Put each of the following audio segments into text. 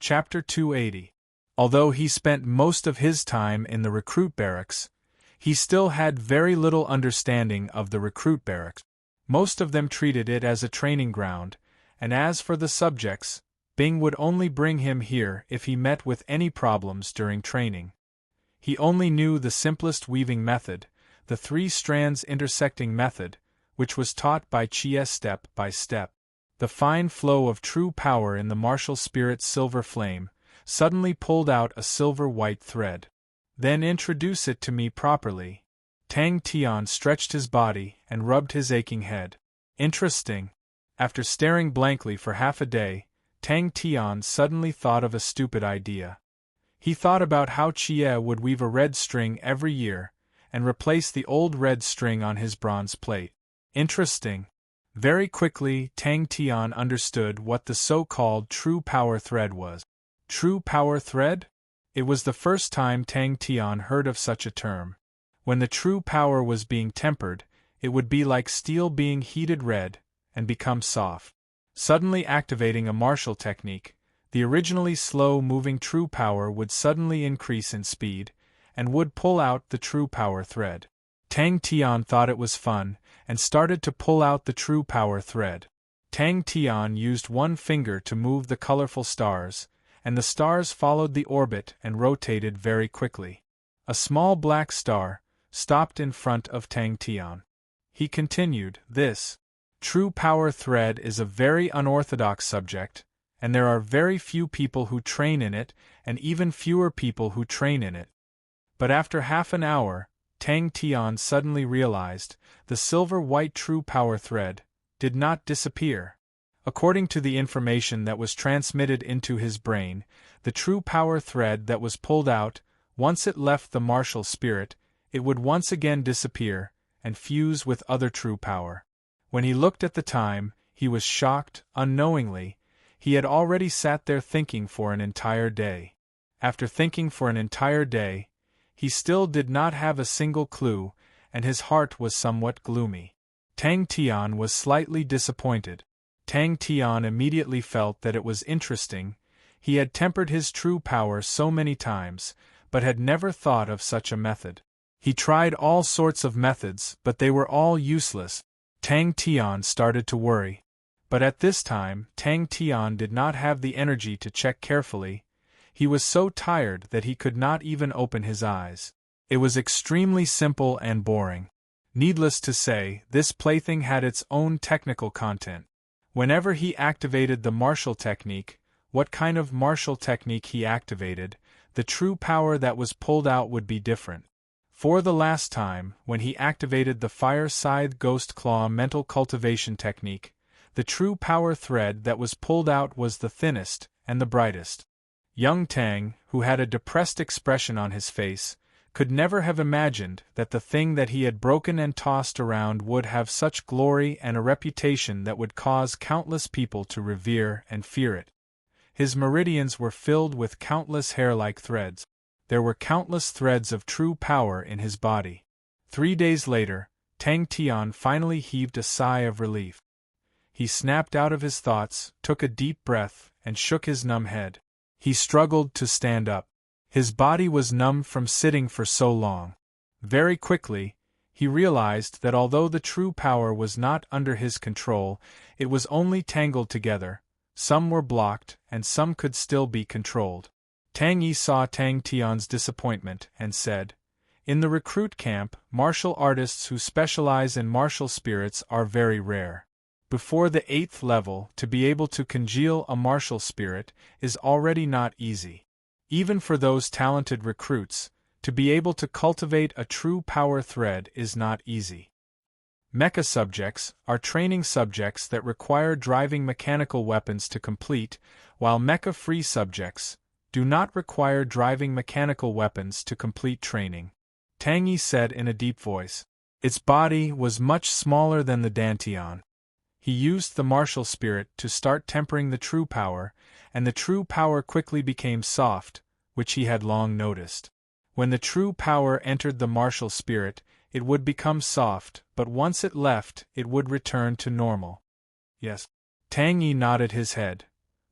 Chapter 280. Although he spent most of his time in the recruit barracks, he still had very little understanding of the recruit barracks. Most of them treated it as a training ground, and as for the subjects, Bing would only bring him here if he met with any problems during training. He only knew the simplest weaving method, the 3 strands intersecting method, which was taught by Chie step by step. The fine flow of true power in the martial spirit's silver flame suddenly pulled out a silver-white thread. Then introduce it to me properly. Tang Tian stretched his body and rubbed his aching head. Interesting. After staring blankly for half a day, Tang Tian suddenly thought of a stupid idea. He thought about how Chie would weave a red string every year, and replace the old red string on his bronze plate. Interesting. Very quickly, Tang Tian understood what the so-called true power thread was. True power thread? It was the first time Tang Tian heard of such a term. When the true power was being tempered, it would be like steel being heated red, and become soft. Suddenly activating a martial technique, the originally slow-moving true power would suddenly increase in speed, and would pull out the true power thread. Tang Tian thought it was fun, and started to pull out the true power thread. Tang Tian used one finger to move the colorful stars, and the stars followed the orbit and rotated very quickly. A small black star stopped in front of Tang Tian. He continued, "This true power thread is a very unorthodox subject, and there are very few people who train in it, and even fewer people who train in it." But after half an hour, Tang Tian suddenly realized the silver-white true power thread did not disappear. According to the information that was transmitted into his brain, the true power thread that was pulled out, once it left the martial spirit, it would once again disappear and fuse with other true power. When he looked at the time, he was shocked. Unknowingly, he had already sat there thinking for an entire day. After thinking for an entire day, he still did not have a single clue, and his heart was somewhat gloomy. Tang Tian was slightly disappointed. Tang Tian immediately felt that it was interesting. He had tempered his true power so many times, but had never thought of such a method. He tried all sorts of methods, but they were all useless. Tang Tian started to worry. But at this time, Tang Tian did not have the energy to check carefully. He was so tired that he could not even open his eyes. It was extremely simple and boring. Needless to say, this plaything had its own technical content. Whenever he activated the martial technique, what kind of martial technique he activated, the true power that was pulled out would be different. For the last time, when he activated the Fire Scythe Ghost Claw mental cultivation technique, the true power thread that was pulled out was the thinnest and the brightest. Young Tang, who had a depressed expression on his face, could never have imagined that the thing that he had broken and tossed around would have such glory and a reputation that would cause countless people to revere and fear it. His meridians were filled with countless hair-like threads. There were countless threads of true power in his body. 3 days later, Tang Tian finally heaved a sigh of relief. He snapped out of his thoughts, took a deep breath, and shook his numb head. He struggled to stand up. His body was numb from sitting for so long. Very quickly, he realized that although the true power was not under his control, it was only tangled together. Some were blocked, and some could still be controlled. Tang Yi saw Tang Tian's disappointment and said, "In the recruit camp, martial artists who specialize in martial spirits are very rare. Before the 8th level, to be able to congeal a martial spirit is already not easy. Even for those talented recruits, to be able to cultivate a true power thread is not easy. Mecha subjects are training subjects that require driving mechanical weapons to complete, while mecha-free subjects do not require driving mechanical weapons to complete training," Tang Yi said in a deep voice. Its body was much smaller than the Dantian. He used the martial spirit to start tempering the true power, and the true power quickly became soft, which he had long noticed. When the true power entered the martial spirit, it would become soft, but once it left, it would return to normal. Yes. Tang Yi nodded his head.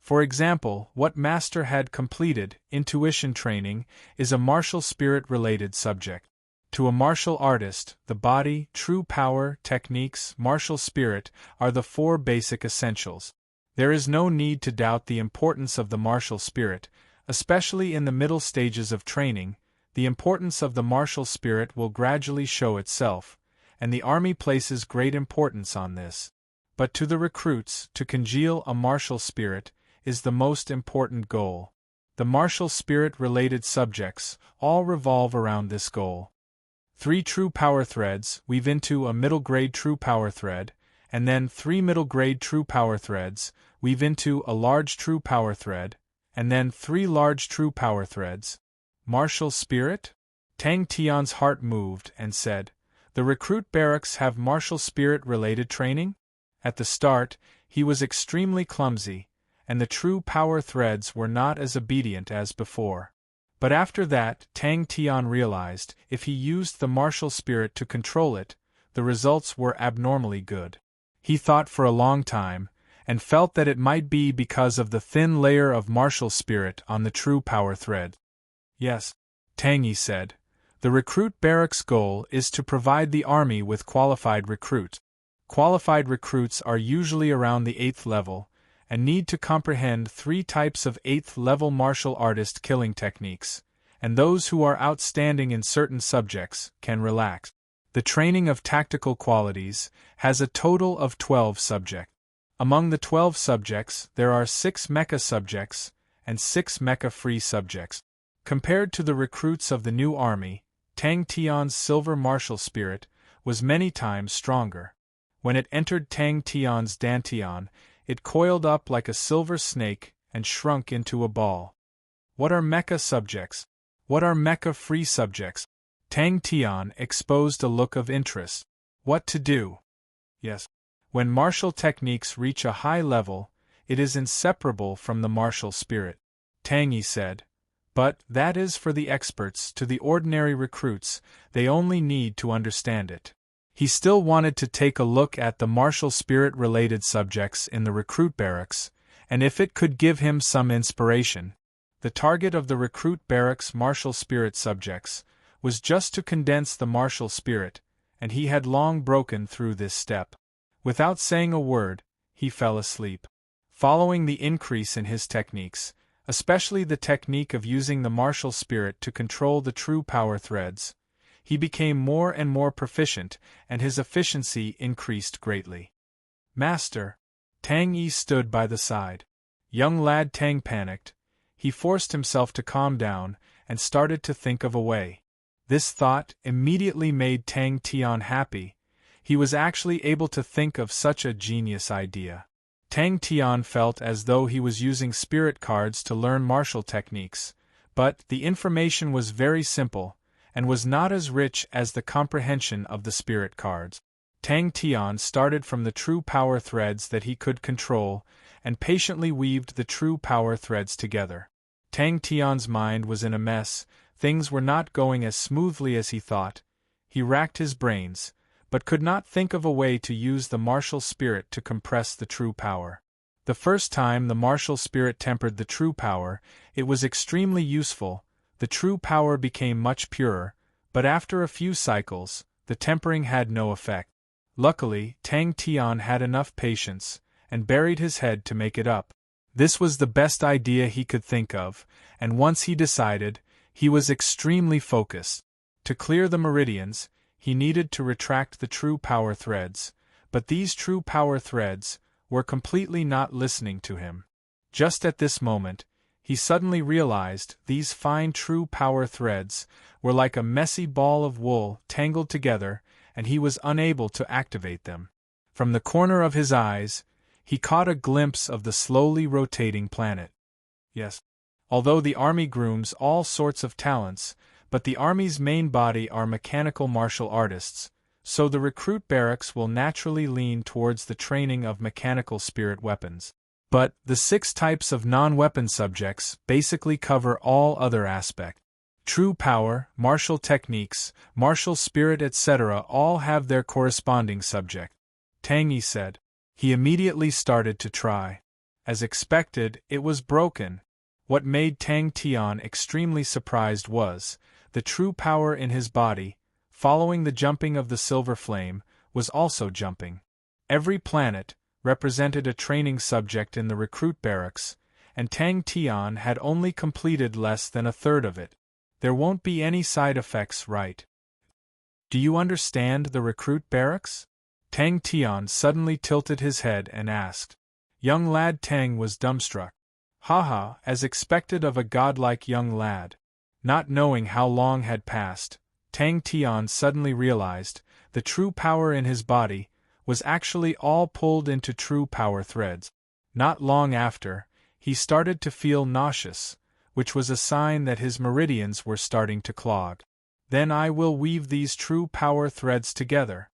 For example, what Master had completed, intuition training, is a martial spirit-related subject. To a martial artist, the body, true power, techniques, martial spirit are the four basic essentials. There is no need to doubt the importance of the martial spirit, especially in the middle stages of training. The importance of the martial spirit will gradually show itself, and the army places great importance on this. But to the recruits, to congeal a martial spirit is the most important goal. The martial spirit-related subjects all revolve around this goal. 3 true power threads weave into a middle-grade true power thread, and then 3 middle-grade true power threads weave into a large true power thread, and then 3 large true power threads. Martial spirit? Tang Tian's heart moved and said, "The recruit barracks have martial spirit-related training?" At the start, he was extremely clumsy, and the true power threads were not as obedient as before. But after that, Tang Tian realized, if he used the martial spirit to control it, the results were abnormally good. He thought for a long time, and felt that it might be because of the thin layer of martial spirit on the true power thread. "Yes," Tang Yi said, "the recruit barracks' goal is to provide the army with qualified recruits. Qualified recruits are usually around the 8th level, and need to comprehend 3 types of 8th-level martial artist killing techniques, and those who are outstanding in certain subjects can relax. The training of tactical qualities has a total of 12 subjects. Among the 12 subjects, there are 6 mecha subjects and 6 mecha-free subjects. Compared to the recruits of the new army, Tang Tian's silver martial spirit was many times stronger. When it entered Tang Tian's dantian, it coiled up like a silver snake and shrunk into a ball. What are mecha subjects? What are mecha-free subjects? Tang Tian exposed a look of interest. What to do? Yes. When martial techniques reach a high level, it is inseparable from the martial spirit. Tang Yi said, "But that is for the experts. To the ordinary recruits, they only need to understand it." He still wanted to take a look at the martial spirit-related subjects in the recruit barracks, and if it could give him some inspiration. The target of the recruit barracks' martial spirit subjects was just to condense the martial spirit, and he had long broken through this step. Without saying a word, he fell asleep. Following the increase in his techniques, especially the technique of using the martial spirit to control the true power threads, he became more and more proficient, and his efficiency increased greatly. "Master!" Tang Yi stood by the side. Young lad Tang panicked. He forced himself to calm down, and started to think of a way. This thought immediately made Tang Tian happy. He was actually able to think of such a genius idea. Tang Tian felt as though he was using spirit cards to learn martial techniques, but the information was very simple, and was not as rich as the comprehension of the spirit cards. Tang Tian started from the true power threads that he could control, and patiently weaved the true power threads together. Tang Tian's mind was in a mess, things were not going as smoothly as he thought. He racked his brains, but could not think of a way to use the martial spirit to compress the true power. The first time the martial spirit tempered the true power, it was extremely useful. The true power became much purer, but after a few cycles, the tempering had no effect. Luckily, Tang Tian had enough patience, and buried his head to make it up. This was the best idea he could think of, and once he decided, he was extremely focused. To clear the meridians, he needed to retract the true power threads, but these true power threads were completely not listening to him. Just at this moment, he suddenly realized these fine true power threads were like a messy ball of wool tangled together, and he was unable to activate them. From the corner of his eyes, he caught a glimpse of the slowly rotating planet. Yes. Although the army grooms all sorts of talents, but the army's main body are mechanical martial artists, so the recruit barracks will naturally lean towards the training of mechanical spirit weapons. But the 6 types of non-weapon subjects basically cover all other aspects. True power, martial techniques, martial spirit etc. all have their corresponding subject. Tang Yi said. He immediately started to try. As expected, it was broken. What made Tang Tian extremely surprised was, the true power in his body, following the jumping of the silver flame, was also jumping. Every planet represented a training subject in the recruit barracks, and Tang Tian had only completed less than a third of it. There won't be any side effects, right? Do you understand the recruit barracks? Tang Tian suddenly tilted his head and asked. Young lad Tang was dumbstruck. Haha, as expected of a godlike young lad. Not knowing how long had passed, Tang Tian suddenly realized the true power in his body was actually all pulled into true power threads. Not long after, he started to feel nauseous, which was a sign that his meridians were starting to clog. Then I will weave these true power threads together.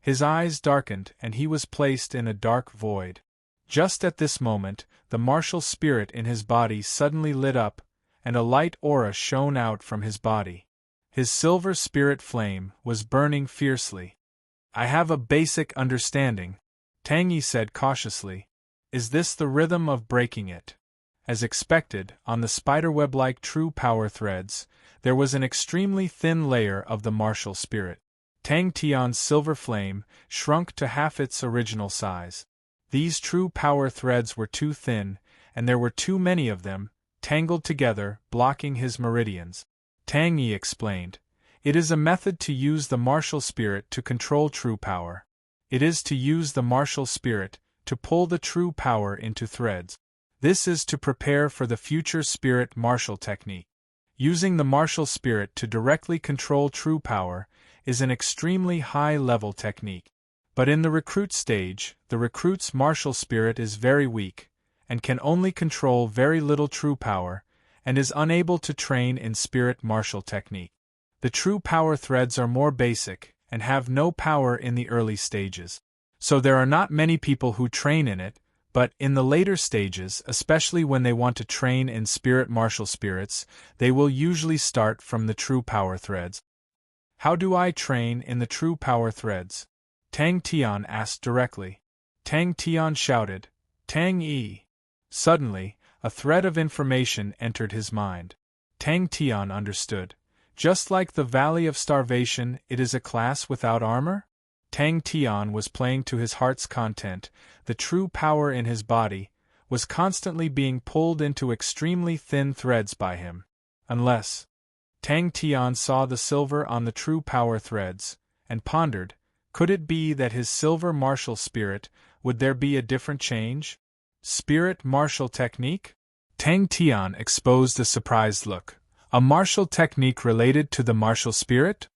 His eyes darkened and he was placed in a dark void. Just at this moment, the martial spirit in his body suddenly lit up, and a light aura shone out from his body. His silver spirit flame was burning fiercely. I have a basic understanding, Tang Yi said cautiously. Is this the rhythm of breaking it? As expected, on the spiderweb-like true power threads, there was an extremely thin layer of the martial spirit. Tang Tian's silver flame shrunk to half its original size. These true power threads were too thin, and there were too many of them, tangled together, blocking his meridians. Tang Yi explained. It is a method to use the martial spirit to control true power. It is to use the martial spirit to pull the true power into threads. This is to prepare for the future spirit martial technique. Using the martial spirit to directly control true power is an extremely high-level technique. But in the recruit stage, the recruit's martial spirit is very weak, and can only control very little true power, and is unable to train in spirit martial technique. The true power threads are more basic, and have no power in the early stages. So there are not many people who train in it, but in the later stages, especially when they want to train in spirit martial spirits, they will usually start from the true power threads. How do I train in the true power threads? Tang Tian asked directly. Tang Tian shouted, Tang Yi. Suddenly, a thread of information entered his mind. Tang Tian understood. Just like the Valley of Starvation, it is a class without armor? Tang Tian was playing to his heart's content. The true power in his body was constantly being pulled into extremely thin threads by him. Unless Tang Tian saw the silver on the true power threads, and pondered, could it be that his silver martial spirit, would there be a different change? Spirit martial technique? Tang Tian exposed a surprised look. A martial technique related to the martial spirit?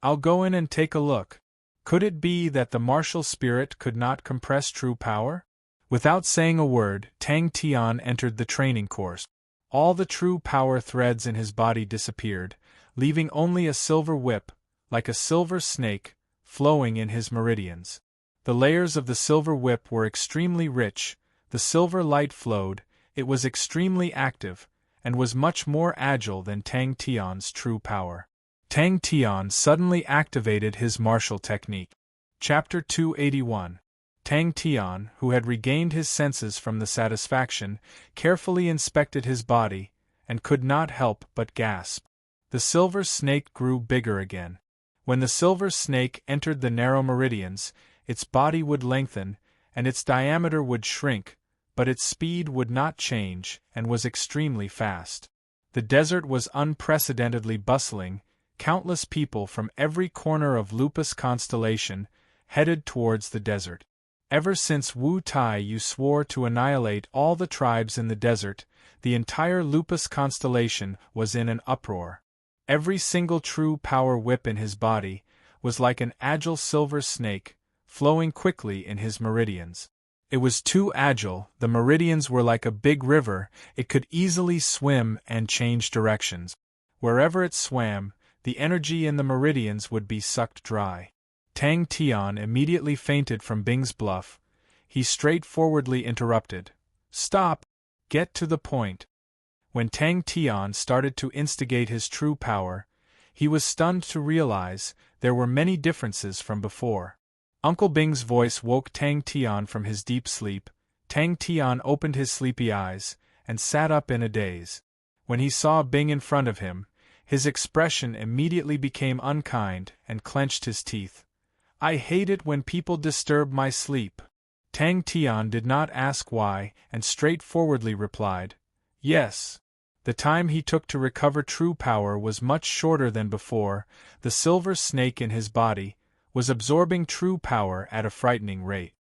I'll go in and take a look. Could it be that the martial spirit could not compress true power? Without saying a word, Tang Tian entered the training course. All the true power threads in his body disappeared, leaving only a silver whip, like a silver snake, flowing in his meridians. The layers of the silver whip were extremely rich, the silver light flowed, it was extremely active, and was much more agile than Tang Tian's true power. Tang Tian suddenly activated his martial technique. Chapter 281. Tang Tian, who had regained his senses from the satisfaction, carefully inspected his body, and could not help but gasp. The silver snake grew bigger again. When the silver snake entered the narrow meridians, its body would lengthen, and its diameter would shrink, but its speed would not change, and was extremely fast. The desert was unprecedentedly bustling, countless people from every corner of Lupus constellation headed towards the desert. Ever since Wu Tai you swore to annihilate all the tribes in the desert, the entire Lupus constellation was in an uproar. Every single true power whip in his body was like an agile silver snake, flowing quickly in his meridians. It was too agile, the meridians were like a big river, it could easily swim and change directions. Wherever it swam, the energy in the meridians would be sucked dry. Tang Tian immediately fainted from Bing's bluff. He straightforwardly interrupted. Stop! Get to the point. When Tang Tian started to instigate his true power, he was stunned to realize there were many differences from before. Uncle Bing's voice woke Tang Tian from his deep sleep. Tang Tian opened his sleepy eyes, and sat up in a daze. When he saw Bing in front of him, his expression immediately became unkind and clenched his teeth. I hate it when people disturb my sleep. Tang Tian did not ask why and straightforwardly replied, yes. The time he took to recover true power was much shorter than before. The silver snake in his body was absorbing true power at a frightening rate.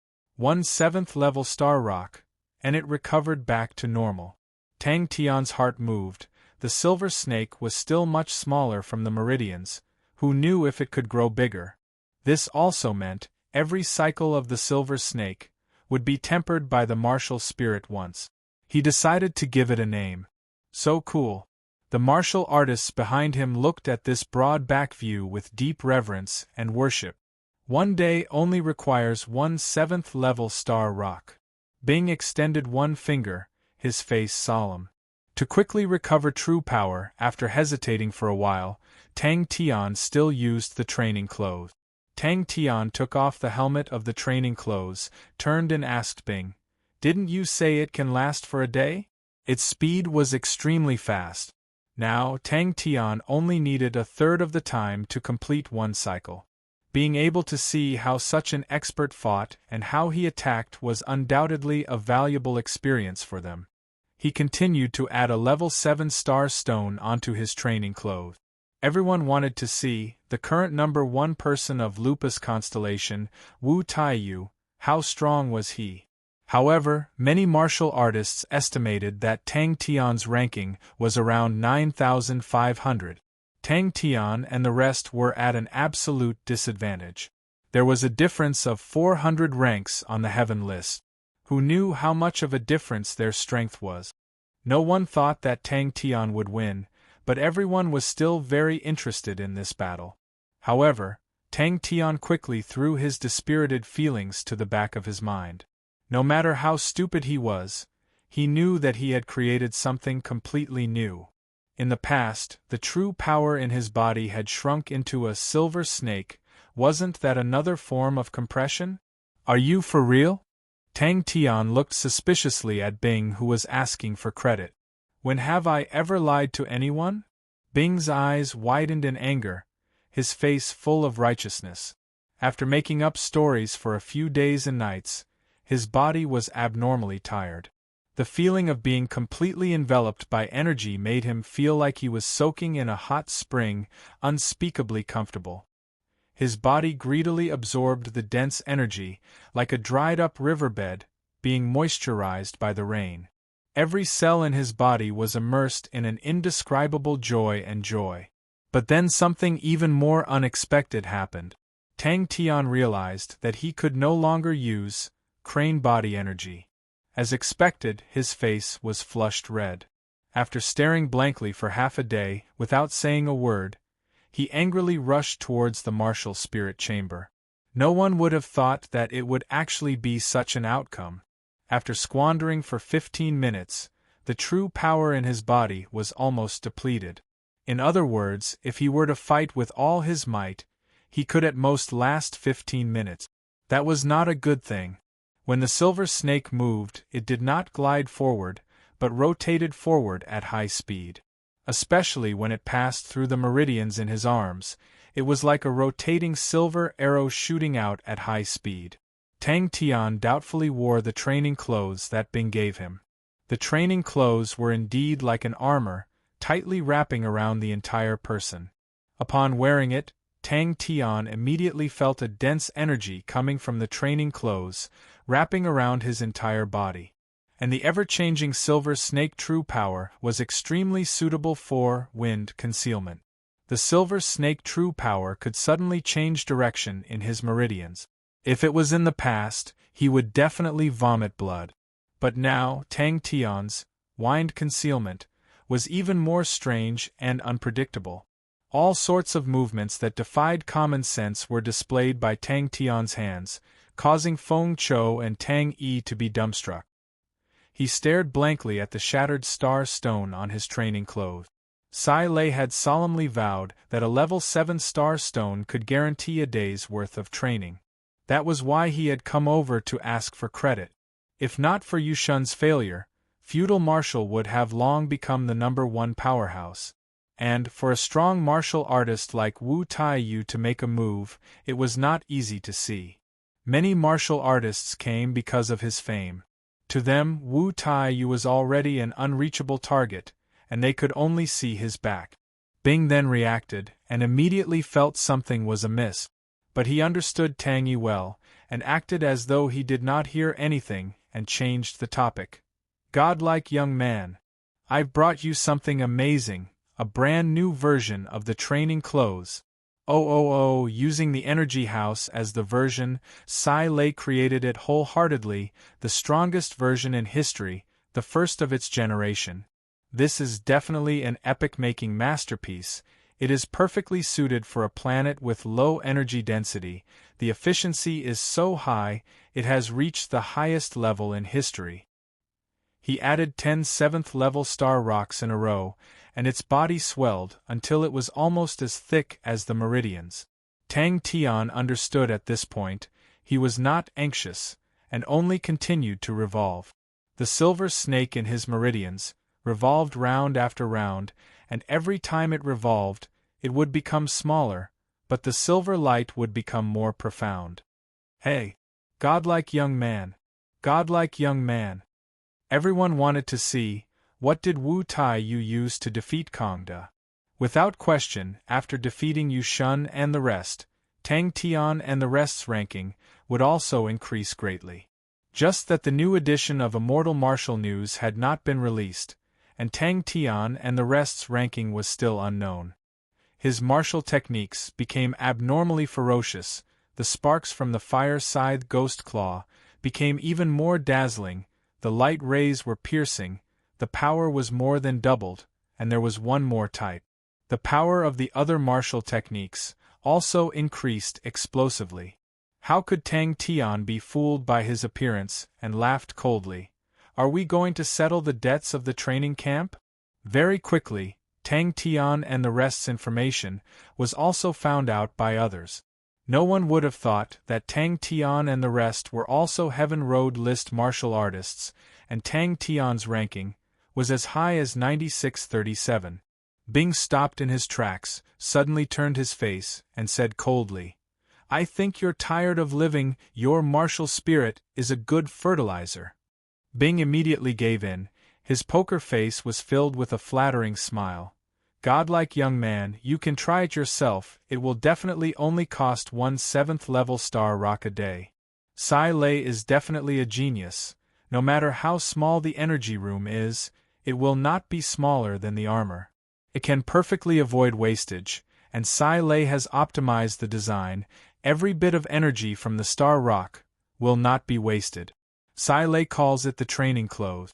1/7th level star rock, and it recovered back to normal. Tang Tian's heart moved. The silver snake was still much smaller from the meridians. Who knew if it could grow bigger? This also meant every cycle of the silver snake would be tempered by the martial spirit once. He decided to give it a name. So cool. The martial artists behind him looked at this broad back view with deep reverence and worship. One day only requires 1/7th level star rock. Bing extended one finger, his face solemn. To quickly recover true power, after hesitating for a while, Tang Tian still used the training clothes. Tang Tian took off the helmet of the training clothes, turned and asked Bing, "Didn't you say it can last for a day?" Its speed was extremely fast. Now, Tang Tian only needed a third of the time to complete one cycle. Being able to see how such an expert fought and how he attacked was undoubtedly a valuable experience for them. He continued to add a level 7 star stone onto his training clothes. Everyone wanted to see the current number 1 person of Lupus constellation, Wu Taiyu. How strong was he? However, many martial artists estimated that Tang Tian's ranking was around 9,500. Tang Tian and the rest were at an absolute disadvantage. There was a difference of 400 ranks on the heaven list. Who knew how much of a difference their strength was? No one thought that Tang Tian would win, but everyone was still very interested in this battle. However, Tang Tian quickly threw his dispirited feelings to the back of his mind. No matter how stupid he was, he knew that he had created something completely new. In the past, the true power in his body had shrunk into a silver snake. Wasn't that another form of compression? Are you for real? Tang Tian looked suspiciously at Bing, who was asking for credit. When have I ever lied to anyone? Bing's eyes widened in anger, his face full of righteousness. After making up stories for a few days and nights, his body was abnormally tired. The feeling of being completely enveloped by energy made him feel like he was soaking in a hot spring, unspeakably comfortable. His body greedily absorbed the dense energy, like a dried-up riverbed, being moisturized by the rain. Every cell in his body was immersed in an indescribable joy and joy. But then something even more unexpected happened. Tang Tian realized that he could no longer use crane body energy. As expected, his face was flushed red. After staring blankly for half a day, without saying a word, he angrily rushed towards the martial spirit chamber. No one would have thought that it would actually be such an outcome. After squandering for 15 minutes, the true power in his body was almost depleted. In other words, if he were to fight with all his might, he could at most last 15 minutes. That was not a good thing. When the silver snake moved, it did not glide forward, but rotated forward at high speed. Especially when it passed through the meridians in his arms, it was like a rotating silver arrow shooting out at high speed. Tang Tian doubtfully wore the training clothes that Bing gave him. The training clothes were indeed like an armor, tightly wrapping around the entire person. Upon wearing it, Tang Tian immediately felt a dense energy coming from the training clothes, wrapping around his entire body. And the ever-changing silver snake true power was extremely suitable for wind concealment. The silver snake true power could suddenly change direction in his meridians. If it was in the past, he would definitely vomit blood. But now, Tang Tian's wind concealment was even more strange and unpredictable. All sorts of movements that defied common sense were displayed by Tang Tian's hands, causing Feng Chou and Tang Yi to be dumbstruck. He stared blankly at the shattered star stone on his training clothes. Sai Lei had solemnly vowed that a level 7 star stone could guarantee a day's worth of training. That was why he had come over to ask for credit. If not for Yu Shun's failure, feudal martial would have long become the #1 powerhouse. And, for a strong martial artist like Wu Tai-yu to make a move, it was not easy to see. Many martial artists came because of his fame. To them, Wu Tai-yu was already an unreachable target, and they could only see his back. Bing then reacted, and immediately felt something was amiss. But he understood Tang Yi well, and acted as though he did not hear anything, and changed the topic. Godlike young man, I've brought you something amazing, a brand new version of the training clothes. Using the energy house as the version, Sai Lei created it wholeheartedly, the strongest version in history, the first of its generation. This is definitely an epic-making masterpiece. It is perfectly suited for a planet with low energy density. The efficiency is so high, it has reached the highest level in history. He added 10 7th-level star rocks in a row, and its body swelled until it was almost as thick as the meridians. Tang Tian understood at this point. He was not anxious, and only continued to revolve. The silver snake in his meridians revolved round after round, and every time it revolved, it would become smaller, but the silver light would become more profound. Hey! Godlike young man! Godlike young man! Everyone wanted to see, what did Wu Tai-yu use to defeat Kongda? Without question, after defeating Yu Shun and the rest, Tang Tian and the rest's ranking would also increase greatly. Just that the new edition of Immortal Martial News had not been released, and Tang Tian and the rest's ranking was still unknown. His martial techniques became abnormally ferocious. The sparks from the fire scythe ghost claw became even more dazzling. The light rays were piercing, the power was more than doubled, and there was one more type. The power of the other martial techniques also increased explosively. How could Tang Tian be fooled by his appearance, and laughed coldly? Are we going to settle the debts of the training camp? Very quickly, Tang Tian and the rest's information was also found out by others. No one would have thought that Tang Tian and the rest were also Heaven Road list martial artists, and Tang Tian's ranking was as high as 9637. Bing stopped in his tracks, suddenly turned his face, and said coldly, "I think you're tired of living. Your martial spirit is a good fertilizer." Bing immediately gave in. His poker face was filled with a flattering smile. "Godlike young man, you can try it yourself. It will definitely only cost 1 7th-level star rock a day. Sai Lei is definitely a genius. No matter how small the energy room is, it will not be smaller than the armor. It can perfectly avoid wastage, and Sai Lei has optimized the design. Every bit of energy from the star rock will not be wasted. Sai Lei calls it the training clothes."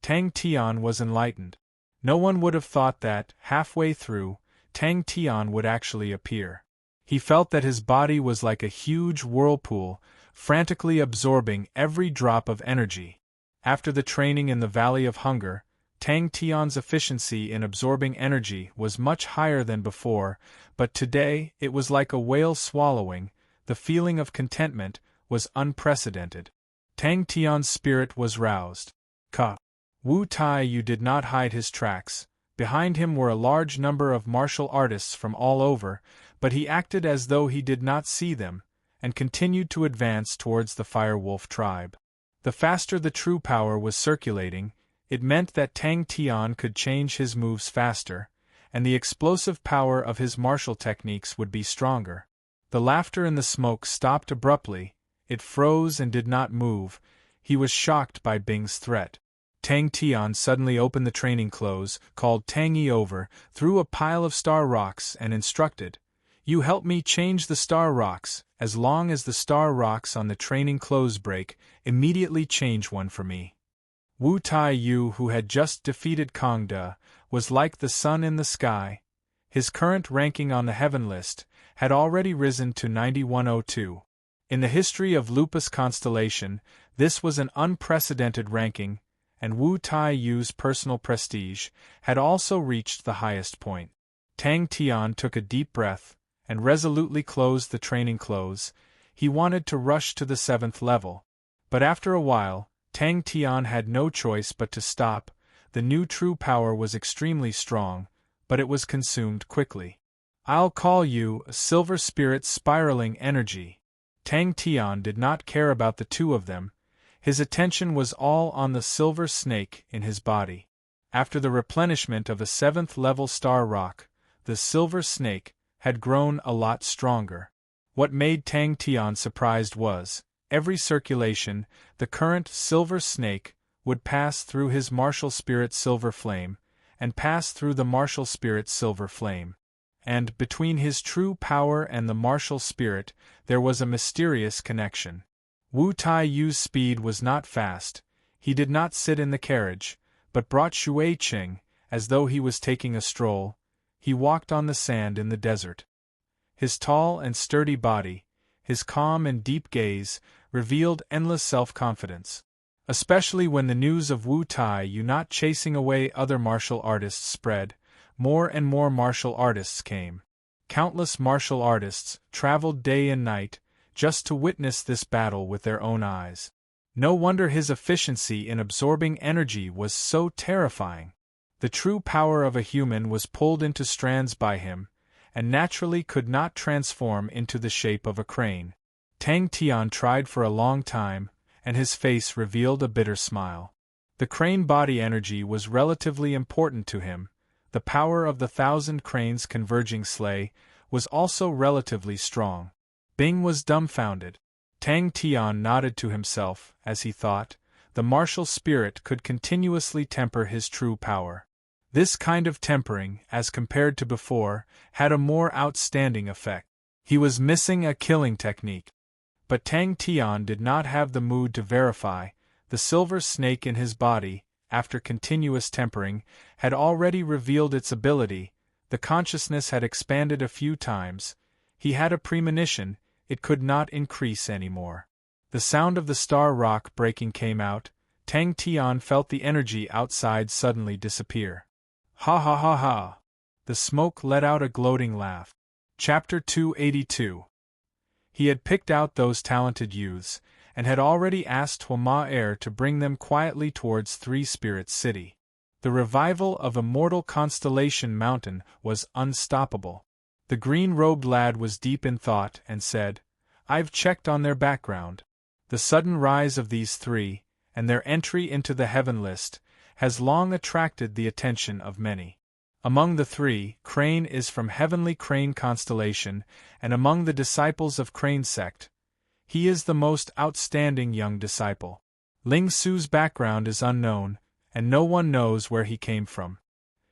Tang Tian was enlightened. No one would have thought that, halfway through, Tang Tian would actually appear. He felt that his body was like a huge whirlpool, frantically absorbing every drop of energy. After the training in the Valley of Hunger, Tang Tian's efficiency in absorbing energy was much higher than before, but today it was like a whale swallowing. The feeling of contentment was unprecedented. Tang Tian's spirit was roused. Wu Tai-yu did not hide his tracks. Behind him were a large number of martial artists from all over, but he acted as though he did not see them, and continued to advance towards the Firewolf tribe. The faster the true power was circulating, it meant that Tang Tian could change his moves faster, and the explosive power of his martial techniques would be stronger. The laughter in the smoke stopped abruptly. It froze and did not move. He was shocked by Bing's threat. Tang Tian suddenly opened the training clothes, called Tang Yi over, threw a pile of star rocks, and instructed, "You help me change the star rocks. As long as the star rocks on the training clothes break, immediately change one for me." Wu Tai-yu, who had just defeated Kongda, was like the sun in the sky. His current ranking on the heaven list had already risen to 9102. In the history of Lupus Constellation, this was an unprecedented ranking, and Wu Tai-yu's personal prestige had also reached the highest point. Tang Tian took a deep breath, and resolutely closed the training clothes. He wanted to rush to the 7th level. But after a while, Tang Tian had no choice but to stop. The new true power was extremely strong, but it was consumed quickly. I'll call you a silver spirit spiraling energy. Tang Tian did not care about the two of them. His attention was all on the silver snake in his body. After the replenishment of a 7th-level star rock, the silver snake had grown a lot stronger. What made Tang Tian surprised was, every circulation, the current silver snake would pass through his martial spirit silver flame, and pass through the martial spirit silver flame. And between his true power and the martial spirit, there was a mysterious connection. Wu Tai Yu's speed was not fast. He did not sit in the carriage, but brought Shui Qing, as though he was taking a stroll. He walked on the sand in the desert. His tall and sturdy body, his calm and deep gaze, revealed endless self-confidence. Especially when the news of Wu Tai Yu not chasing away other martial artists spread, more and more martial artists came. Countless martial artists traveled day and night, just to witness this battle with their own eyes. No wonder his efficiency in absorbing energy was so terrifying. The true power of a human was pulled into strands by him, and naturally could not transform into the shape of a crane. Tang Tian tried for a long time, and his face revealed a bitter smile. The crane body energy was relatively important to him. The power of the 1,000 cranes converging sleigh was also relatively strong. Bing was dumbfounded. Tang Tian nodded to himself, as he thought, the martial spirit could continuously temper his true power. This kind of tempering, as compared to before, had a more outstanding effect. He was missing a killing technique. But Tang Tian did not have the mood to verify. The silver snake in his body, after continuous tempering, had already revealed its ability. The consciousness had expanded a few times. He had a premonition. It could not increase anymore. The sound of the star rock breaking came out. Tang Tian felt the energy outside suddenly disappear. Ha ha ha ha! The smoke let out a gloating laugh. Chapter 282. He had picked out those talented youths, and had already asked Hua Air to bring them quietly towards Three Spirits City. The revival of Immortal Constellation Mountain was unstoppable. The green-robed lad was deep in thought and said, I've checked on their background. The sudden rise of these three, and their entry into the heaven list, has long attracted the attention of many. Among the three, Crane is from Heavenly Crane Constellation, and among the disciples of Crane Sect, he is the most outstanding young disciple. Ling Su's background is unknown, and no one knows where he came from.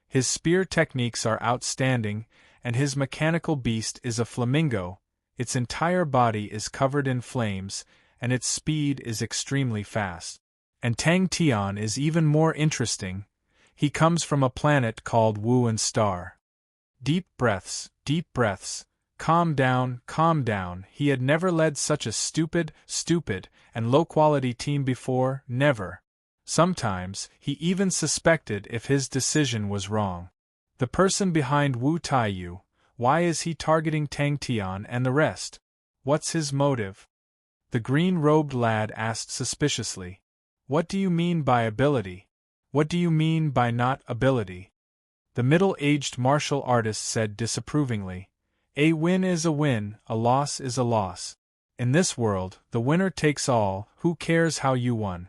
His spear techniques are outstanding, and his mechanical beast is a flamingo. Its entire body is covered in flames, and its speed is extremely fast. And Tang Tian is even more interesting. He comes from a planet called Wuan Star. Deep breaths, calm down. He had never led such a stupid, and low-quality team before, never. Sometimes, he even suspected if his decision was wrong. The person behind Wu Tai Yu, why is he targeting Tang Tian and the rest? What's his motive? The green-robed lad asked suspiciously. What do you mean by ability? What do you mean by not ability? The middle-aged martial artist said disapprovingly. A win is a win, a loss is a loss. In this world, the winner takes all, who cares how you won?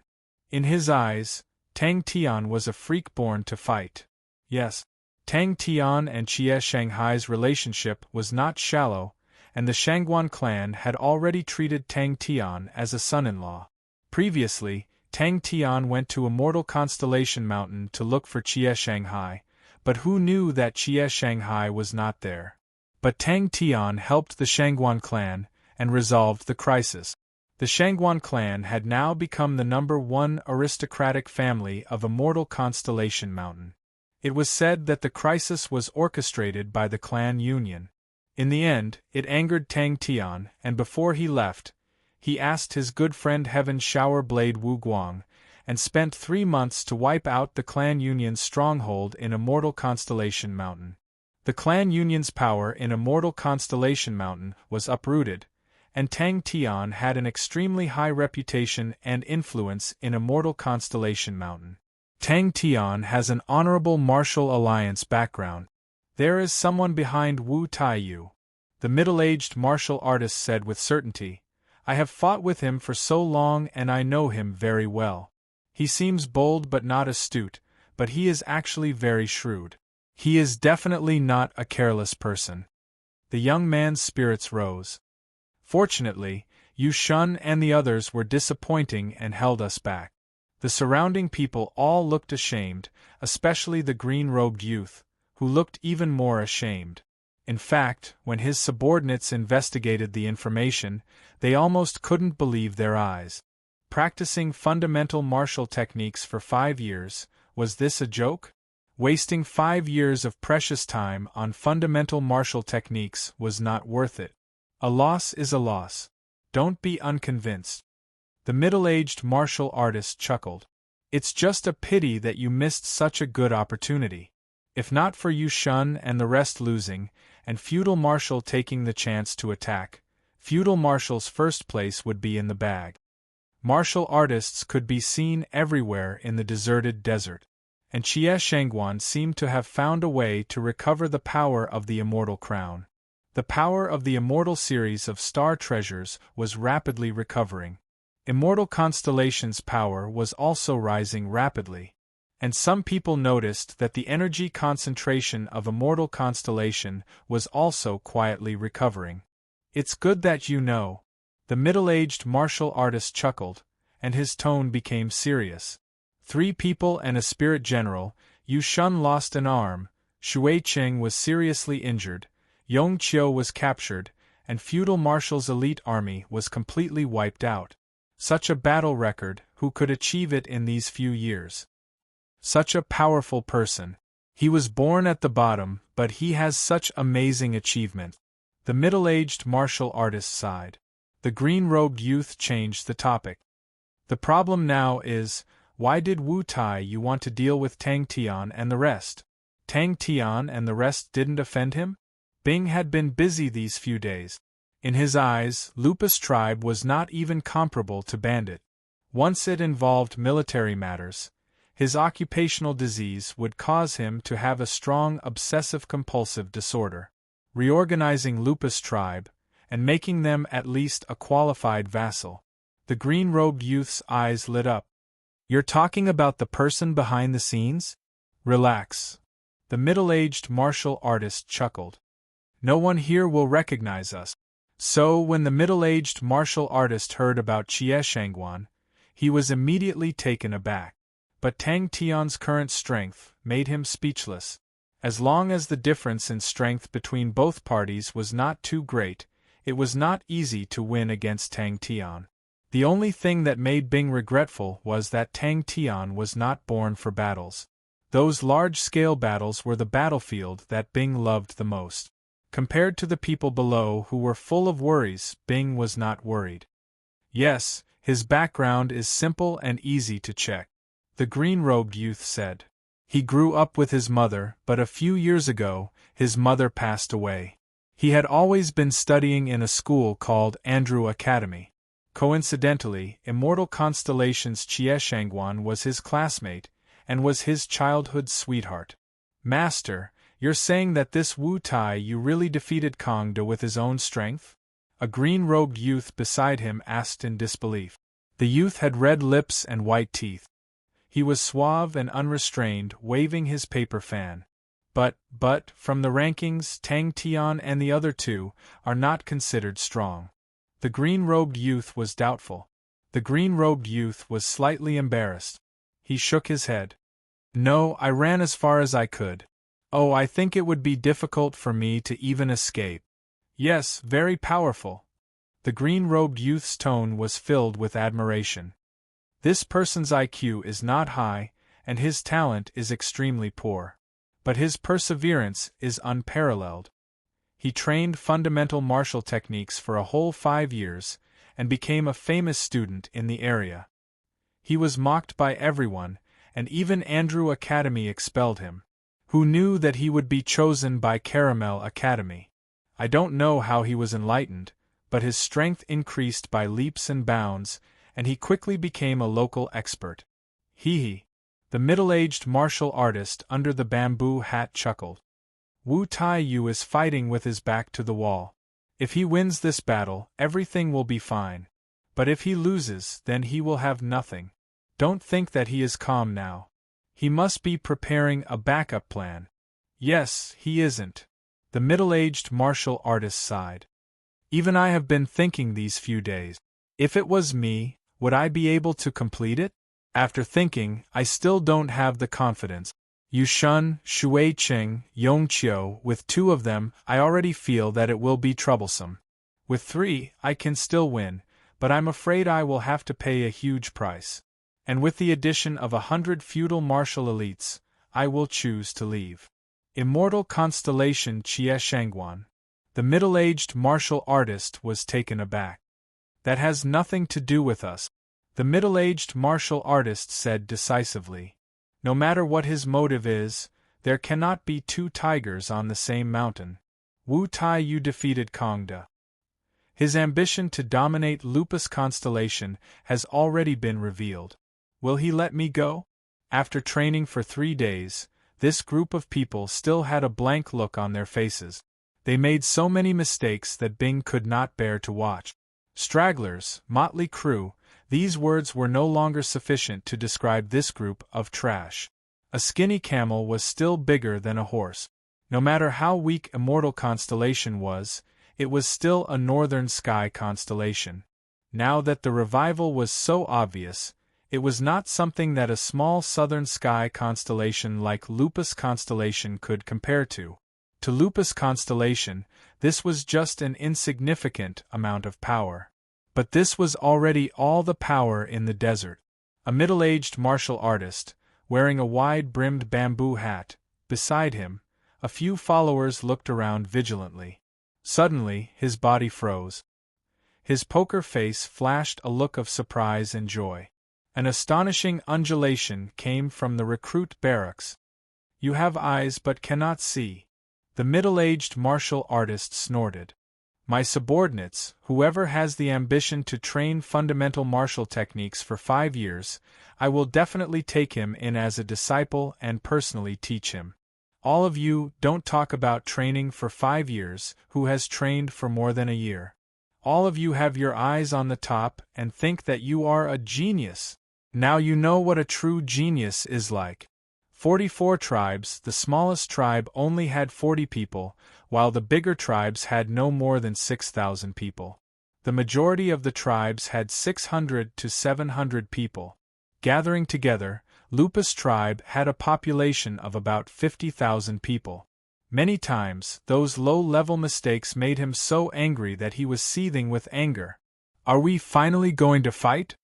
In his eyes, Tang Tian was a freak born to fight. Yes, Tang Tian and Jie Shanghai's relationship was not shallow, and the Shangguan clan had already treated Tang Tian as a son-in-law. Previously, Tang Tian went to Immortal Constellation Mountain to look for Jie Shanghai, but who knew that Jie Shanghai was not there? But Tang Tian helped the Shangguan clan, and resolved the crisis. The Shangguan clan had now become the #1 aristocratic family of Immortal Constellation Mountain. It was said that the crisis was orchestrated by the clan union. In the end, it angered Tang Tian, and before he left, he asked his good friend Heaven Shower Blade Wu Guang, and spent 3 months to wipe out the clan union's stronghold in Immortal Constellation Mountain. The clan union's power in Immortal Constellation Mountain was uprooted, and Tang Tian had an extremely high reputation and influence in Immortal Constellation Mountain. Tang Tian has an honorable martial alliance background. There is someone behind Wu Taiyu, the middle-aged martial artist said with certainty. I have fought with him for so long and I know him very well. He seems bold but not astute, but he is actually very shrewd. He is definitely not a careless person. The young man's spirits rose. Fortunately, Yu Shun and the others were disappointing and held us back. The surrounding people all looked ashamed, especially the green-robed youth, who looked even more ashamed. In fact, when his subordinates investigated the information, they almost couldn't believe their eyes. Practicing fundamental martial techniques for 5 years, was this a joke? Wasting 5 years of precious time on fundamental martial techniques was not worth it. A loss is a loss. Don't be unconvinced. The middle-aged martial artist chuckled. It's just a pity that you missed such a good opportunity. If not for Yu Shun and the rest losing, and Feudal Marshal taking the chance to attack, Feudal Marshal's first place would be in the bag. Martial artists could be seen everywhere in the deserted desert, and Jie Shangguan seemed to have found a way to recover the power of the Immortal Crown. The power of the Immortal series of star treasures was rapidly recovering. Immortal Constellation's power was also rising rapidly. And some people noticed that the energy concentration of Immortal Constellation was also quietly recovering. It's good that you know. The middle-aged martial artist chuckled, and his tone became serious. 3 people and a spirit general, Yu Shun lost an arm, Shui Qing was seriously injured, Yong Qiu was captured, and Feudal Marshal's elite army was completely wiped out. Such a battle record, who could achieve it in these few years? Such a powerful person. He was born at the bottom, but he has such amazing achievement. The middle-aged martial artist sighed. The green-robed youth changed the topic. The problem now is, why did Wu Taiyu want to deal with Tang Tian and the rest? Tang Tian and the rest didn't offend him? Bing had been busy these few days. In his eyes, Lupus tribe was not even comparable to Bandit. Once it involved military matters, his occupational disease would cause him to have a strong obsessive-compulsive disorder. Reorganizing Lupus tribe, and making them at least a qualified vassal. The green-robed youth's eyes lit up. You're talking about the person behind the scenes? Relax. The middle-aged martial artist chuckled. No one here will recognize us. So when the middle-aged martial artist heard about Jie Shangguan, he was immediately taken aback. But Tang Tian's current strength made him speechless. As long as the difference in strength between both parties was not too great, it was not easy to win against Tang Tian. The only thing that made Bing regretful was that Tang Tian was not born for battles. Those large-scale battles were the battlefield that Bing loved the most. Compared to the people below who were full of worries, Bing was not worried. Yes, his background is simple and easy to check. The green-robed youth said. He grew up with his mother, but a few years ago, his mother passed away. He had always been studying in a school called Andrew Academy. Coincidentally, Immortal Constellation's Jie Shangguan was his classmate, and was his childhood sweetheart. Master, you're saying that this Wu Taiyu really defeated Kong De with his own strength? A green-robed youth beside him asked in disbelief. The youth had red lips and white teeth. He was suave and unrestrained, waving his paper fan. But, from the rankings, Tang Tian and the other 2 are not considered strong. The green-robed youth was doubtful. The green-robed youth was slightly embarrassed. He shook his head. No, I ran as far as I could. Oh, I think it would be difficult for me to even escape. Yes, very powerful. The green-robed youth's tone was filled with admiration. This person's IQ is not high, and his talent is extremely poor. But his perseverance is unparalleled. He trained fundamental martial techniques for a whole 5 years, and became a famous student in the area. He was mocked by everyone, and even Andrew Academy expelled him. Who knew that he would be chosen by Caramel Academy? I don't know how he was enlightened, but his strength increased by leaps and bounds, and he quickly became a local expert. Hee. The middle-aged martial artist under the bamboo hat chuckled. Wu Tai Yu is fighting with his back to the wall. If he wins this battle, everything will be fine. But if he loses, then he will have nothing. Don't think that he is calm now. He must be preparing a backup plan. Yes, he isn't. The middle-aged martial artist sighed. Even I have been thinking these few days. If it was me, would I be able to complete it? After thinking, I still don't have the confidence. Yu Shun, Shui Qing, Yong Qiu, with 2 of them, I already feel that it will be troublesome. With 3, I can still win, but I'm afraid I will have to pay a huge price. And with the addition of 100 feudal martial elites, I will choose to leave. Immortal Constellation Jie Shangguan. The middle-aged martial artist was taken aback. That has nothing to do with us, the middle-aged martial artist said decisively. No matter what his motive is, there cannot be 2 tigers on the same mountain. Wu Tai Yu defeated Kongda. His ambition to dominate Lupus Constellation has already been revealed. Will he let me go? After training for 3 days, this group of people still had a blank look on their faces. They made so many mistakes that Bing could not bear to watch. Stragglers, motley crew, these words were no longer sufficient to describe this group of trash. A skinny camel was still bigger than a horse. No matter how weak Immortal Constellation was, it was still a northern sky constellation. Now that the revival was so obvious, it was not something that a small southern sky constellation like Lupus Constellation could compare to. To Lupus Constellation, this was just an insignificant amount of power. But this was already all the power in the desert. A middle-aged martial artist, wearing a wide-brimmed bamboo hat, beside him, a few followers looked around vigilantly. Suddenly, his body froze. His poker face flashed a look of surprise and joy. An astonishing undulation came from the recruit barracks. You have eyes but cannot see. The middle-aged martial artist snorted. My subordinates, whoever has the ambition to train fundamental martial techniques for 5 years, I will definitely take him in as a disciple and personally teach him. All of you don't talk about training for 5 years, who has trained for more than a year. All of you have your eyes on the top and think that you are a genius. Now you know what a true genius is like. 44 tribes, the smallest tribe only had 40 people, while the bigger tribes had no more than 6,000 people. The majority of the tribes had 600 to 700 people. Gathering together, Lupus tribe had a population of about 50,000 people. Many times, those low-level mistakes made him so angry that he was seething with anger. Are we finally going to fight?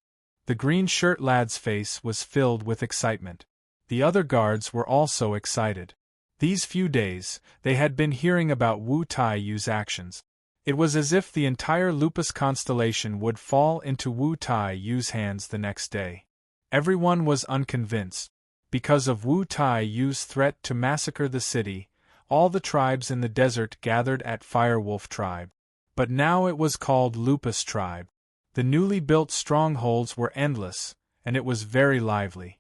The green shirt lad's face was filled with excitement. The other guards were also excited. These few days, they had been hearing about Wu Tai Yu's actions. It was as if the entire Lupus constellation would fall into Wu Tai Yu's hands the next day. Everyone was unconvinced. Because of Wu Tai Yu's threat to massacre the city, all the tribes in the desert gathered at Firewolf tribe. But now it was called Lupus tribe. The newly built strongholds were endless, and it was very lively.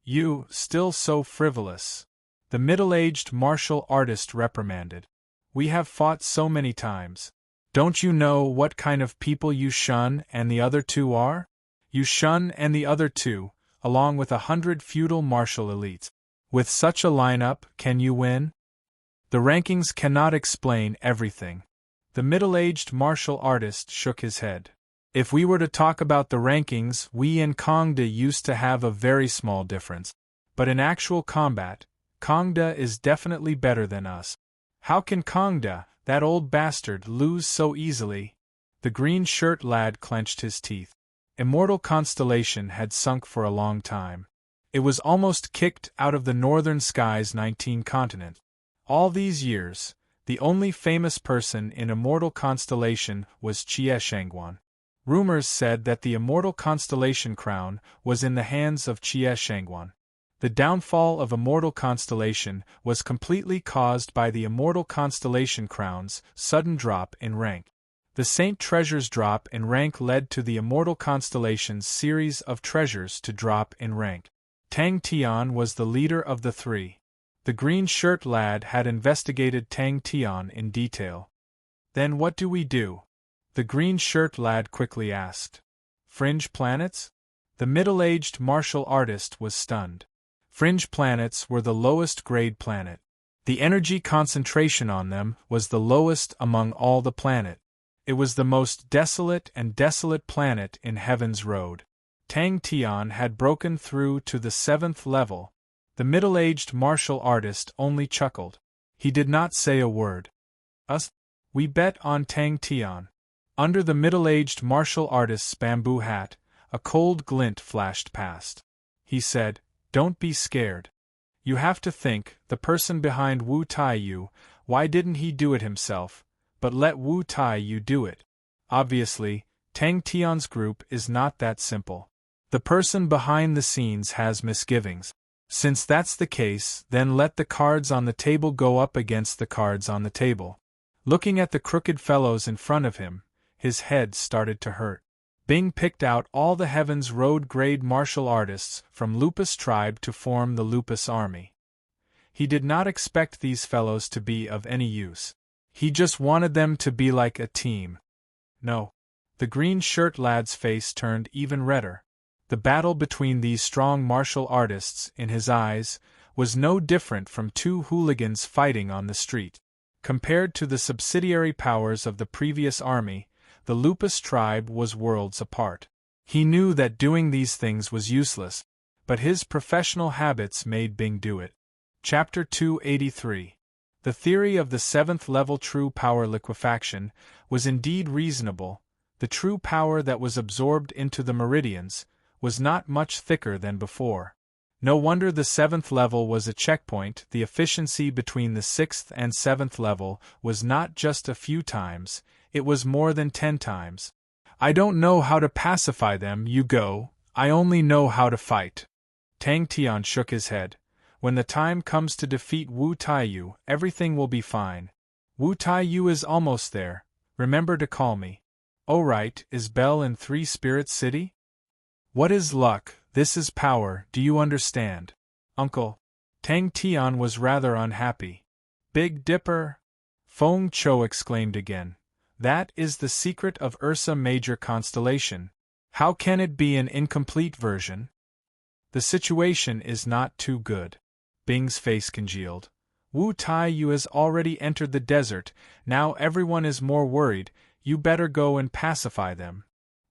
You, still so frivolous. The middle-aged martial artist reprimanded. We have fought so many times. Don't you know what kind of people Yu Shun and the other 2 are? Yu Shun and the other 2, along with 100 feudal martial elites. With such a lineup, can you win? The rankings cannot explain everything. The middle-aged martial artist shook his head. If we were to talk about the rankings, we and Kongda used to have a very small difference. But in actual combat, Kongda is definitely better than us. How can Kongda, that old bastard, lose so easily? The green shirt lad clenched his teeth. Immortal Constellation had sunk for a long time. It was almost kicked out of the northern sky's 19 continents. All these years, the only famous person in Immortal Constellation was Jie Shangguan. Rumors said that the Immortal Constellation crown was in the hands of Jie Shangguan. The downfall of Immortal Constellation was completely caused by the Immortal Constellation crown's sudden drop in rank. The Saint treasure's drop in rank led to the immortal constellation's series of treasures to drop in rank. Tang Tian was the leader of the three. The green shirt lad had investigated Tang Tian in detail. Then what do we do? The green shirt lad quickly asked. Fringe planets? The middle-aged martial artist was stunned. Fringe planets were the lowest grade planet. The energy concentration on them was the lowest among all the planet. It was the most desolate planet in Heaven's Road. Tang Tian had broken through to the 7th level. The middle-aged martial artist only chuckled. He did not say a word. Us? We bet on Tang Tian. Under the middle-aged martial artist's bamboo hat, a cold glint flashed past. He said, "Don't be scared. You have to think, the person behind Wu Taiyu, why didn't he do it himself, but let Wu Taiyu do it? Obviously, Tang Tian's group is not that simple. The person behind the scenes has misgivings. Since that's the case, then let the cards on the table go up against the cards on the table." Looking at the crooked fellows in front of him, his head started to hurt. Bing picked out all the Heaven's Road grade martial artists from Lupus tribe to form the Lupus army. He did not expect these fellows to be of any use. He just wanted them to be like a team. No. The green shirt lad's face turned even redder. The battle between these strong martial artists, in his eyes, was no different from two hooligans fighting on the street. Compared to the subsidiary powers of the previous army, the Lupus tribe was worlds apart. He knew that doing these things was useless, but his professional habits made Bing do it. Chapter 283. The theory of the 7th level true power liquefaction was indeed reasonable. The true power that was absorbed into the meridians was not much thicker than before. No wonder the 7th level was a checkpoint. The efficiency between the 6th and 7th level was not just a few times, it was more than 10 times. "I don't know how to pacify them, you go, I only know how to fight." Tang Tian shook his head. "When the time comes to defeat Wu Taiyu, everything will be fine. Wu Taiyu is almost there, remember to call me." "Oh right, is Belle in Three Spirits City?" "What is luck, this is power, do you understand? Uncle." Tang Tian was rather unhappy. "Big Dipper?" Feng Chou exclaimed again. "That is the secret of Ursa Major constellation. How can it be an incomplete version?" "The situation is not too good." Bing's face congealed. "Wu Taiyu has already entered the desert, now everyone is more worried, you better go and pacify them."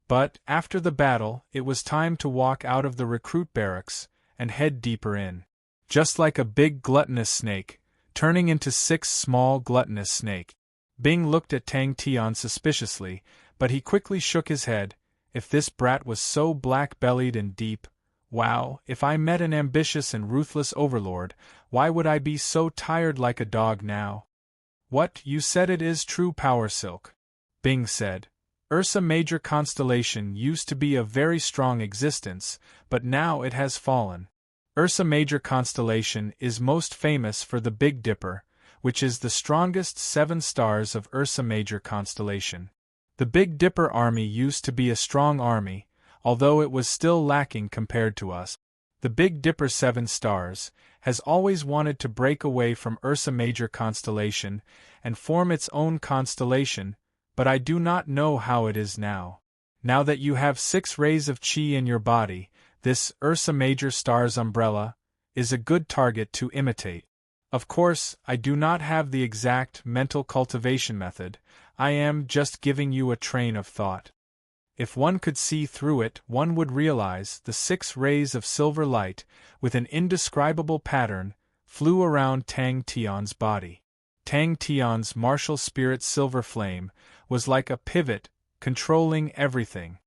But, after the battle, it was time to walk out of the recruit barracks and head deeper in. Just like a big gluttonous snake, turning into 6 small gluttonous snakes. Bing looked at Tang Tian suspiciously, but he quickly shook his head. If this brat was so black-bellied and deep, wow, if I met an ambitious and ruthless overlord, why would I be so tired like a dog now? "What, you said it is true power silk?" Bing said. "Ursa Major constellation used to be a very strong existence, but now it has fallen. Ursa Major constellation is most famous for the Big Dipper, which is the strongest 7 stars of Ursa Major constellation. The Big Dipper army used to be a strong army, although it was still lacking compared to us. The Big Dipper 7 stars has always wanted to break away from Ursa Major constellation and form its own constellation, but I do not know how it is now. Now that you have 6 rays of chi in your body, this Ursa Major star's umbrella is a good target to imitate. Of course, I do not have the exact mental cultivation method, I am just giving you a train of thought. If one could see through it, one would realize the 6 rays of silver light, with an indescribable pattern, flew around Tang Tian's body. Tang Tian's martial spirit silver flame was like a pivot, controlling everything.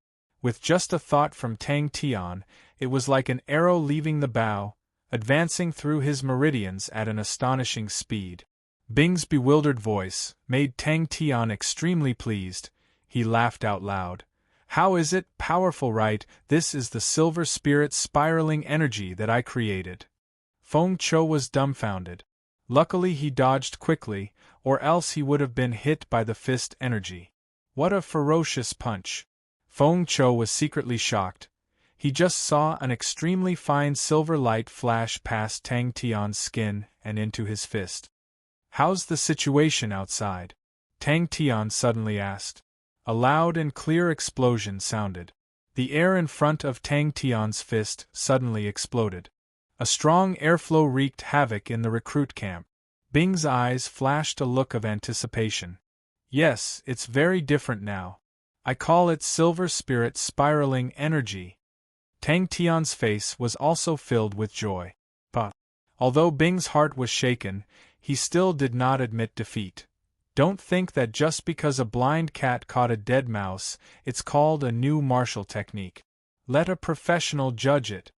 With just a thought from Tang Tian, it was like an arrow leaving the bow, advancing through his meridians at an astonishing speed. Bing's bewildered voice made Tang Tian extremely pleased. He laughed out loud. "How is it, powerful, right? This is the silver spirit spiraling energy that I created." Feng Chou was dumbfounded. Luckily he dodged quickly, or else he would have been hit by the fist energy. What a ferocious punch! Feng Chou was secretly shocked. He just saw an extremely fine silver light flash past Tang Tian's skin and into his fist. How's the situation outside? Tang Tian suddenly asked. A loud and clear explosion sounded. The air in front of Tang Tian's fist suddenly exploded. A strong airflow wreaked havoc in the recruit camp. Bing's eyes flashed a look of anticipation. Yes, it's very different now. I call it silver spirit spiraling energy. Tang Tian's face was also filled with joy. But, although Bing's heart was shaken, he still did not admit defeat. Don't think that just because a blind cat caught a dead mouse, it's called a new martial technique. Let a professional judge it.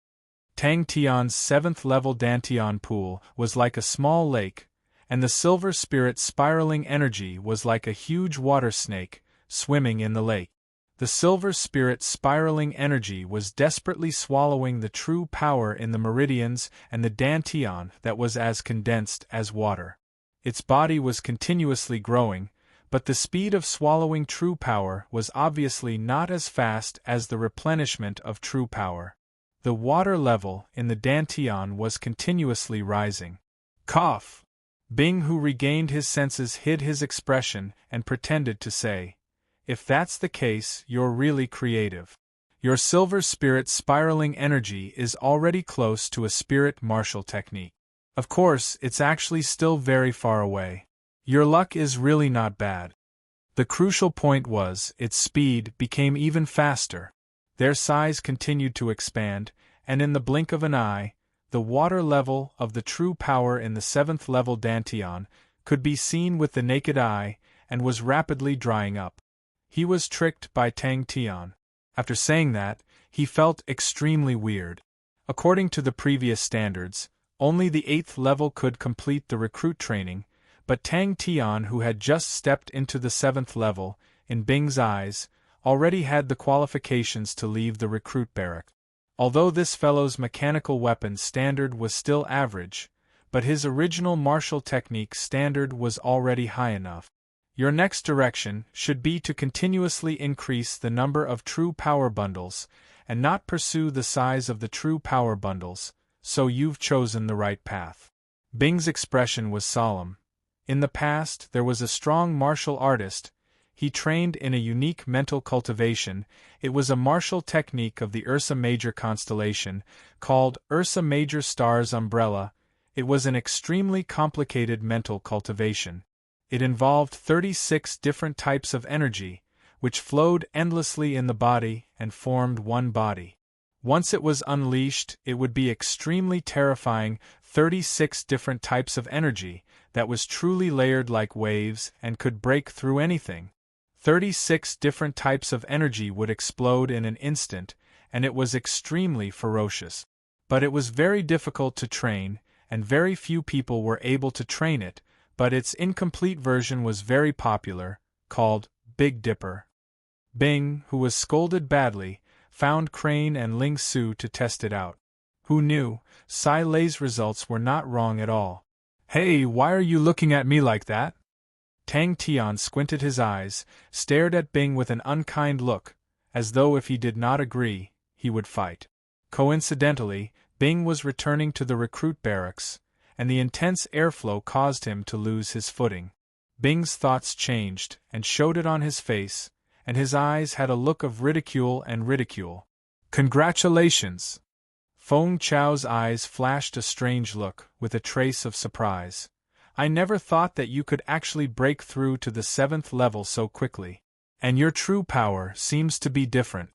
Tang Tian's 7th level Dantian pool was like a small lake, and the silver spirit spiraling energy was like a huge water snake, swimming in the lake. The silver spirit spiraling energy was desperately swallowing the true power in the meridians and the Dantian that was as condensed as water. Its body was continuously growing, but the speed of swallowing true power was obviously not as fast as the replenishment of true power. The water level in the Dantian was continuously rising. Cough! Bing, who regained his senses, hid his expression and pretended to say, "If that's the case, you're really creative. Your silver spirit spiraling energy is already close to a spirit martial technique. Of course, it's actually still very far away. Your luck is really not bad." The crucial point was, its speed became even faster. Their size continued to expand, and in the blink of an eye, the water level of the true power in the 7th level Dantian could be seen with the naked eye and was rapidly drying up. He was tricked by Tang Tian. After saying that, he felt extremely weird. According to the previous standards, only the 8th level could complete the recruit training, but Tang Tian, who had just stepped into the 7th level, in Bing's eyes, already had the qualifications to leave the recruit barrack. Although this fellow's mechanical weapon standard was still average, but his original martial technique standard was already high enough. Your next direction should be to continuously increase the number of true power bundles, and not pursue the size of the true power bundles, so you've chosen the right path. Bing's expression was solemn. In the past, there was a strong martial artist. He trained in a unique mental cultivation. It was a martial technique of the Ursa Major constellation, called Ursa Major Star's Umbrella. It was an extremely complicated mental cultivation. It involved 36 different types of energy, which flowed endlessly in the body and formed one body. Once it was unleashed, it would be extremely terrifying. 36 different types of energy that was truly layered like waves and could break through anything. 36 different types of energy would explode in an instant, and it was extremely ferocious. But it was very difficult to train, and very few people were able to train it, but its incomplete version was very popular, called Big Dipper. Bing, who was scolded badly, found Crane and Ling Su to test it out. Who knew, Sai Lei's results were not wrong at all. "Hey, why are you looking at me like that?" Tang Tian squinted his eyes, stared at Bing with an unkind look, as though if he did not agree, he would fight. Coincidentally, Bing was returning to the recruit barracks, and the intense airflow caused him to lose his footing. Bing's thoughts changed, and showed it on his face, and his eyes had a look of ridicule and ridicule. "Congratulations!" Feng Chou's eyes flashed a strange look, with a trace of surprise. "I never thought that you could actually break through to the 7th level so quickly. And your true power seems to be different."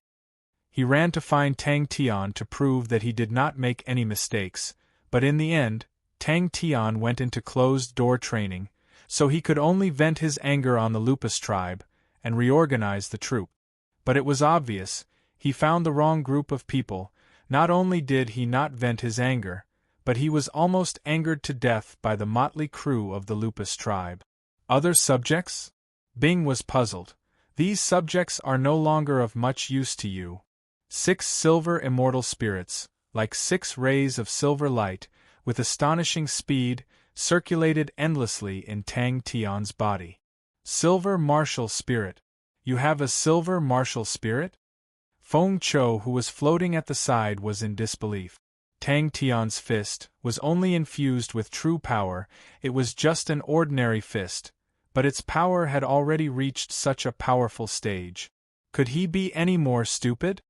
He ran to find Tang Tian to prove that he did not make any mistakes, but in the end, Tang Tian went into closed-door training, so he could only vent his anger on the Lupus tribe, and reorganize the troop. But it was obvious, he found the wrong group of people. Not only did he not vent his anger, but he was almost angered to death by the motley crew of the Lupus tribe. Other subjects? Bing was puzzled. These subjects are no longer of much use to you. 6 silver immortal spirits, like 6 rays of silver light, with astonishing speed, circulated endlessly in Tang Tian's body. Silver martial spirit. You have a silver martial spirit? Feng Cho, who was floating at the side, was in disbelief. Tang Tian's fist was only infused with true power. It was just an ordinary fist, but its power had already reached such a powerful stage. Could he be any more stupid?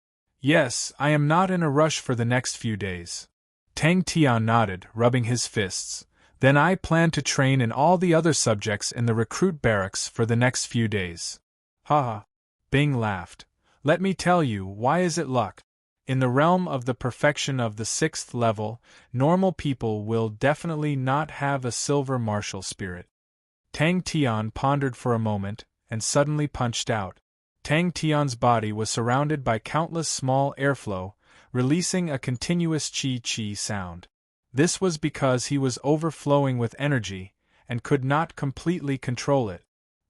Yes, I am not in a rush for the next few days. Tang Tian nodded, rubbing his fists. Then I plan to train in all the other subjects in the recruit barracks for the next few days. Ha ha. Bing laughed. Let me tell you, why is it luck? In the realm of the perfection of the 6th level, normal people will definitely not have a silver martial spirit. Tang Tian pondered for a moment, and suddenly punched out. Tang Tian's body was surrounded by countless small airflow, releasing a continuous chi-chi sound. This was because he was overflowing with energy, and could not completely control it.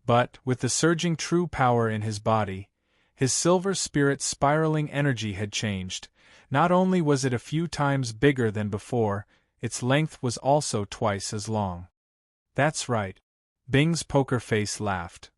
But, with the surging true power in his body, his silver spirit's spiraling energy had changed. Not only was it a few times bigger than before, its length was also twice as long. That's right. Bing's poker face laughed.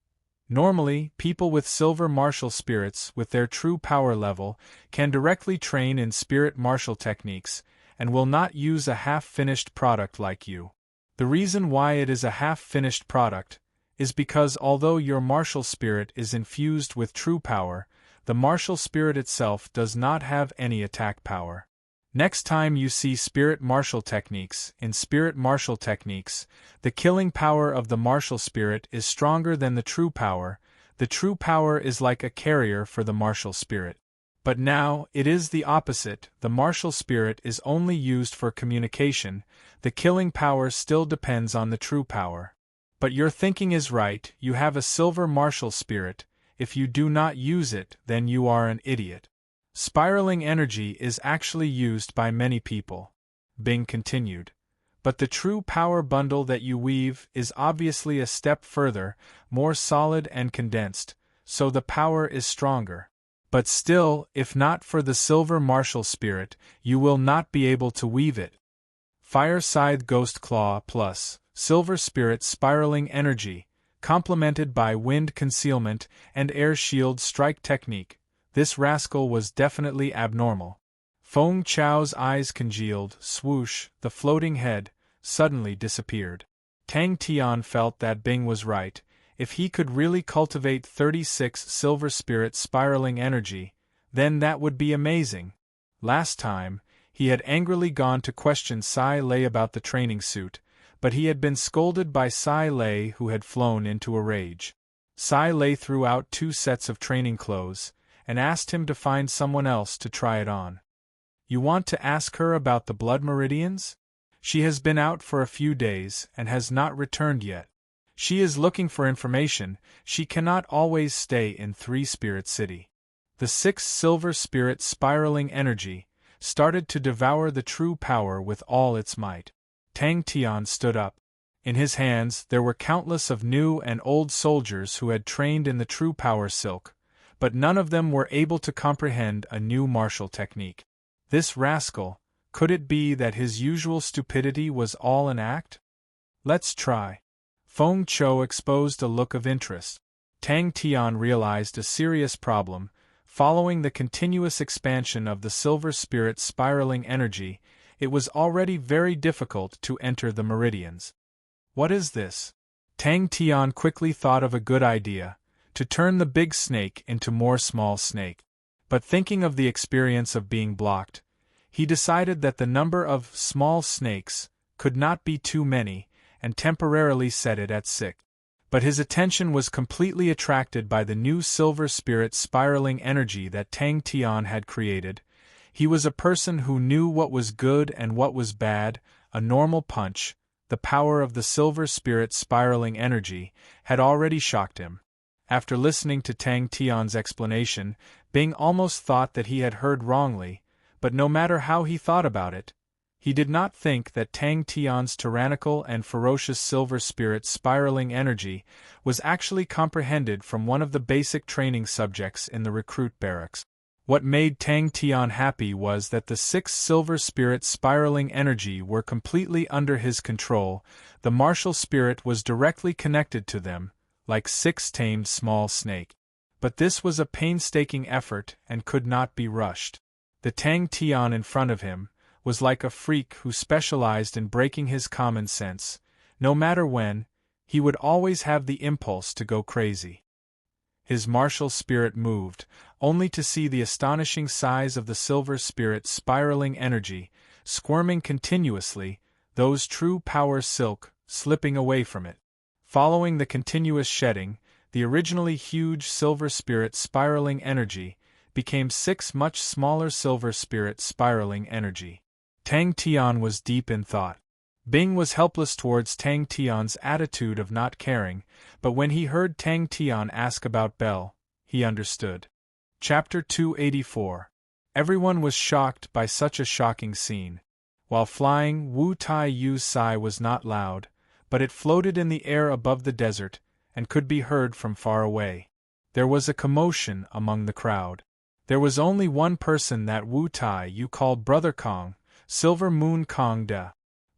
Normally, people with silver martial spirits with their true power level can directly train in spirit martial techniques, and will not use a half-finished product like you. The reason why it is a half-finished product is because although your martial spirit is infused with true power, the martial spirit itself does not have any attack power. Next time you see spirit martial techniques, in spirit martial techniques, the killing power of the martial spirit is stronger than the true power. The true power is like a carrier for the martial spirit. But now, it is the opposite. The martial spirit is only used for communication. The killing power still depends on the true power. But your thinking is right, you have a silver martial spirit. If you do not use it, then you are an idiot. Spiraling energy is actually used by many people. Bing continued. But the true power bundle that you weave is obviously a step further, more solid and condensed, so the power is stronger. But still, if not for the silver martial spirit, you will not be able to weave it. Fire Scythe Ghost Claw plus Silver Spirit Spiraling Energy, complemented by Wind Concealment and Air Shield Strike Technique. This rascal was definitely abnormal. Feng Chao's eyes congealed, swoosh, the floating head suddenly disappeared. Tang Tian felt that Bing was right. If he could really cultivate 36 Silver Spirit Spiraling Energy, then that would be amazing. Last time, he had angrily gone to question Sai Lei about the training suit, but he had been scolded by Sai Lei, who had flown into a rage. Sai Lei threw out 2 sets of training clothes, and asked him to find someone else to try it on. You want to ask her about the blood meridians? She has been out for a few days, and has not returned yet. She is looking for information. She cannot always stay in 3 Spirit City. The 6th Silver Spirit Spiraling Energy started to devour the true power with all its might. Tang Tian stood up. In his hands there were countless of new and old soldiers who had trained in the true power silk, but none of them were able to comprehend a new martial technique. This rascal, could it be that his usual stupidity was all an act? Let's try. Feng Cho exposed a look of interest. Tang Tian realized a serious problem. Following the continuous expansion of the Silver Spirit Spiraling Energy, it was already very difficult to enter the meridians. What is this? Tang Tian quickly thought of a good idea, to turn the big snake into more small snake. But thinking of the experience of being blocked, he decided that the number of small snakes could not be too many, and temporarily set it at 6. But his attention was completely attracted by the new Silver Spirit Spiraling Energy that Tang Tian had created. He was a person who knew what was good and what was bad. A normal punch, the power of the Silver Spirit Spiraling Energy, had already shocked him. After listening to Tang Tian's explanation, Bing almost thought that he had heard wrongly, but no matter how he thought about it, he did not think that Tang Tian's tyrannical and ferocious Silver Spirit Spiraling Energy was actually comprehended from one of the basic training subjects in the recruit barracks. What made Tang Tian happy was that the 6 Silver Spirit Spiraling Energy were completely under his control. The martial spirit was directly connected to them, like 6 tamed small snake. But this was a painstaking effort and could not be rushed. The Tang Tian in front of him was like a freak who specialized in breaking his common sense. No matter when, he would always have the impulse to go crazy. His martial spirit moved, only to see the astonishing size of the silver spirit spiraling energy, squirming continuously, those true power silk, slipping away from it. Following the continuous shedding, the originally huge silver spirit spiraling energy became 6 much smaller silver spirit spiraling energy. Tang Tian was deep in thought. Bing was helpless towards Tang Tian's attitude of not caring, but when he heard Tang Tian ask about Belle, he understood. Chapter 284. Everyone was shocked by such a shocking scene. While flying, Wu Tai Yu's sigh was not loud, but it floated in the air above the desert, and could be heard from far away. There was a commotion among the crowd. There was only one person that Wu Tai Yu called Brother Kong, Silver Moon Kong Da.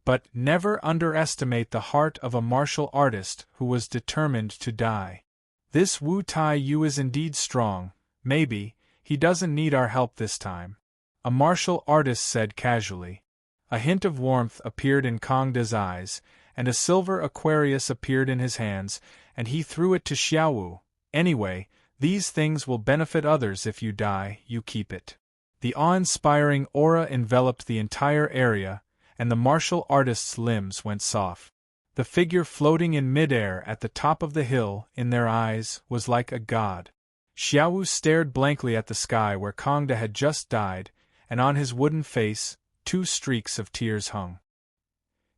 But never underestimate the heart of a martial artist who was determined to die. This Wu Tai Yu is indeed strong. Maybe he doesn't need our help this time, a martial artist said casually. A hint of warmth appeared in Kong Da's eyes, and a silver Aquarius appeared in his hands, and he threw it to Xiaowu. Anyway, these things will benefit others. If you die, you keep it. The awe-inspiring aura enveloped the entire area, and the martial artist's limbs went soft. The figure floating in midair at the top of the hill, in their eyes, was like a god. Xiaowu stared blankly at the sky where Kong Da had just died, and on his wooden face, 2 streaks of tears hung.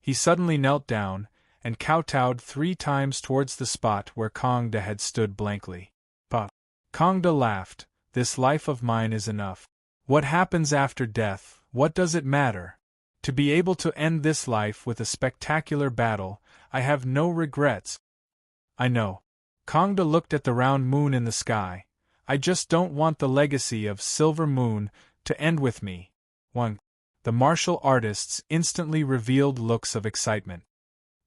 He suddenly knelt down, and kowtowed 3 times towards the spot where Kong Da had stood blankly. But Kong Da laughed. This life of mine is enough. What happens after death, what does it matter? To be able to end this life with a spectacular battle, I have no regrets. I know. Kong Da looked at the round moon in the sky. I just don't want the legacy of Silver Moon to end with me. 1. The martial artists instantly revealed looks of excitement.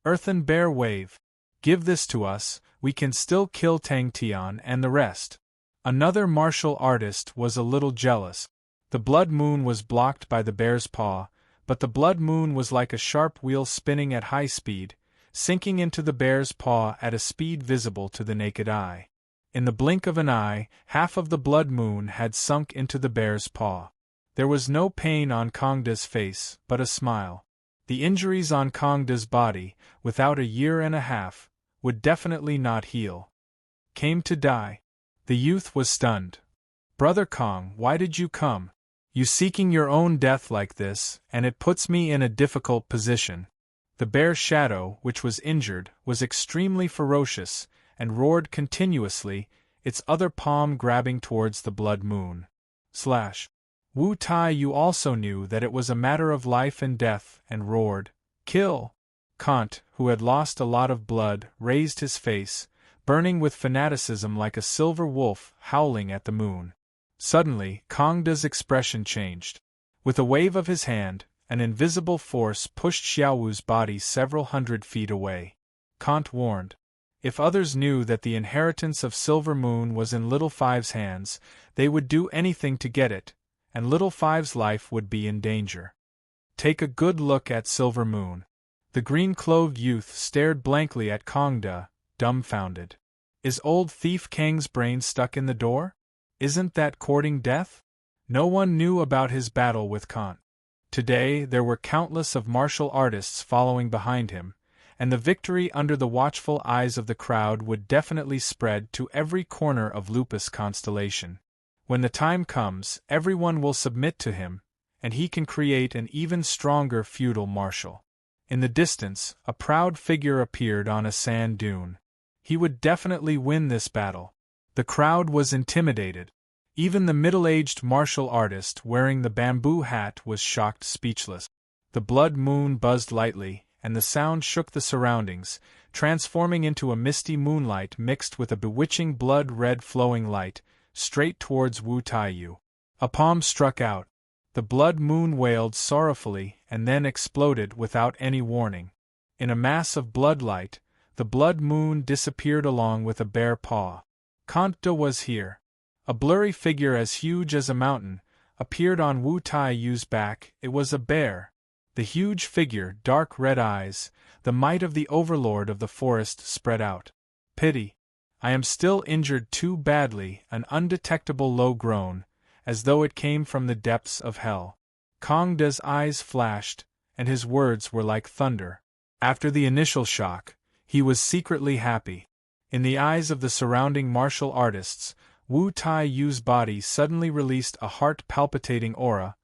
Earthen Bear Wave. Give this to us, we can still kill Tang Tian and the rest. Another martial artist was a little jealous. The blood moon was blocked by the bear's paw, but the blood moon was like a sharp wheel spinning at high speed, sinking into the bear's paw at a speed visible to the naked eye. In the blink of an eye, half of the blood moon had sunk into the bear's paw. There was no pain on Kong Da's face, but a smile. The injuries on Kong Da's body, without a year and a half, would definitely not heal. Came to die. The youth was stunned. Brother Kong, why did you come? You seeking your own death like this, and it puts me in a difficult position. The bear's shadow, which was injured, was extremely ferocious, and roared continuously, its other palm grabbing towards the blood moon. Wu Tai Yu also knew that it was a matter of life and death, and roared, "Kill!" Kant, who had lost a lot of blood, raised his face, burning with fanaticism like a silver wolf howling at the moon. Suddenly, Kong Da's expression changed. With a wave of his hand, an invisible force pushed Xiaowu's body several hundred feet away. Kant warned. If others knew that the inheritance of Silver Moon was in Little Five's hands, they would do anything to get it, and Little Five's life would be in danger. Take a good look at Silver Moon. The green-clothed youth stared blankly at Kong Da, dumbfounded. Is old thief Kang's brain stuck in the door? Isn't that courting death? No one knew about his battle with Kant. Today there were countless of martial artists following behind him, and the victory under the watchful eyes of the crowd would definitely spread to every corner of Lupus constellation. When the time comes, everyone will submit to him, and he can create an even stronger feudal marshal. In the distance, a proud figure appeared on a sand dune. He would definitely win this battle. The crowd was intimidated. Even the middle-aged martial artist wearing the bamboo hat was shocked speechless. The blood moon buzzed lightly, and the sound shook the surroundings, transforming into a misty moonlight mixed with a bewitching blood-red flowing light, straight towards Wu Tai Yu. A palm struck out. The blood moon wailed sorrowfully and then exploded without any warning. In a mass of blood light, the blood moon disappeared along with a bare paw. Kongda was here. A blurry figure as huge as a mountain appeared on Wu Tai Yu's back. It was a bear. The huge figure, dark red eyes, the might of the overlord of the forest spread out. Pity. I am still injured too badly, an undetectable low groan, as though it came from the depths of hell. Kongda's eyes flashed, and his words were like thunder. After the initial shock, he was secretly happy. In the eyes of the surrounding martial artists, Wu Tai Yu's body suddenly released a heart-palpitating aura.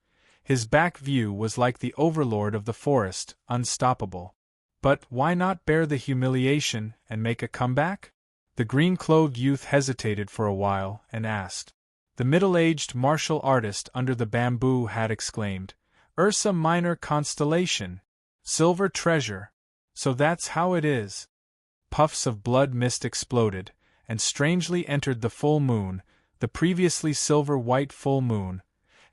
His back view was like the overlord of the forest, unstoppable. But why not bear the humiliation and make a comeback? The green-clothed youth hesitated for a while and asked. The middle-aged martial artist under the bamboo hat exclaimed, Ursa Minor Constellation! Silver treasure! So that's how it is! Puffs of blood mist exploded, and strangely entered the full moon. The previously silver-white full moon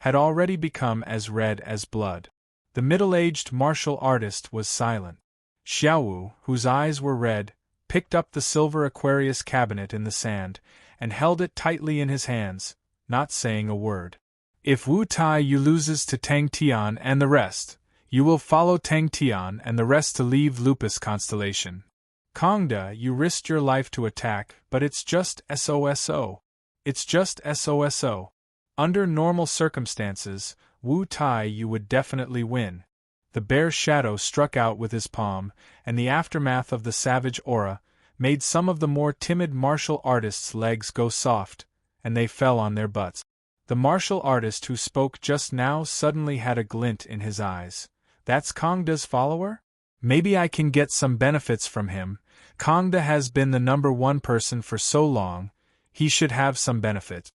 had already become as red as blood. The middle-aged martial artist was silent. Xiaowu, whose eyes were red, picked up the silver Aquarius cabinet in the sand, and held it tightly in his hands, not saying a word. If Wu Tai Yu loses to Tang Tian and the rest, you will follow Tang Tian and the rest to leave Lupus Constellation. Kongda, you risked your life to attack, but it's just SOSO. It's just SOSO. Under normal circumstances, Wu Tai Yu would definitely win. The bear's shadow struck out with his palm, and the aftermath of the savage aura made some of the more timid martial artists' legs go soft, and they fell on their butts. The martial artist who spoke just now suddenly had a glint in his eyes. That's Kongda's follower? Maybe I can get some benefits from him. Kongda has been the #1 person for so long, he should have some benefit.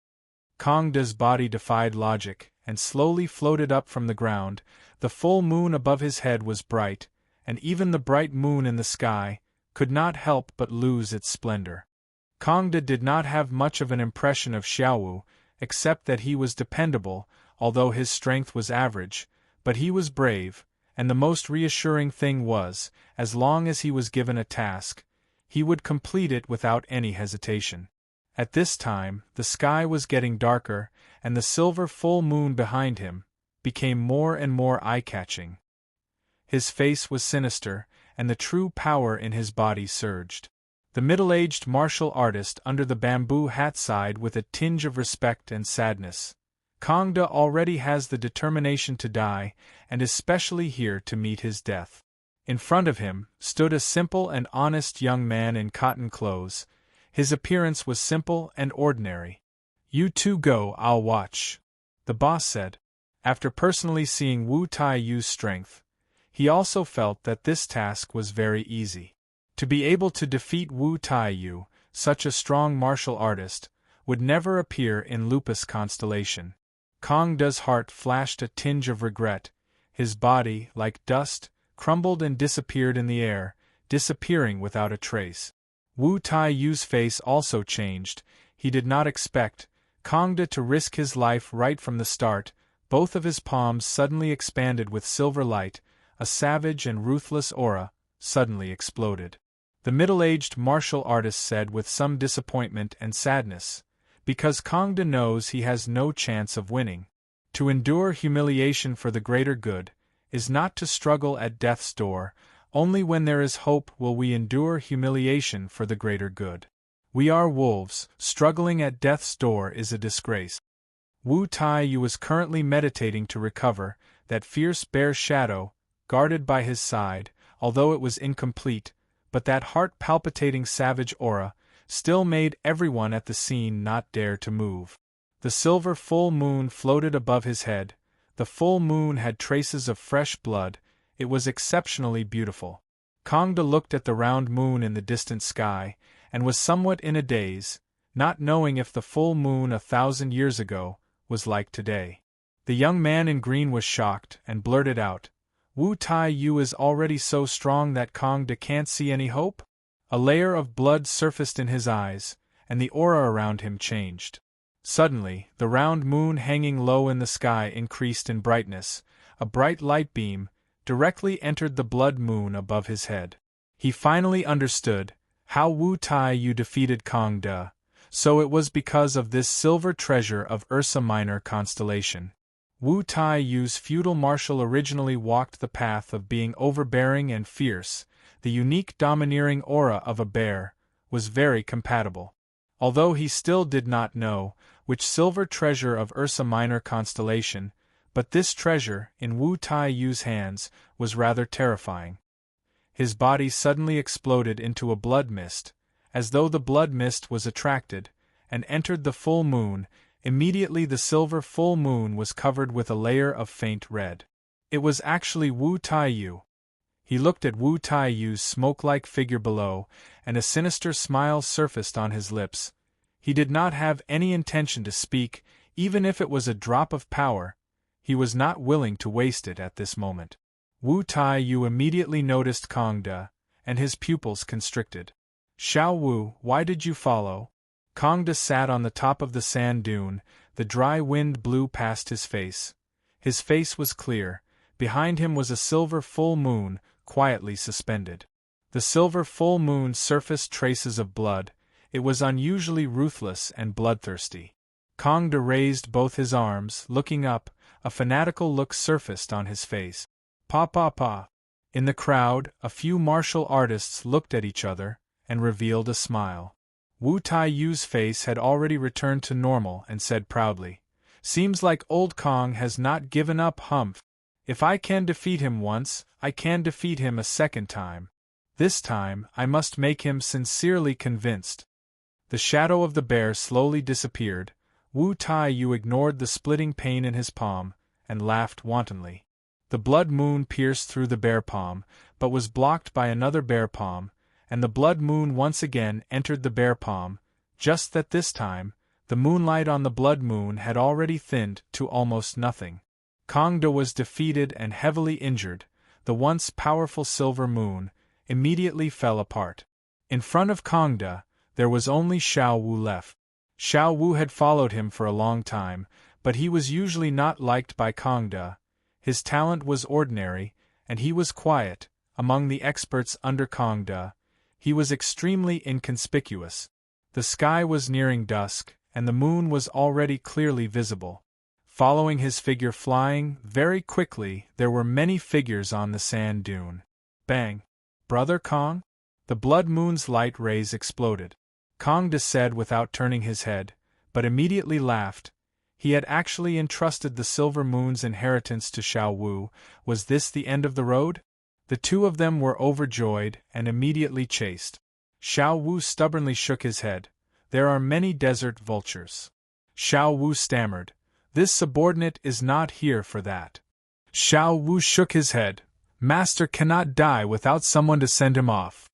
Kongda's body defied logic, and slowly floated up from the ground. The full moon above his head was bright, and even the bright moon in the sky could not help but lose its splendor. Kongda did not have much of an impression of Xiaowu, except that he was dependable, although his strength was average, but he was brave, and the most reassuring thing was, as long as he was given a task, he would complete it without any hesitation. At this time, the sky was getting darker, and the silver full moon behind him became more and more eye-catching. His face was sinister, and the true power in his body surged. The middle-aged martial artist under the bamboo hat sighed with a tinge of respect and sadness. Kongda already has the determination to die, and is specially here to meet his death. In front of him stood a simple and honest young man in cotton clothes. His appearance was simple and ordinary. You two go, I'll watch, the boss said. After personally seeing Wu Tai Yu's strength, he also felt that this task was very easy. To be able to defeat Wu Tai Yu, such a strong martial artist, would never appear in Lupus Constellation. Kongda's heart flashed a tinge of regret. His body, like dust, crumbled and disappeared in the air, disappearing without a trace. Wu Tai Yu's face also changed. He did not expect Kongda to risk his life right from the start. Both of his palms suddenly expanded with silver light. A savage and ruthless aura suddenly exploded. The middle-aged martial artist said with some disappointment and sadness, because Kongda knows he has no chance of winning. To endure humiliation for the greater good is not to struggle at death's door. Only when there is hope will we endure humiliation for the greater good. We are wolves, struggling at death's door is a disgrace. Wu Tai Yu was currently meditating to recover that fierce bear shadow, guarded by his side, although it was incomplete, but that heart-palpitating savage aura still made everyone at the scene not dare to move. The silver full moon floated above his head. The full moon had traces of fresh blood. It was exceptionally beautiful. Kongda looked at the round moon in the distant sky, and was somewhat in a daze, not knowing if the full moon 1,000 years ago was like today. The young man in green was shocked, and blurted out, Wu Tai Yu is already so strong that Kongda can't see any hope? A layer of blood surfaced in his eyes, and the aura around him changed. Suddenly, the round moon hanging low in the sky increased in brightness. A bright light beam directly entered the blood moon above his head. He finally understood how Wu Tai Yu defeated Kongda. So it was because of this silver treasure of Ursa Minor constellation. Wu Tai Yu's feudal marshal originally walked the path of being overbearing and fierce. The unique domineering aura of a bear was very compatible. Although he still did not know which silver treasure of Ursa Minor constellation, but this treasure, in Wu Tai Yu's hands, was rather terrifying. His body suddenly exploded into a blood mist, as though the blood mist was attracted, and entered the full moon. Immediately the silver full moon was covered with a layer of faint red. It was actually Wu Tai Yu. He looked at Wu Tai Yu's smoke-like figure below, and a sinister smile surfaced on his lips. He did not have any intention to speak, even if it was a drop of power. He was not willing to waste it at this moment. Wu Tai Yu immediately noticed Kong Da, and his pupils constricted. "Xiao Wu, why did you follow?" Kong Da sat on the top of the sand dune. The dry wind blew past his face. His face was clear. Behind him was a silver full moon, quietly suspended. The silver full moon surfaced traces of blood. It was unusually ruthless and bloodthirsty. Kong Da raised both his arms, looking up. A fanatical look surfaced on his face. "Pa pa pa." In the crowd, a few martial artists looked at each other, and revealed a smile. Wu Tai Yu's face had already returned to normal and said proudly, "Seems like old Kong has not given up, humph. If I can defeat him once, I can defeat him a second time. This time, I must make him sincerely convinced." The shadow of the bear slowly disappeared. Wu Tai Yu ignored the splitting pain in his palm, and laughed wantonly. The blood moon pierced through the bear palm, but was blocked by another bear palm, and the blood moon once again entered the bear palm, just that this time, the moonlight on the blood moon had already thinned to almost nothing. Kong Da was defeated and heavily injured. The once powerful silver moon immediately fell apart. In front of Kong Da, there was only Xiao Wu left. Xiao Wu had followed him for a long time, but he was usually not liked by Kong Da. His talent was ordinary, and he was quiet. Among the experts under Kong Da, he was extremely inconspicuous. The sky was nearing dusk, and the moon was already clearly visible. Following his figure flying very quickly, there were many figures on the sand dune. Bang! "Brother Kong?" The blood moon's light rays exploded. Kong Da said without turning his head, but immediately laughed. He had actually entrusted the silver moon's inheritance to Xiao Wu. Was this the end of the road? The two of them were overjoyed and immediately chased. Xiao Wu stubbornly shook his head. "There are many desert vultures." Xiao Wu stammered, "This subordinate is not here for that." Xiao Wu shook his head. "Master cannot die without someone to send him off.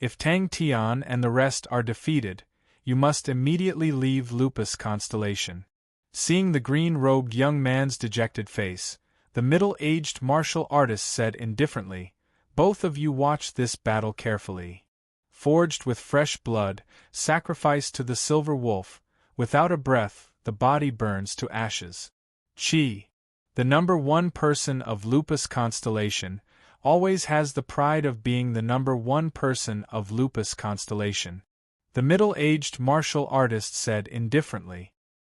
If Tang Tian and the rest are defeated, you must immediately leave Lupus constellation." Seeing the green-robed young man's dejected face, the middle-aged martial artist said indifferently, "Both of you watch this battle carefully. Forged with fresh blood, sacrificed to the silver wolf, without a breath, the body burns to ashes. Chi, the number one person of Lupus constellation, always has the pride of being the number one person of Lupus constellation." The middle-aged martial artist said indifferently.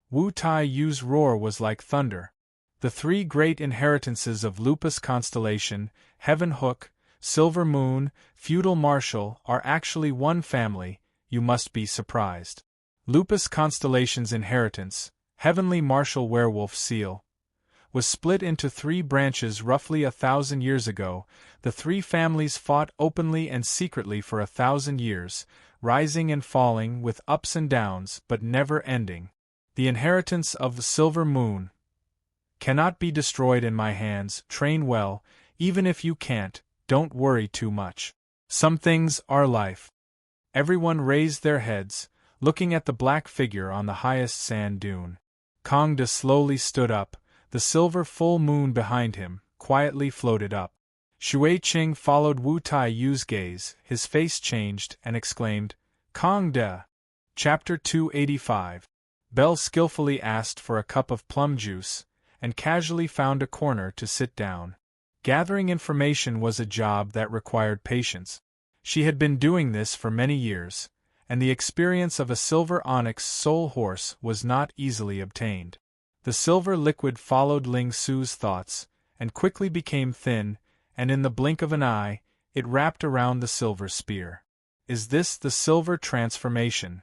Wu Tai Yu's roar was like thunder. The three great inheritances of Lupus constellation, Heaven Hook, Silver Moon, Feudal Martial, are actually one family. You must be surprised. Lupus constellation's inheritance, Heavenly Martial Werewolf Seal, was split into three branches roughly 1,000 years ago. The three families fought openly and secretly for 1,000 years, rising and falling with ups and downs but never ending. The inheritance of the Silver Moon cannot be destroyed in my hands. Train well, even if you can't, don't worry too much. Some things are life. Everyone raised their heads, looking at the black figure on the highest sand dune. Kong Da slowly stood up. The silver full moon behind him quietly floated up. Shui Qing followed Wu Tai Yu's gaze. His face changed and exclaimed, "Kong Da!" Chapter 285. Belle skillfully asked for a cup of plum juice, and casually found a corner to sit down. Gathering information was a job that required patience. She had been doing this for many years, and the experience of a silver onyx soul horse was not easily obtained. The silver liquid followed Ling Su's thoughts, and quickly became thin, and in the blink of an eye, it wrapped around the silver spear. Is this the silver transformation?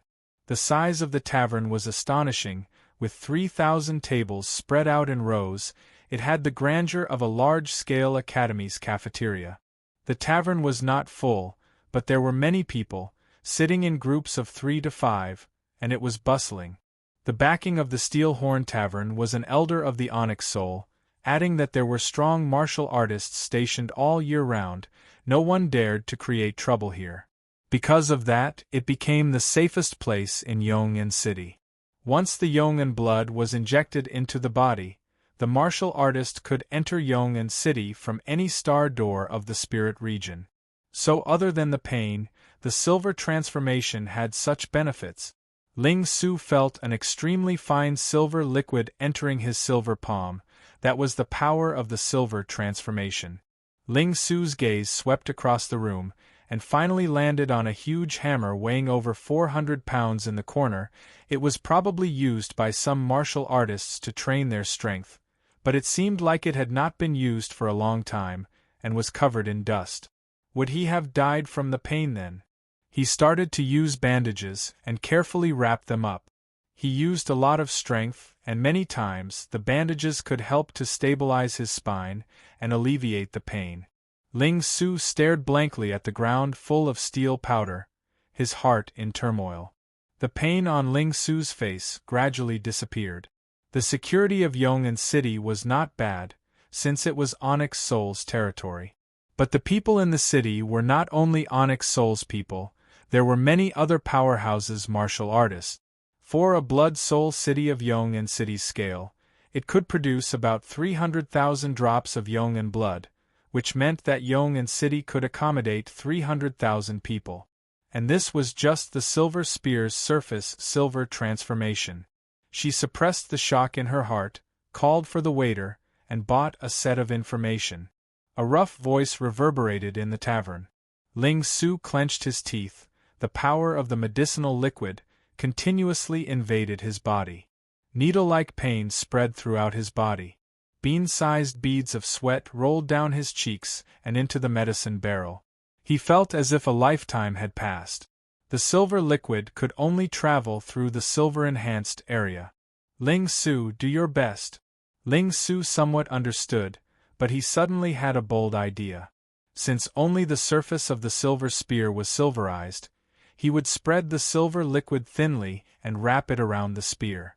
The size of the tavern was astonishing, with 3,000 tables spread out in rows. It had the grandeur of a large-scale academy's cafeteria. The tavern was not full, but there were many people, sitting in groups of 3 to 5, and it was bustling. The backing of the Steel Horn Tavern was an elder of the Onyx Soul, adding that there were strong martial artists stationed all year round. No one dared to create trouble here. Because of that, it became the safest place in Yong'an City. Once the Yong'an blood was injected into the body, the martial artist could enter Yong'an City from any star door of the spirit region. So other than the pain, the silver transformation had such benefits. Ling Su felt an extremely fine silver liquid entering his silver palm. That was the power of the silver transformation. Ling Su's gaze swept across the room, and finally landed on a huge hammer weighing over 400 pounds in the corner. It was probably used by some martial artists to train their strength, but it seemed like it had not been used for a long time, and was covered in dust. Would he have died from the pain then? He started to use bandages, and carefully wrapped them up. He used a lot of strength, and many times the bandages could help to stabilize his spine and alleviate the pain. Ling Su stared blankly at the ground full of steel powder, his heart in turmoil. The pain on Ling Su's face gradually disappeared. The security of Yong'an City was not bad, since it was Onyx Soul's territory. But the people in the city were not only Onyx Soul's people, there were many other powerhouses martial artists. For a Blood Soul city of Yong'an City's scale, it could produce about 300,000 drops of Yong'an blood, which meant that Yong'an City could accommodate 300,000 people. And this was just the silver spear's surface silver transformation. She suppressed the shock in her heart, called for the waiter, and bought a set of information. A rough voice reverberated in the tavern. Ling Su clenched his teeth. The power of the medicinal liquid continuously invaded his body. Needle-like pain spread throughout his body. Bean-sized beads of sweat rolled down his cheeks and into the medicine barrel. He felt as if a lifetime had passed. The silver liquid could only travel through the silver-enhanced area. Ling Su, do your best. Ling Su somewhat understood, but he suddenly had a bold idea. Since only the surface of the silver spear was silverized, he would spread the silver liquid thinly and wrap it around the spear.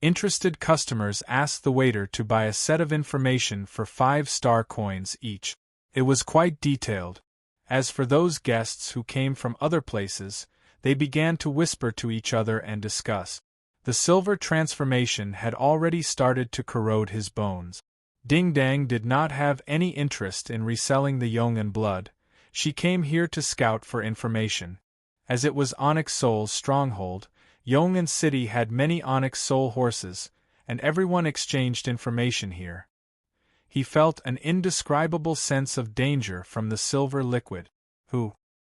Interested customers asked the waiter to buy a set of information for 5-star coins each. It was quite detailed. As for those guests who came from other places, they began to whisper to each other and discuss. The silver transformation had already started to corrode his bones. Ding Dang did not have any interest in reselling the Yong'an blood. She came here to scout for information. As it was Onyx Soul's stronghold, Yong'an City had many Onyx Soul horses, and everyone exchanged information here. He felt an indescribable sense of danger from the silver liquid.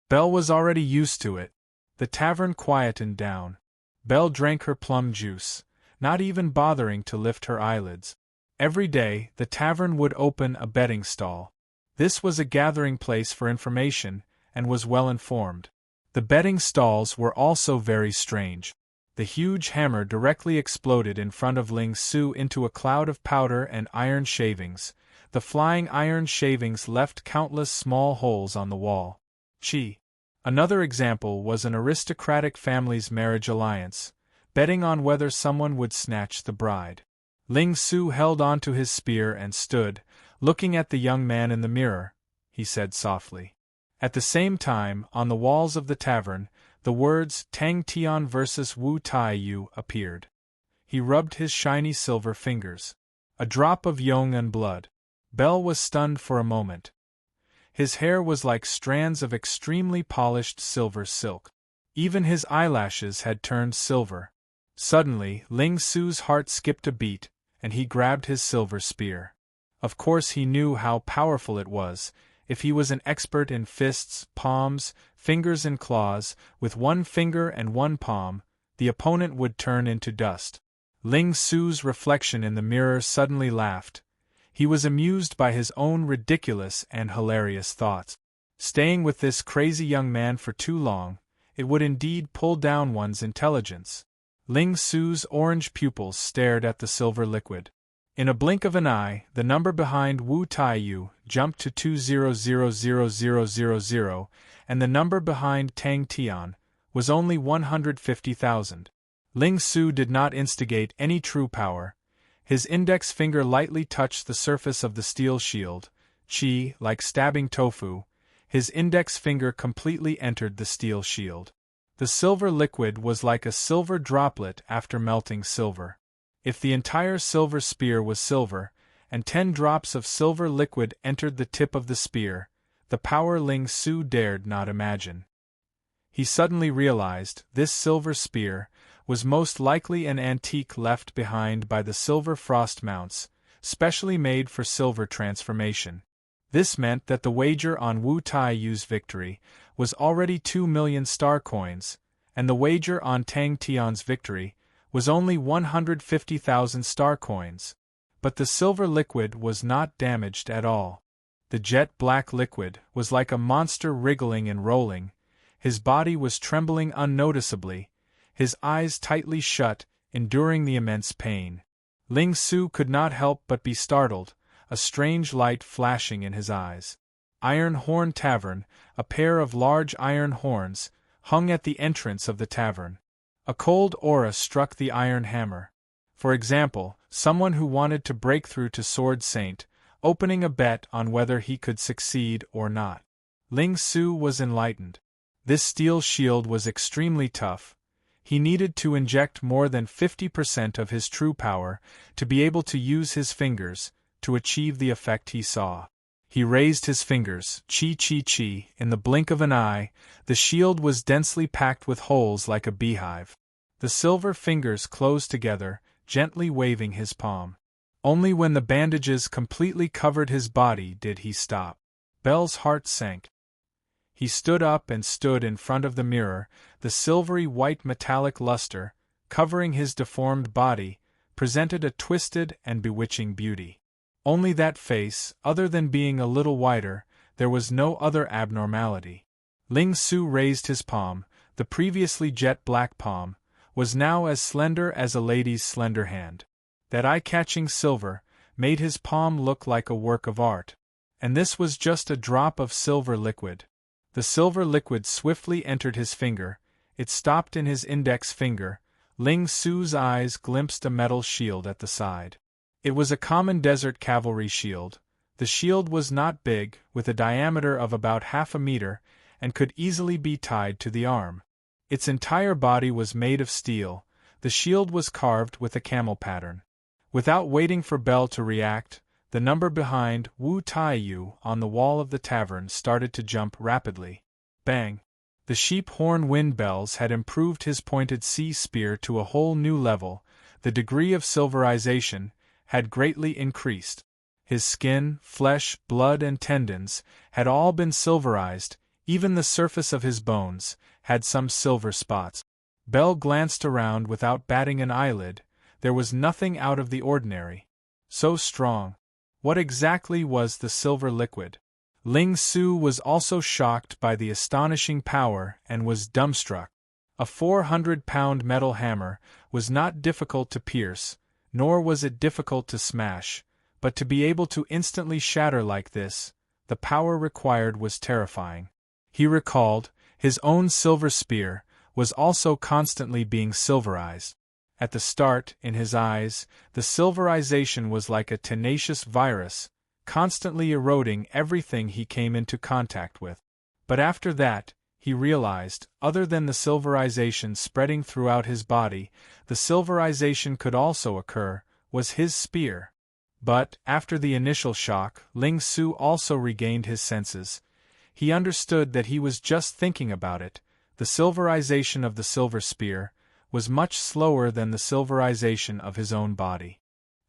Belle was already used to it. The tavern quietened down. Belle drank her plum juice, not even bothering to lift her eyelids. Every day, the tavern would open a betting stall. This was a gathering place for information, and was well informed. The betting stalls were also very strange. The huge hammer directly exploded in front of Ling Su into a cloud of powder and iron shavings. The flying iron shavings left countless small holes on the wall. Another example was an aristocratic family's marriage alliance, betting on whether someone would snatch the bride. Ling Su held onto his spear and stood, looking at the young man in the mirror. He said softly. At the same time, on the walls of the tavern, the words Tang Tian vs. Wu Tai Yu appeared. He rubbed his shiny silver fingers. A drop of Yong'an blood. Belle was stunned for a moment. His hair was like strands of extremely polished silver silk. Even his eyelashes had turned silver. Suddenly, Ling Su's heart skipped a beat, and he grabbed his silver spear. Of course he knew how powerful it was. If he was an expert in fists, palms, fingers and claws, with one finger and one palm, the opponent would turn into dust. Ling Su's reflection in the mirror suddenly laughed. He was amused by his own ridiculous and hilarious thoughts. Staying with this crazy young man for too long, it would indeed pull down one's intelligence. Ling Su's orange pupils stared at the silver liquid. In a blink of an eye, the number behind Wu Taiyu jumped to 2000000, and the number behind Tang Tian was only 150,000. Ling Su did not instigate any true power. His index finger lightly touched the surface of the steel shield. Qi, like stabbing tofu, his index finger completely entered the steel shield. The silver liquid was like a silver droplet after melting silver. If the entire silver spear was silver, and 10 drops of silver liquid entered the tip of the spear, the power Ling Su dared not imagine. He suddenly realized this silver spear was most likely an antique left behind by the silver frost mounts, specially made for silver transformation. This meant that the wager on Wu Taiyu's victory was already 2 million star coins, and the wager on Tang Tian's victory was only 150,000 star coins. But the silver liquid was not damaged at all. The jet-black liquid was like a monster wriggling and rolling. His body was trembling unnoticeably, his eyes tightly shut, enduring the immense pain. Ling Su could not help but be startled, a strange light flashing in his eyes. Iron Horn Tavern, a pair of large iron horns, hung at the entrance of the tavern. A cold aura struck the iron hammer. For example, someone who wanted to break through to Sword Saint, opening a bet on whether he could succeed or not. Ling Su was enlightened. This steel shield was extremely tough. He needed to inject more than 50% of his true power to be able to use his fingers to achieve the effect he saw. He raised his fingers, chi. In the blink of an eye, the shield was densely packed with holes like a beehive. The silver fingers closed together, gently waving his palm. Only when the bandages completely covered his body did he stop. Bel's heart sank. He stood up and stood in front of the mirror, the silvery white metallic luster, covering his deformed body, presented a twisted and bewitching beauty. Only that face, other than being a little wider, there was no other abnormality. Ling Su raised his palm, the previously jet-black palm, was now as slender as a lady's slender hand. That eye-catching silver made his palm look like a work of art. And this was just a drop of silver liquid. The silver liquid swiftly entered his finger, it stopped in his index finger. Ling Su's eyes glimpsed a metal shield at the side. It was a common desert cavalry shield. The shield was not big, with a diameter of about half a meter, and could easily be tied to the arm. Its entire body was made of steel. The shield was carved with a camel pattern. Without waiting for Bell to react, the number behind Wu Taiyu on the wall of the tavern started to jump rapidly. Bang! The sheep horn wind bells had improved his pointed sea spear to a whole new level. The degree of silverization had greatly increased. His skin, flesh, blood and tendons had all been silverized, even the surface of his bones had some silver spots. Bell glanced around without batting an eyelid. There was nothing out of the ordinary. So strong. What exactly was the silver liquid? Ling Su was also shocked by the astonishing power and was dumbstruck. A 400-pound metal hammer was not difficult to pierce, nor was it difficult to smash, but to be able to instantly shatter like this, the power required was terrifying. He recalled, his own silver spear was also constantly being silverized. At the start, in his eyes, the silverization was like a tenacious virus, constantly eroding everything he came into contact with. But after that, he realized, other than the silverization spreading throughout his body, the silverization could also occur, was his spear. But, after the initial shock, Ling Su also regained his senses. He understood that he was just thinking about it. The silverization of the silver spear was much slower than the silverization of his own body.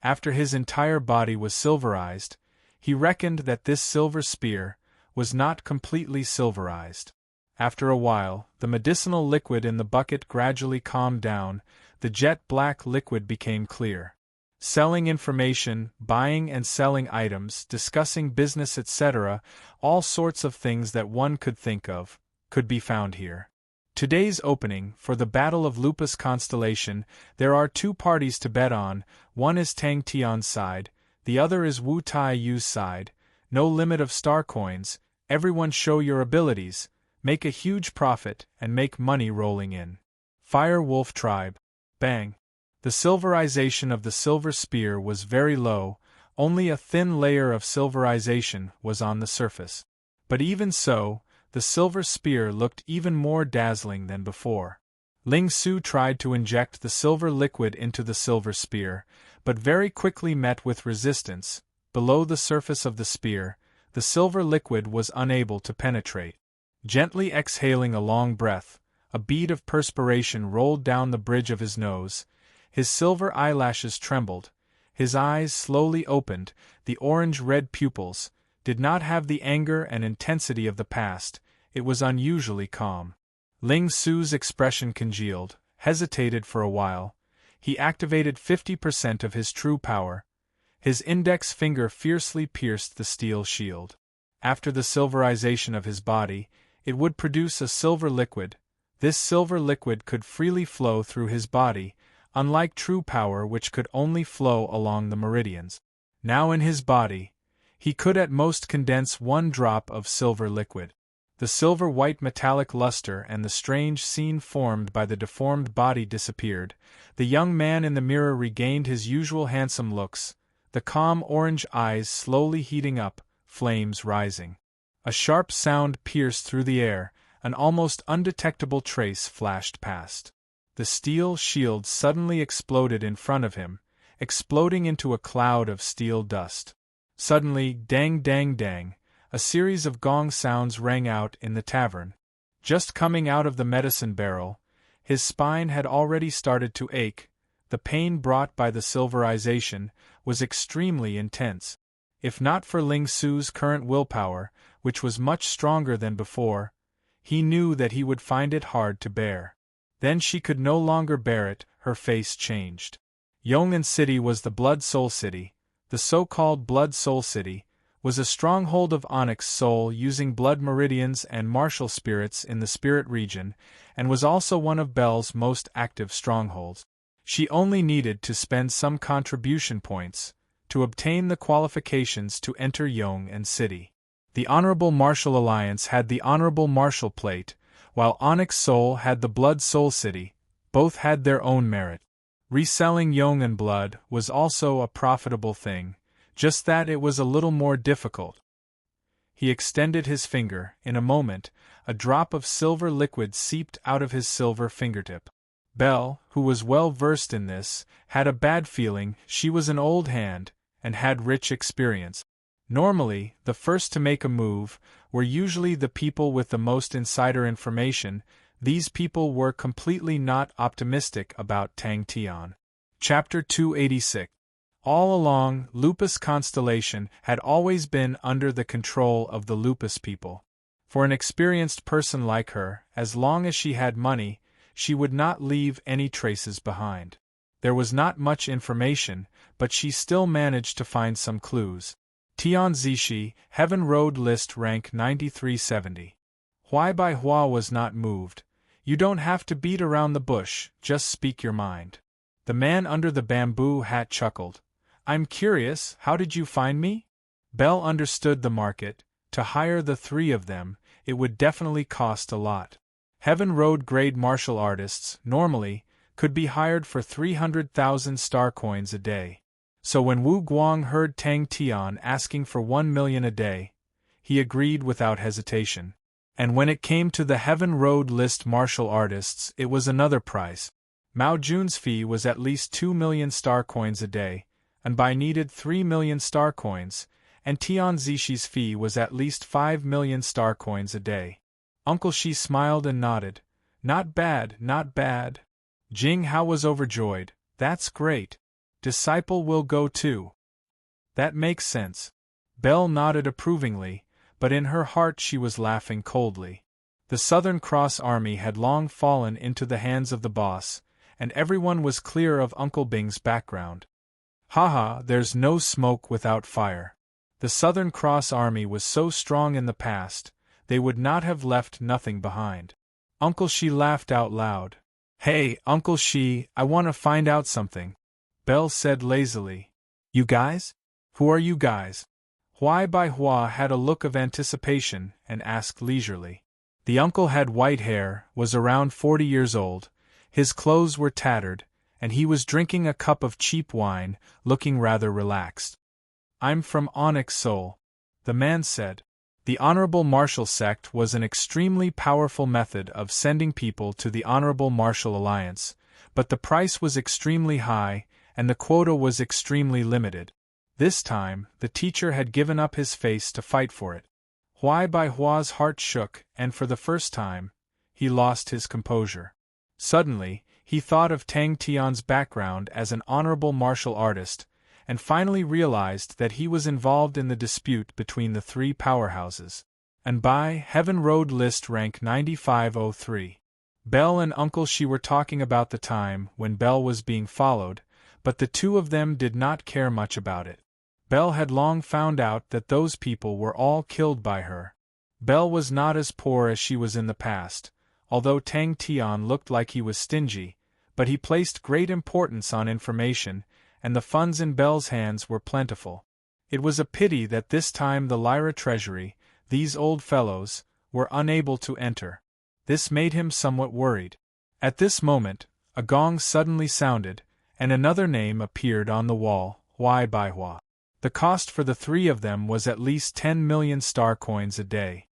After his entire body was silverized, he reckoned that this silver spear was not completely silverized. After a while, the medicinal liquid in the bucket gradually calmed down, the jet-black liquid became clear. Selling information, buying and selling items, discussing business, etc., all sorts of things that one could think of, could be found here. Today's opening, for the Battle of Lupus Constellation, there are two parties to bet on, one is Tang Tian's side, the other is Wu Tai Yu's side. No limit of star coins, everyone show your abilities, make a huge profit, and make money rolling in. Fire Wolf Tribe. Bang. The silverization of the silver spear was very low, only a thin layer of silverization was on the surface. But even so, the silver spear looked even more dazzling than before. Ling Su tried to inject the silver liquid into the silver spear, but very quickly met with resistance. Below the surface of the spear, the silver liquid was unable to penetrate. Gently exhaling a long breath, a bead of perspiration rolled down the bridge of his nose, his silver eyelashes trembled, his eyes slowly opened, the orange-red pupils did not have the anger and intensity of the past, it was unusually calm. Ling Su's expression congealed, hesitated for a while. He activated 50% of his true power. His index finger fiercely pierced the steel shield. After the silverization of his body, it would produce a silver liquid. This silver liquid could freely flow through his body, unlike true power which could only flow along the meridians. Now in his body, he could at most condense 1 drop of silver liquid. The silver-white metallic luster and the strange scene formed by the deformed body disappeared. The young man in the mirror regained his usual handsome looks, the calm orange eyes slowly heating up, flames rising. A sharp sound pierced through the air, an almost undetectable trace flashed past. The steel shield suddenly exploded in front of him, exploding into a cloud of steel dust. Suddenly, dang dang dang, a series of gong sounds rang out in the tavern. Just coming out of the medicine barrel, his spine had already started to ache. The pain brought by the silverization was extremely intense. If not for Ling Su's current willpower, which was much stronger than before, he knew that he would find it hard to bear. Then she could no longer bear it, her face changed. Yong'an City was the Blood Soul City. The so-called Blood Soul City was a stronghold of Onyx Soul using blood meridians and martial spirits in the spirit region, and was also one of Belle's most active strongholds. She only needed to spend some contribution points to obtain the qualifications to enter Yong'an City. The Honorable Martial Alliance had the Honorable Martial Plate, while Onyx Soul had the Blood Soul City. Both had their own merit. Reselling Yong'an blood was also a profitable thing, just that it was a little more difficult. He extended his finger. In a moment, a drop of silver liquid seeped out of his silver fingertip. Belle, who was well versed in this, had a bad feeling. She was an old hand, and had rich experience. Normally, the first to make a move were usually the people with the most insider information. These people were completely not optimistic about Tang Tian. Chapter 286. All along, Lupus Constellation had always been under the control of the Lupus people. For an experienced person like her, as long as she had money, she would not leave any traces behind. There was not much information, but she still managed to find some clues. Tian Zishi, Heaven Road List Rank 9370. Huai Bai Hua was not moved. You don't have to beat around the bush, just speak your mind. The man under the bamboo hat chuckled. I'm curious, how did you find me? Belle understood the market. To hire the 3 of them, it would definitely cost a lot. Heaven Road grade martial artists, normally, could be hired for 300,000 star coins a day. So when Wu Guang heard Tang Tian asking for 1 million a day, he agreed without hesitation. And when it came to the Heaven Road list martial artists, it was another price. Mao Jun's fee was at least 2 million star coins a day, and Bai needed 3 million star coins, and Tian Zishi's fee was at least 5 million star coins a day. Uncle Shi smiled and nodded. Not bad, not bad. Jing Hao was overjoyed. That's great. Disciple will go too. That makes sense. Belle nodded approvingly, but in her heart she was laughing coldly. The Southern Cross Army had long fallen into the hands of the boss, and everyone was clear of Uncle Bing's background. Haha, there's no smoke without fire. The Southern Cross Army was so strong in the past, they would not have left nothing behind. Uncle Shi laughed out loud. Hey, Uncle Shi, I want to find out something, Belle said lazily. You guys? Who are you guys? Huai Bai Hua had a look of anticipation and asked leisurely. The uncle had white hair, was around 40 years old, his clothes were tattered, and he was drinking a cup of cheap wine, looking rather relaxed. I'm from Onyx Seoul, the man said. The Honorable Martial Sect was an extremely powerful method of sending people to the Honorable Martial Alliance, but the price was extremely high, and the quota was extremely limited. This time, the teacher had given up his face to fight for it. Huai Bai Hua's heart shook, and for the first time, he lost his composure. Suddenly, he thought of Tang Tian's background as an honorable martial artist, and finally realized that he was involved in the dispute between the three powerhouses. And by Heaven Road List Rank 9503. Belle and Uncle Shi were talking about the time when Belle was being followed, but the two of them did not care much about it. Belle had long found out that those people were all killed by her. Belle was not as poor as she was in the past, although Tang Tian looked like he was stingy, but he placed great importance on information, and the funds in Belle's hands were plentiful. It was a pity that this time the Lyra treasury, these old fellows, were unable to enter. This made him somewhat worried. At this moment, a gong suddenly sounded, and another name appeared on the wall, Huai Bai Hua. The cost for the three of them was at least 10 million star coins a day.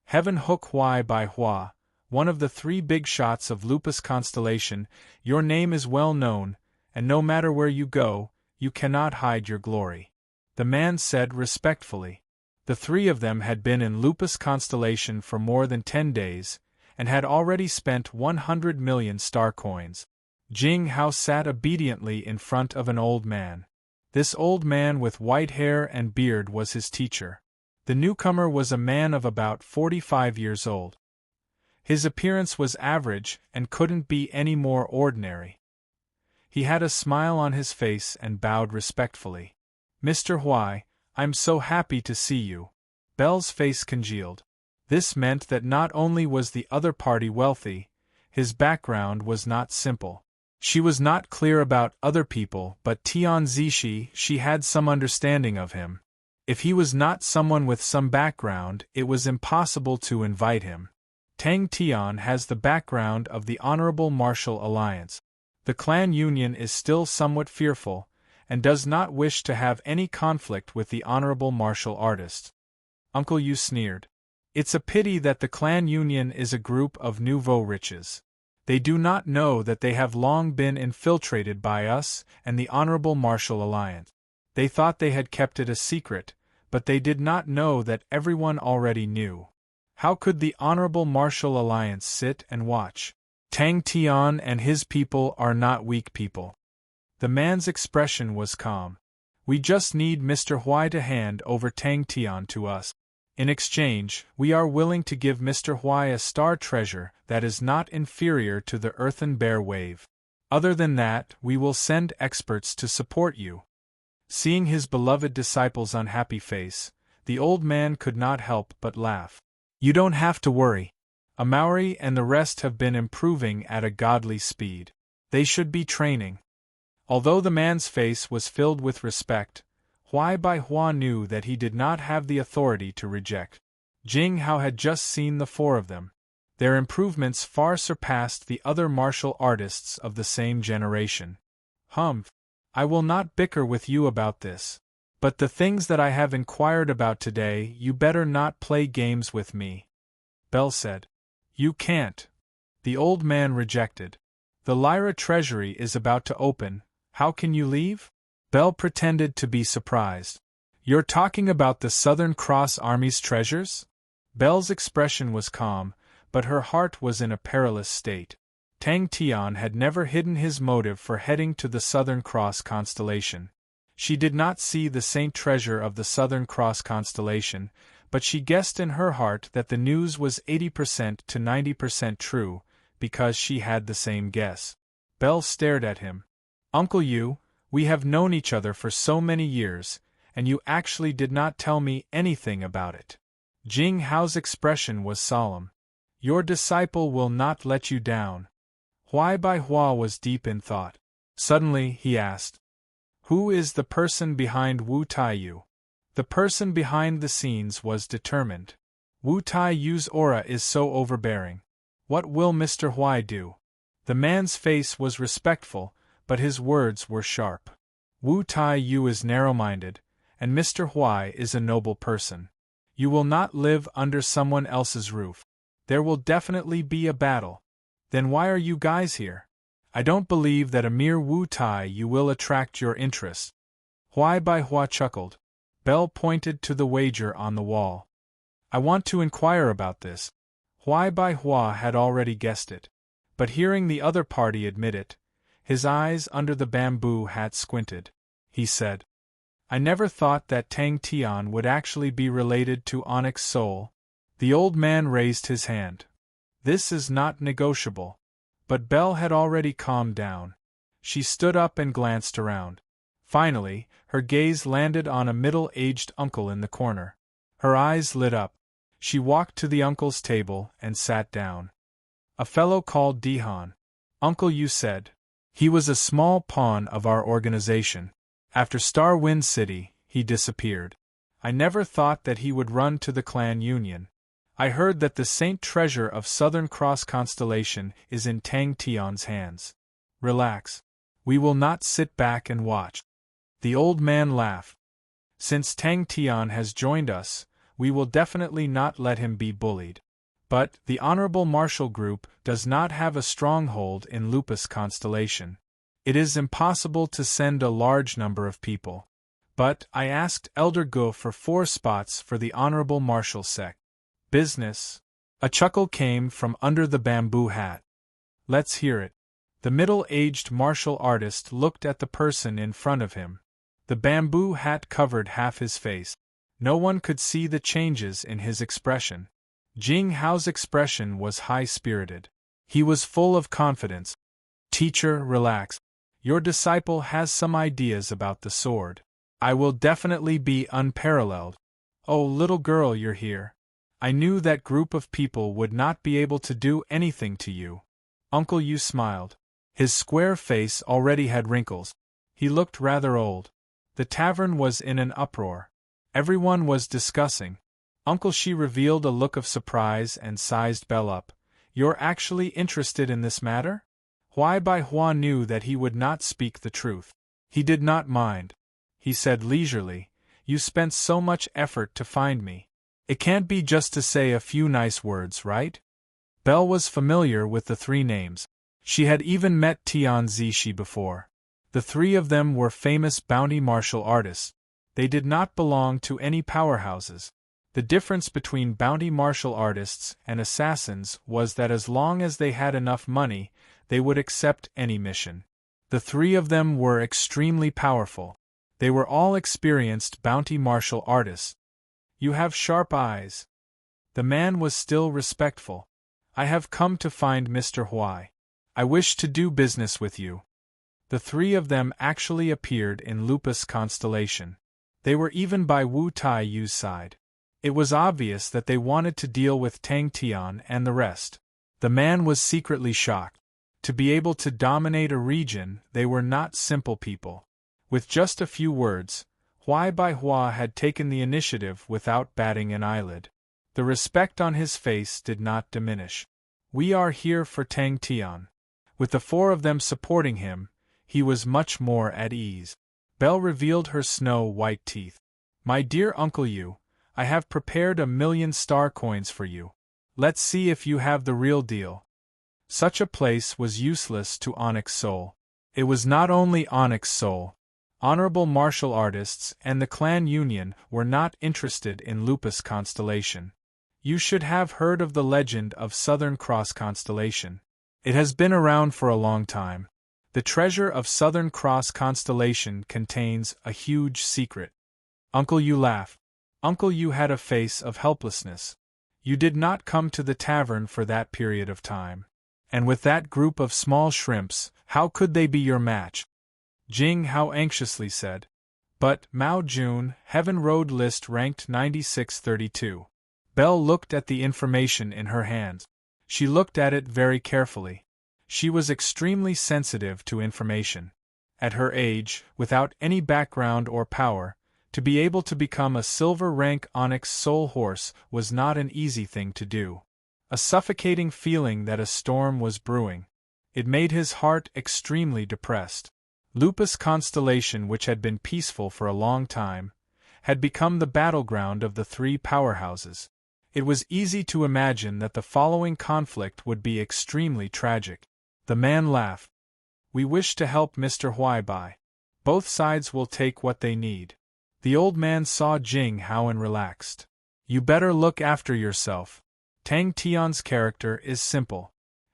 Heaven Hook Huai Bai Hua, one of the three big shots of Lupus constellation, your name is well known, and no matter where you go, you cannot hide your glory. The man said respectfully. The three of them had been in Lupus constellation for more than 10 days, and had already spent 100 million star coins. Jing Hao sat obediently in front of an old man. This old man with white hair and beard was his teacher. The newcomer was a man of about 45 years old. His appearance was average and couldn't be any more ordinary. He had a smile on his face and bowed respectfully. Mr. Huai, I'm so happy to see you. Belle's face congealed. This meant that not only was the other party wealthy, his background was not simple. She was not clear about other people, but Tian Zishi, she had some understanding of him. If he was not someone with some background, it was impossible to invite him. Tang Tian has the background of the Honorable Martial Alliance. The clan union is still somewhat fearful, and does not wish to have any conflict with the Honorable Martial Artists. Uncle Yu sneered. It's a pity that the clan union is a group of nouveau riches. They do not know that they have long been infiltrated by us and the Honorable Martial Alliance. They thought they had kept it a secret, but they did not know that everyone already knew. How could the Honorable Martial Alliance sit and watch? Tang Tian and his people are not weak people. The man's expression was calm. We just need Mr. Huai to hand over Tang Tian to us. In exchange, we are willing to give Mr. Huai a star treasure that is not inferior to the earthen bear wave. Other than that, we will send experts to support you. Seeing his beloved disciple's unhappy face, the old man could not help but laugh. You don't have to worry. Amauri and the rest have been improving at a godly speed. They should be training. Although the man's face was filled with respect, Huai Bai Hua knew that he did not have the authority to reject. Jing Hao had just seen the four of them. Their improvements far surpassed the other martial artists of the same generation. I will not bicker with you about this. But the things that I have inquired about today, you better not play games with me. Belle said. You can't. The old man rejected. The Lyra treasury is about to open, how can you leave? Belle pretended to be surprised. You're talking about the Southern Cross Army's treasures? Belle's expression was calm, but her heart was in a perilous state. Tang Tian had never hidden his motive for heading to the Southern Cross constellation. She did not see the saint treasure of the Southern Cross constellation, but she guessed in her heart that the news was 80% to 90% true, because she had the same guess. Belle stared at him. Uncle Yu, we have known each other for so many years, and you actually did not tell me anything about it. Jing Hao's expression was solemn. Your disciple will not let you down. Huai Bai Hua was deep in thought. Suddenly, he asked, who is the person behind Wu Taiyu? The person behind the scenes was determined. Wu Taiyu's aura is so overbearing. What will Mr. Huai do? The man's face was respectful, but his words were sharp. Wu Taiyu is narrow-minded, and Mr. Huai is a noble person. You will not live under someone else's roof. There will definitely be a battle. Then why are you guys here? I don't believe that a mere Wu Taiyu will attract your interest. Huai Bai Hua chuckled. Belle pointed to the wager on the wall. I want to inquire about this. Huai Bai Hua had already guessed it. But hearing the other party admit it, his eyes under the bamboo hat squinted. He said, I never thought that Tang Tian would actually be related to Onyx Soul. The old man raised his hand. This is not negotiable. But Belle had already calmed down. She stood up and glanced around. Finally, her gaze landed on a middle-aged uncle in the corner. Her eyes lit up. She walked to the uncle's table and sat down. A fellow called Dihan. Uncle Yu said. He was a small pawn of our organization. After Star Wind City, he disappeared. I never thought that he would run to the clan union. I heard that the Saint Treasure of Southern Cross Constellation is in Tang Tian's hands. Relax. We will not sit back and watch. The old man laughed. Since Tang Tian has joined us, we will definitely not let him be bullied. But the Honorable Marshal Group does not have a stronghold in Lupus Constellation. It is impossible to send a large number of people. But I asked Elder Gu for 4 spots for the Honorable Marshal sect. Business. A chuckle came from under the bamboo hat. Let's hear it. The middle-aged martial artist looked at the person in front of him. The bamboo hat covered half his face. No one could see the changes in his expression. Jing Hao's expression was high-spirited. He was full of confidence. Teacher, relax. Your disciple has some ideas about the sword. I will definitely be unparalleled. Oh, little girl, you're here. I knew that group of people would not be able to do anything to you. Uncle Yu smiled. His square face already had wrinkles. He looked rather old. The tavern was in an uproar. Everyone was discussing. Uncle Shi revealed a look of surprise and sized Belle up. You're actually interested in this matter? Huai Bai Hua knew that he would not speak the truth. He did not mind. He said leisurely, You spent so much effort to find me. It can't be just to say a few nice words, right? Belle was familiar with the 3 names. She had even met Tian Zishi before. The 3 of them were famous bounty martial artists. They did not belong to any powerhouses. The difference between bounty martial artists and assassins was that as long as they had enough money, they would accept any mission. The 3 of them were extremely powerful. They were all experienced bounty martial artists. You have sharp eyes. The man was still respectful. I have come to find Mr. Huai. I wish to do business with you. The 3 of them actually appeared in Lupus Constellation. They were even by Wu Taiyu's side. It was obvious that they wanted to deal with Tang Tian and the rest. The man was secretly shocked. To be able to dominate a region, they were not simple people. With just a few words, Huai Bai Hua had taken the initiative without batting an eyelid. The respect on his face did not diminish. We are here for Tang Tian. With the 4 of them supporting him, he was much more at ease. Belle revealed her snow-white teeth. My dear Uncle Yu, I have prepared 1,000,000 star coins for you. Let's see if you have the real deal. Such a place was useless to Onyx Soul. It was not only Onyx Soul. Honorable martial artists and the clan union were not interested in Lupus Constellation. You should have heard of the legend of Southern Cross Constellation. It has been around for a long time. The treasure of Southern Cross Constellation contains a huge secret. Uncle Yu laughed. Uncle, you had a face of helplessness. You did not come to the tavern for that period of time. And with that group of small shrimps, how could they be your match? Jing Hao anxiously said. But, Mao Jun, Heaven Road list ranked 9632. Belle looked at the information in her hands. She looked at it very carefully. She was extremely sensitive to information. At her age, without any background or power, to be able to become a silver-rank Onyx Soul Horse was not an easy thing to do. A suffocating feeling that a storm was brewing. It made his heart extremely depressed. Lupus Constellation, which had been peaceful for a long time, had become the battleground of the three powerhouses. It was easy to imagine that the following conflict would be extremely tragic. The man laughed. We wish to help Mr. Huaibai. Both sides will take what they need. The old man saw Jing Hao and relaxed. You better look after yourself. Tang Tian's character is simple.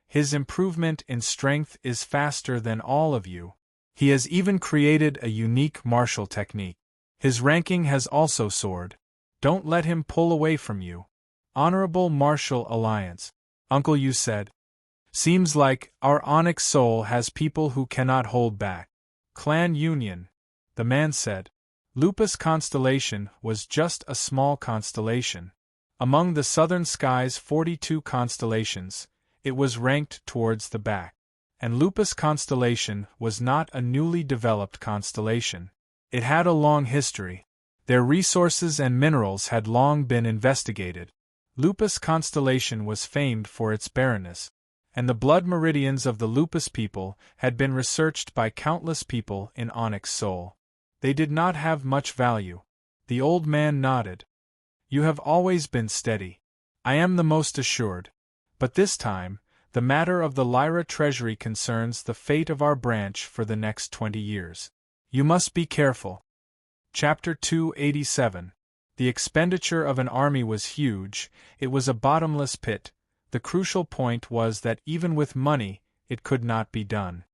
His improvement in strength is faster than all of you. He has even created a unique martial technique. His ranking has also soared. Don't let him pull away from you. Honorable Martial Alliance. Uncle, you said. Seems like our Onyx Soul has people who cannot hold back. Clan Union. The man said. Lupus Constellation was just a small constellation. Among the southern sky's 42 constellations, it was ranked towards the back. And Lupus Constellation was not a newly developed constellation. It had a long history. Their resources and minerals had long been investigated. Lupus Constellation was famed for its barrenness, and the blood meridians of the Lupus people had been researched by countless people in Onyx Soul. They did not have much value. The old man nodded. You have always been steady. I am the most assured. But this time, the matter of the Lyra treasury concerns the fate of our branch for the next 20 years. You must be careful. Chapter 287. The expenditure of an army was huge, it was a bottomless pit. The crucial point was that even with money, it could not be done.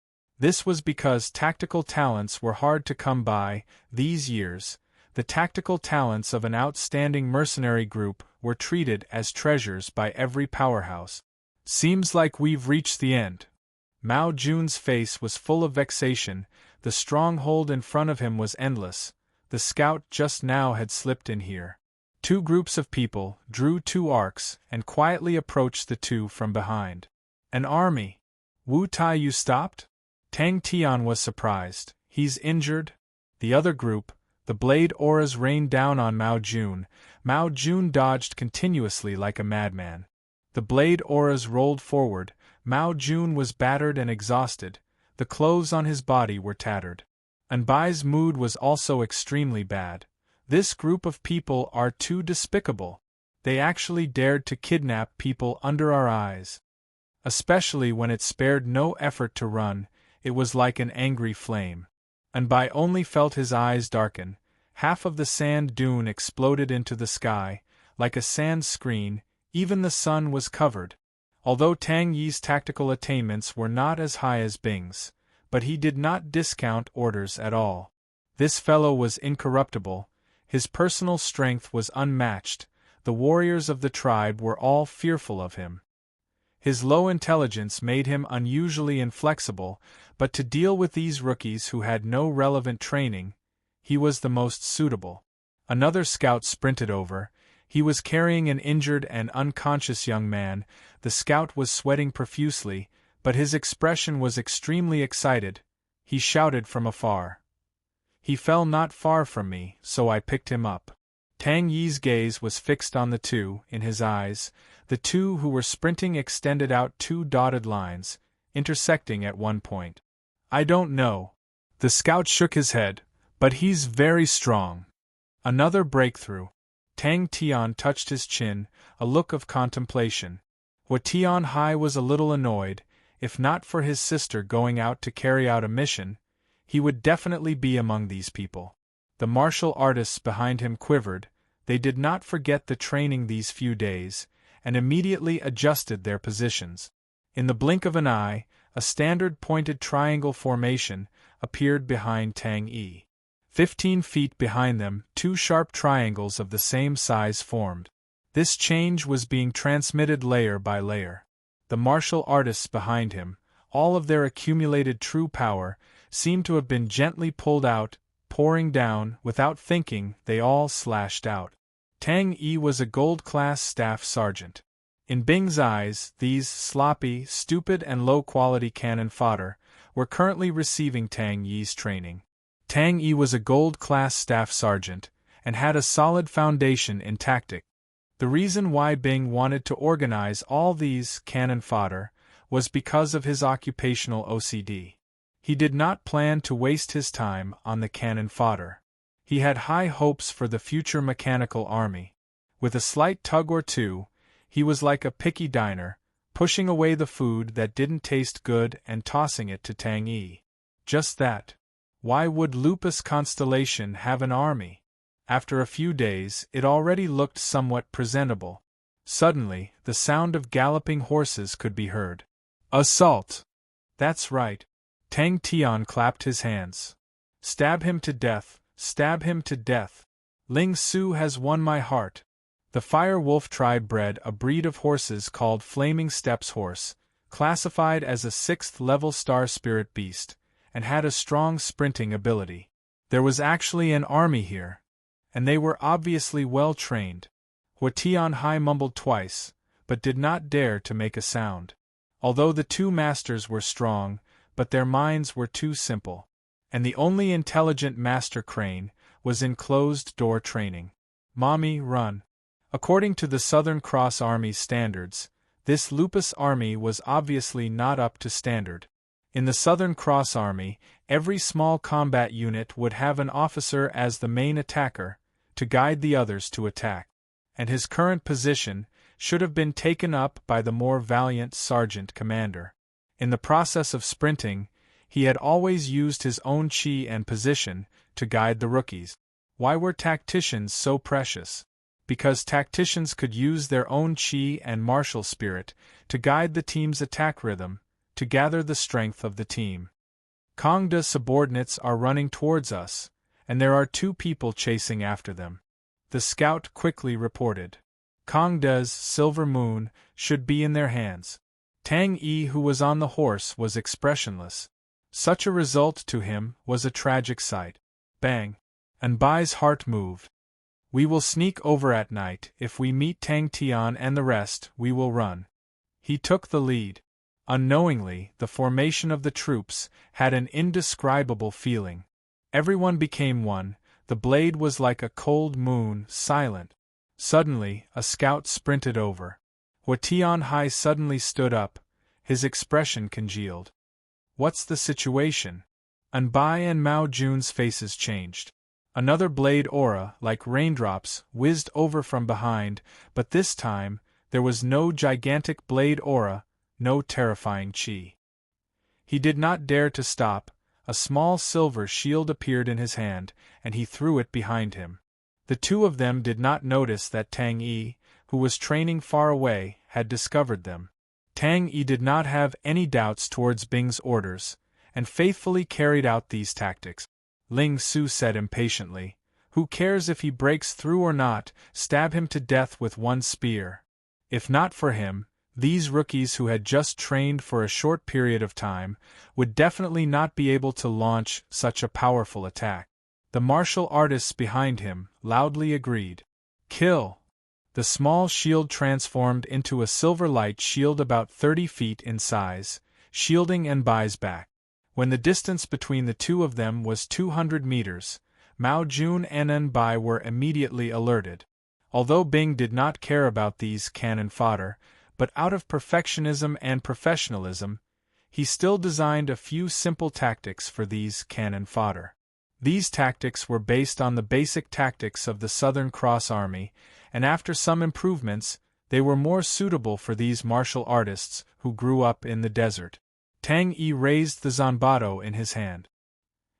This was because tactical talents were hard to come by. These years, the tactical talents of an outstanding mercenary group were treated as treasures by every powerhouse. Seems like we've reached the end. Mao Jun's face was full of vexation. The stronghold in front of him was endless. The scout just now had slipped in here. Two groups of people drew two arcs and quietly approached the two from behind. An army. Wu Tai, you stopped? Tang Tian was surprised. He's injured? The other group, the blade auras rained down on Mao Jun. Mao Jun dodged continuously like a madman. The blade auras rolled forward. Mao Jun was battered and exhausted. The clothes on his body were tattered. Anbai's mood was also extremely bad. This group of people are too despicable. They actually dared to kidnap people under our eyes. Especially when it spared no effort to run, it was like an angry flame. Anbai only felt his eyes darken. Half of the sand dune exploded into the sky, like a sand screen. Even the sun was covered. Although Tang Yi's tactical attainments were not as high as Bing's, but he did not discount orders at all. This fellow was incorruptible. His personal strength was unmatched. The warriors of the tribe were all fearful of him. His low intelligence made him unusually inflexible, but to deal with these rookies who had no relevant training, he was the most suitable. Another scout sprinted over. He was carrying an injured and unconscious young man. The scout was sweating profusely, but his expression was extremely excited. He shouted from afar. He fell not far from me, so I picked him up. Tang Yi's gaze was fixed on the two. In his eyes, the two who were sprinting extended out two dotted lines, intersecting at one point. I don't know. The scout shook his head, but he's very strong. Another breakthrough. Tang Tian touched his chin, a look of contemplation. Hua Tian Hai was a little annoyed. If not for his sister going out to carry out a mission, he would definitely be among these people. The martial artists behind him quivered. They did not forget the training these few days, and immediately adjusted their positions. In the blink of an eye, a standard pointed triangle formation appeared behind Tang Yi. 15 feet behind them, 2 sharp triangles of the same size formed. This change was being transmitted layer by layer. The martial artists behind him, all of their accumulated true power, seemed to have been gently pulled out, pouring down. Without thinking, they all slashed out. Tang Yi was a gold-class staff sergeant. In Bing's eyes, these sloppy, stupid and low-quality cannon fodder were currently receiving Tang Yi's training. Tang Yi was a gold-class staff sergeant, and had a solid foundation in tactics. The reason why Bing wanted to organize all these cannon fodder was because of his occupational OCD. He did not plan to waste his time on the cannon fodder. He had high hopes for the future mechanical army. With a slight tug or two, he was like a picky diner, pushing away the food that didn't taste good and tossing it to Tang Yi. Just that. Why would Lupus Constellation have an army? After a few days, it already looked somewhat presentable. Suddenly, the sound of galloping horses could be heard. Assault! That's right. Tang Tian clapped his hands. Stab him to death, stab him to death. Ling Su has won my heart. The Fire Wolf tribe bred a breed of horses called Flaming Steps Horse, classified as a 6th-level star spirit beast, and had a strong sprinting ability. There was actually an army here, and they were obviously well trained. Hua Tianhai mumbled twice, but did not dare to make a sound. Although the two masters were strong, but their minds were too simple, and the only intelligent Master Crane was in closed-door training. Mommy, run. According to the Southern Cross Army's standards, this Lupus army was obviously not up to standard. In the Southern Cross Army, every small combat unit would have an officer as the main attacker, to guide the others to attack, and his current position should have been taken up by the more valiant sergeant commander. In the process of sprinting, he had always used his own chi and position to guide the rookies. Why were tacticians so precious? Because tacticians could use their own chi and martial spirit to guide the team's attack rhythm, to gather the strength of the team. Kongda's subordinates are running towards us, and there are 2 people chasing after them. The scout quickly reported. Kongda's silver moon should be in their hands. Tang Yi, who was on the horse, was expressionless. Such a result to him was a tragic sight. Bang! Anbai's heart moved. We will sneak over at night. If we meet Tang Tian and the rest, we will run. He took the lead. Unknowingly, the formation of the troops had an indescribable feeling. Everyone became one. The blade was like a cold moon, silent. Suddenly, a scout sprinted over. Hua Tianhai suddenly stood up. His expression congealed. What's the situation? Anbai and Mao Jun's faces changed. Another blade aura, like raindrops, whizzed over from behind, but this time, there was no gigantic blade aura, no terrifying chi. He did not dare to stop. A small silver shield appeared in his hand, and he threw it behind him. The 2 of them did not notice that Tang Yi, who was training far away, had discovered them. Tang Yi did not have any doubts towards Bing's orders, and faithfully carried out these tactics. Ling Su said impatiently, "Who cares if he breaks through or not? Stab him to death with 1 spear." If not for him, these rookies who had just trained for a short period of time would definitely not be able to launch such a powerful attack. The martial artists behind him loudly agreed. Kill! The small shield transformed into a silver light shield about 30 feet in size, shielding Anbai's back. When the distance between the 2 of them was 200 meters, Mao Jun and Anbai were immediately alerted. Although Bing did not care about these cannon fodder, but out of perfectionism and professionalism, he still designed a few simple tactics for these cannon fodder. These tactics were based on the basic tactics of the Southern Cross Army, and after some improvements, they were more suitable for these martial artists who grew up in the desert. Tang Yi raised the zanbato in his hand.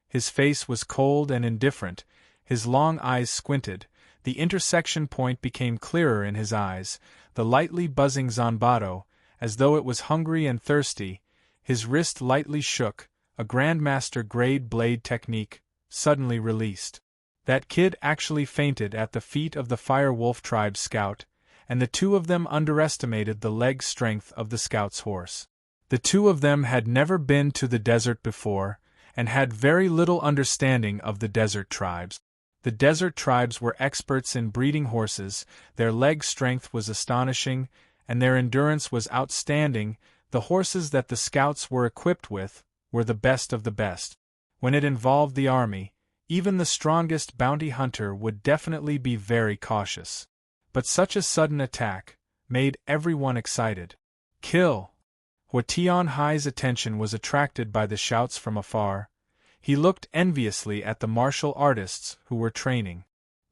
His face was cold and indifferent, his long eyes squinted, the intersection point became clearer in his eyes, the lightly buzzing zanbato, as though it was hungry and thirsty, his wrist lightly shook, a Grandmaster grade blade technique, suddenly released. That kid actually fainted at the feet of the Fire Wolf tribe's scout, and the two of them underestimated the leg strength of the scout's horse. The two of them had never been to the desert before, and had very little understanding of the desert tribes. The desert tribes were experts in breeding horses, their leg strength was astonishing, and their endurance was outstanding. The horses that the scouts were equipped with were the best of the best. When it involved the army, even the strongest bounty hunter would definitely be very cautious. But such a sudden attack made everyone excited. Kill! Huatian Hai's attention was attracted by the shouts from afar. He looked enviously at the martial artists who were training.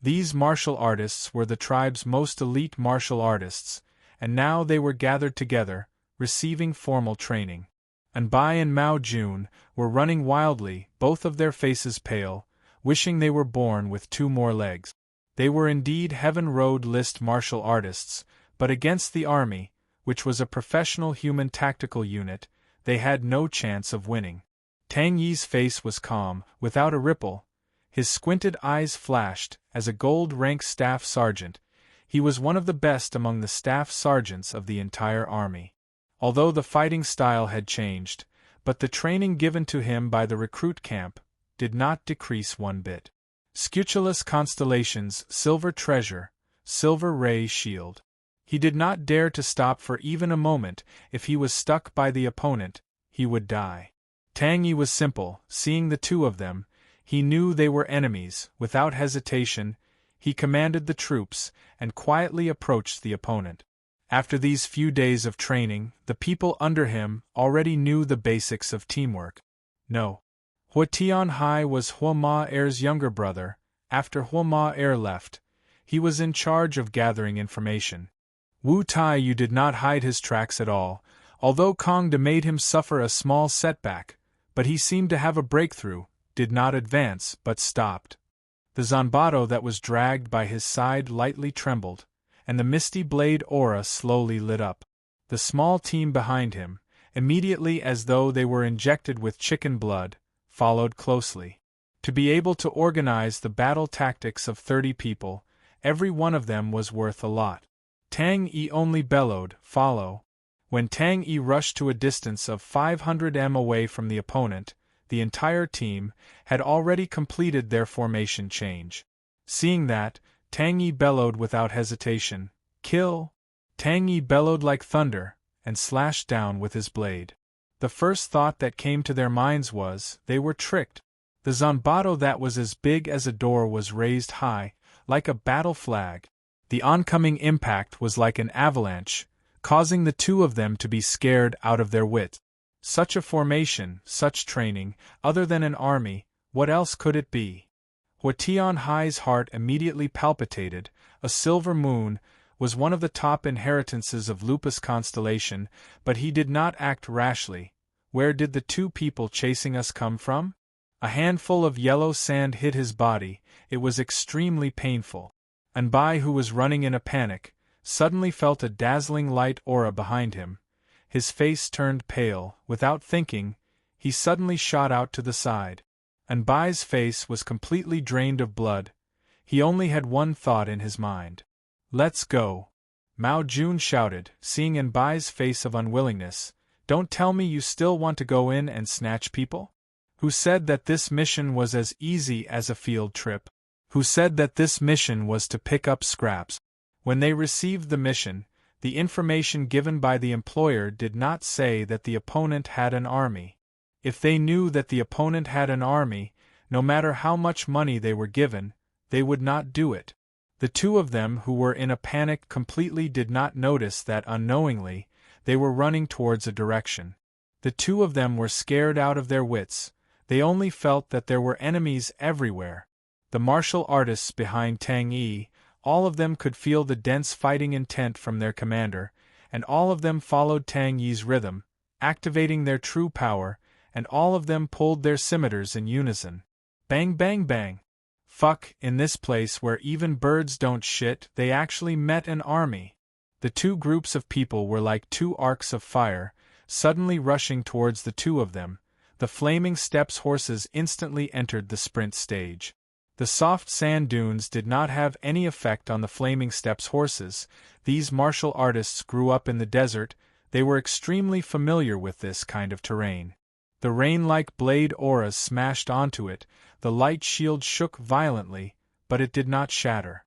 These martial artists were the tribe's most elite martial artists, and now they were gathered together, receiving formal training. Anbai and Mao Jun were running wildly, both of their faces pale, wishing they were born with two more legs. They were indeed Heaven Road list martial artists, but against the army, which was a professional human tactical unit, they had no chance of winning. Tang Yi's face was calm, without a ripple. His squinted eyes flashed. As a gold-rank staff sergeant, he was one of the best among the staff sergeants of the entire army. Although the fighting style had changed, but the training given to him by the recruit camp did not decrease one bit. Scutulous constellations, silver treasure, silver ray shield. He did not dare to stop for even a moment. If he was stuck by the opponent, he would die. Tang Yi was simple. Seeing the two of them, he knew they were enemies. Without hesitation, he commanded the troops and quietly approached the opponent. After these few days of training, the people under him already knew the basics of teamwork. No. Huatian Hai was Hua Ma-er's younger brother. After Hua Ma-er left, he was in charge of gathering information. Wu Tai-yu did not hide his tracks at all, although Kong De made him suffer a small setback, but he seemed to have a breakthrough, did not advance but stopped. The zanbato that was dragged by his side lightly trembled, and the misty blade aura slowly lit up. The small team behind him, immediately as though they were injected with chicken blood, followed closely. To be able to organize the battle tactics of 30 people, every one of them was worth a lot. Tang Yi only bellowed, "Follow." When Tang Yi rushed to a distance of 500 m away from the opponent, the entire team had already completed their formation change. Seeing that, Tang Yi bellowed without hesitation, "Kill!" Tang Yi bellowed like thunder, and slashed down with his blade. The first thought that came to their minds was, they were tricked. The zanbato that was as big as a door was raised high, like a battle flag. The oncoming impact was like an avalanche, causing the two of them to be scared out of their wits. Such a formation, such training, other than an army, what else could it be? Huatian Hai's heart immediately palpitated. A silver moon was one of the top inheritances of Lupus constellation, but he did not act rashly. Where did the two people chasing us come from? A handful of yellow sand hit his body. It was extremely painful. Anbai, who was running in a panic, suddenly felt a dazzling light aura behind him. His face turned pale. Without thinking, he suddenly shot out to the side. Anbai's face was completely drained of blood. He only had one thought in his mind. "Let's go!" Mao Jun shouted, seeing Anbai's face of unwillingness. "Don't tell me you still want to go in and snatch people? Who said that this mission was as easy as a field trip? Who said that this mission was to pick up scraps?" When they received the mission, the information given by the employer did not say that the opponent had an army. If they knew that the opponent had an army, no matter how much money they were given, they would not do it. The two of them who were in a panic completely did not notice that unknowingly, they were running towards a direction. The two of them were scared out of their wits. They only felt that there were enemies everywhere. The martial artists behind Tang Yi, all of them could feel the dense fighting intent from their commander, and all of them followed Tang Yi's rhythm, activating their true power, and all of them pulled their scimitars in unison. Bang bang bang! Fuck, in this place where even birds don't shit, they actually met an army. The two groups of people were like two arcs of fire, suddenly rushing towards the two of them, The Flaming Steps horses instantly entered the sprint stage. The soft sand dunes did not have any effect on the Flaming Steps horses. These martial artists grew up in the desert. They were extremely familiar with this kind of terrain. The rain-like blade auras smashed onto it, the light shield shook violently, but it did not shatter.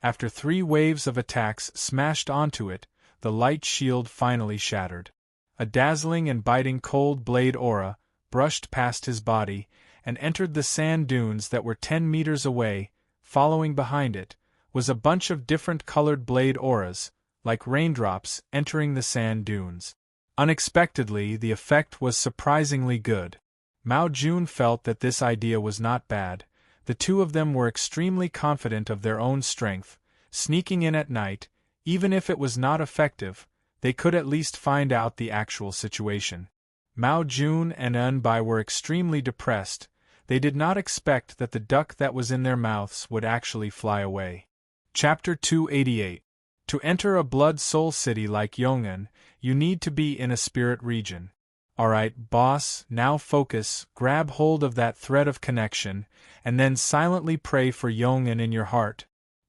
After 3 waves of attacks smashed onto it, the light shield finally shattered. A dazzling and biting cold blade aura brushed past his body and entered the sand dunes that were 10 meters away. Following behind it was a bunch of different colored blade auras, like raindrops entering the sand dunes. Unexpectedly, the effect was surprisingly good. Mao Jun felt that this idea was not bad. The two of them were extremely confident of their own strength. Sneaking in at night, even if it was not effective, they could at least find out the actual situation. Mao Jun and Unbai were extremely depressed. They did not expect that the duck that was in their mouths would actually fly away. Chapter 288. To enter a blood soul city like Yong'an, you need to be in a spirit region. Alright, boss, now focus, grab hold of that thread of connection, and then silently pray for Yong'an in your heart.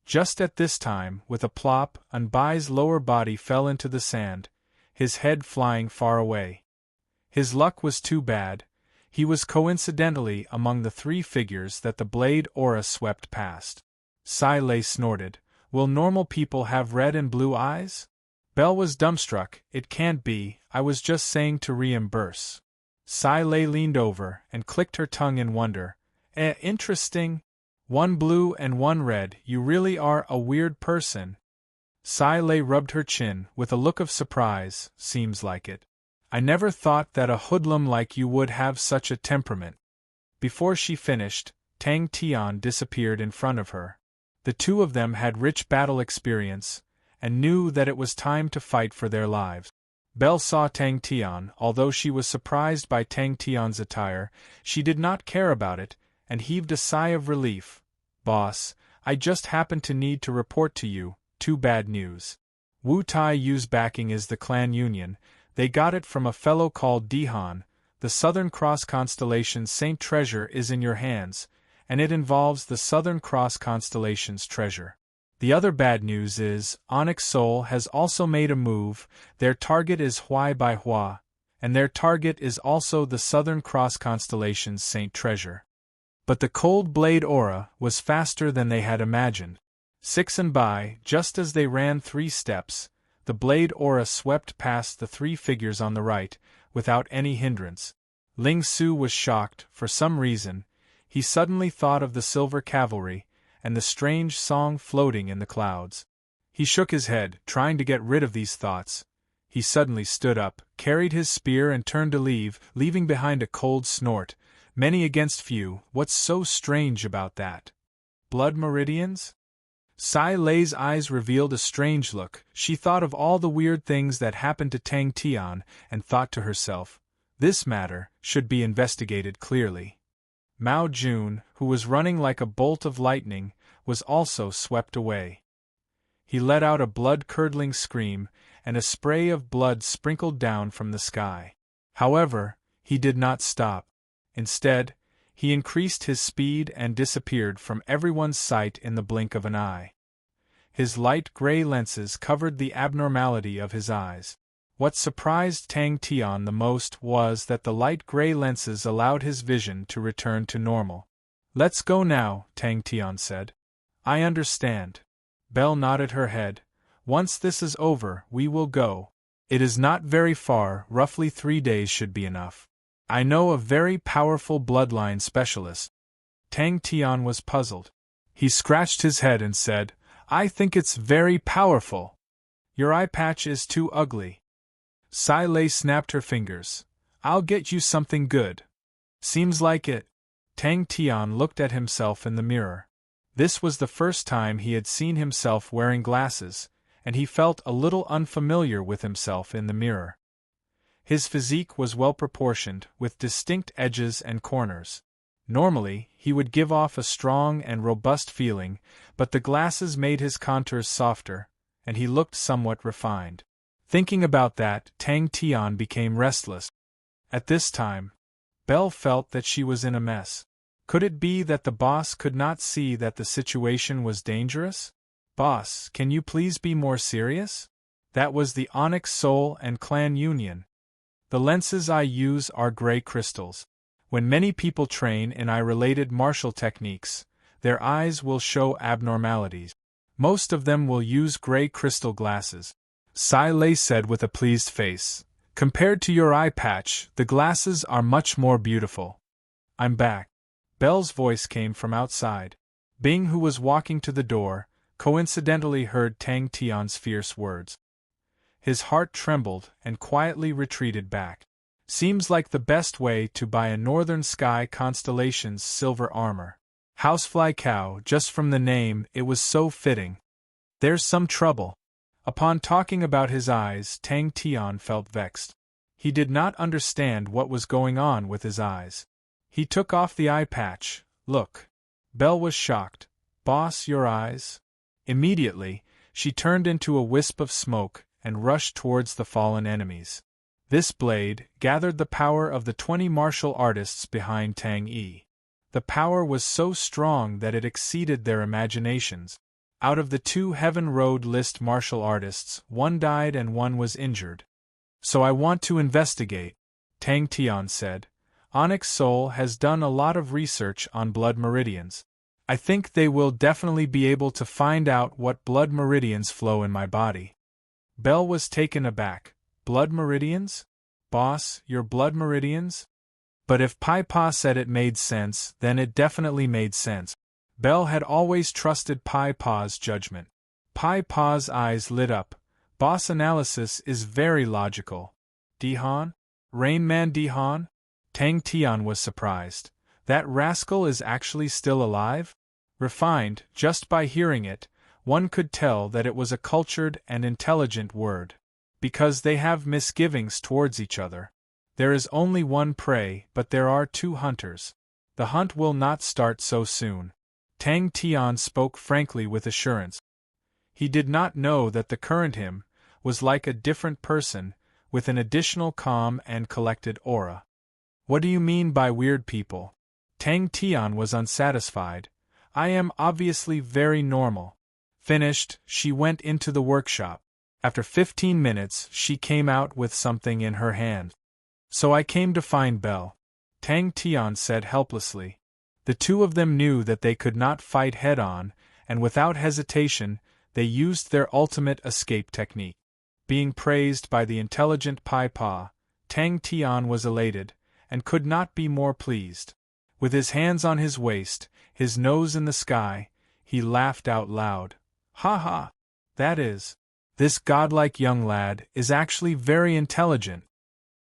Just at this time, with a plop, Unbai's lower body fell into the sand, his head flying far away. His luck was too bad. He was coincidentally among the 3 figures that the blade aura swept past. Sai Lei snorted. Will normal people have red and blue eyes? Belle was dumbstruck. It can't be, I was just saying to reimburse. Sai Lei leaned over and clicked her tongue in wonder. Interesting. 1 blue and 1 red, you really are a weird person. Sai Lei rubbed her chin with a look of surprise, seems like it. I never thought that a hoodlum like you would have such a temperament. Before she finished, Tang Tian disappeared in front of her. The two of them had rich battle experience, and knew that it was time to fight for their lives. Belle saw Tang Tian. Although she was surprised by Tang Tian's attire, she did not care about it, and heaved a sigh of relief. Boss, I just happened to need to report to you, 2 bad news. Wu Tai Yu's backing is the clan union. They got it from a fellow called Dihan. The Southern Cross Constellation's Saint treasure is in your hands, and it involves the Southern Cross Constellation's treasure. The other bad news is, Onyx Soul has also made a move. Their target is Hui Bai Hua, and their target is also the Southern Cross Constellation's Saint treasure. But the cold blade aura was faster than they had imagined. 6 and by, just as they ran 3 steps, the blade aura swept past the 3 figures on the right, without any hindrance. Ling Su was shocked. For some reason, he suddenly thought of the Silver Cavalry, and the strange song floating in the clouds. He shook his head, trying to get rid of these thoughts. He suddenly stood up, carried his spear and turned to leave, leaving behind a cold snort. Many against few, what's so strange about that? Blood meridians? Sai Lei's eyes revealed a strange look. She thought of all the weird things that happened to Tang Tian, and thought to herself, this matter should be investigated clearly. Mao Jun, who was running like a bolt of lightning, was also swept away. He let out a blood-curdling scream, and a spray of blood sprinkled down from the sky. However, he did not stop. Instead, he increased his speed and disappeared from everyone's sight in the blink of an eye. His light gray lenses covered the abnormality of his eyes. What surprised Tang Tian the most was that the light gray lenses allowed his vision to return to normal. Let's go now, Tang Tian said. I understand. Belle nodded her head. Once this is over, we will go. It is not very far, roughly 3 days should be enough. I know a very powerful bloodline specialist. Tang Tian was puzzled. He scratched his head and said, I think it's very powerful. Your eye patch is too ugly. Sai Lei snapped her fingers. I'll get you something good. Seems like it. Tang Tian looked at himself in the mirror. This was the first time he had seen himself wearing glasses, and he felt a little unfamiliar with himself in the mirror. His physique was well proportioned, with distinct edges and corners. Normally, he would give off a strong and robust feeling, but the glasses made his contours softer, and he looked somewhat refined. Thinking about that, Tang Tian became restless. At this time, Belle felt that she was in a mess. Could it be that the boss could not see that the situation was dangerous? Boss, can you please be more serious? That was the Onyx Soul and Clan Union. The lenses I use are gray crystals. When many people train in eye-related martial techniques, their eyes will show abnormalities. Most of them will use gray crystal glasses. Sai Lei said with a pleased face. Compared to your eye patch, the glasses are much more beautiful. I'm back. Belle's voice came from outside. Bing, who was walking to the door, coincidentally heard Tang Tian's fierce words. His heart trembled and quietly retreated back. Seems like the best way to buy a Northern Sky Constellation's silver armor. Housefly Cow, just from the name, it was so fitting. There's some trouble. Upon talking about his eyes, Tang Tian felt vexed. He did not understand what was going on with his eyes. He took off the eye patch. Look. Belle was shocked. Boss, your eyes? Immediately, she turned into a wisp of smoke and rushed towards the fallen enemies. This blade gathered the power of the 20 martial artists behind Tang Yi. The power was so strong that it exceeded their imaginations. Out of the 2 Heaven Road list martial artists, 1 died and 1 was injured. So I want to investigate, Tang Tian said. Onyx Soul has done a lot of research on blood meridians. I think they will definitely be able to find out what blood meridians flow in my body. Belle was taken aback. Blood meridians? Boss, your blood meridians? But if Pai Pa said it made sense, then it definitely made sense. Belle had always trusted Pai Pa's judgment. Pai Pa's eyes lit up. Boss, analysis is very logical. Dihan? Rain Man Dihan? Tang Tian was surprised. That rascal is actually still alive? Refined, just by hearing it, one could tell that it was a cultured and intelligent word. Because they have misgivings towards each other. There is only one prey, but there are 2 hunters. The hunt will not start so soon. Tang Tian spoke frankly with assurance. He did not know that the current him was like a different person, with an additional calm and collected aura. What do you mean by weird people? Tang Tian was unsatisfied. I am obviously very normal. Finished, she went into the workshop. After 15 minutes, she came out with something in her hand. So I came to find Belle. Tang Tian said helplessly. The 2 of them knew that they could not fight head-on, and without hesitation, they used their ultimate escape technique. Being praised by the intelligent Pai Pa, Tang Tian was elated, and could not be more pleased. With his hands on his waist, his nose in the sky, he laughed out loud. Ha ha! That is. This godlike young lad is actually very intelligent.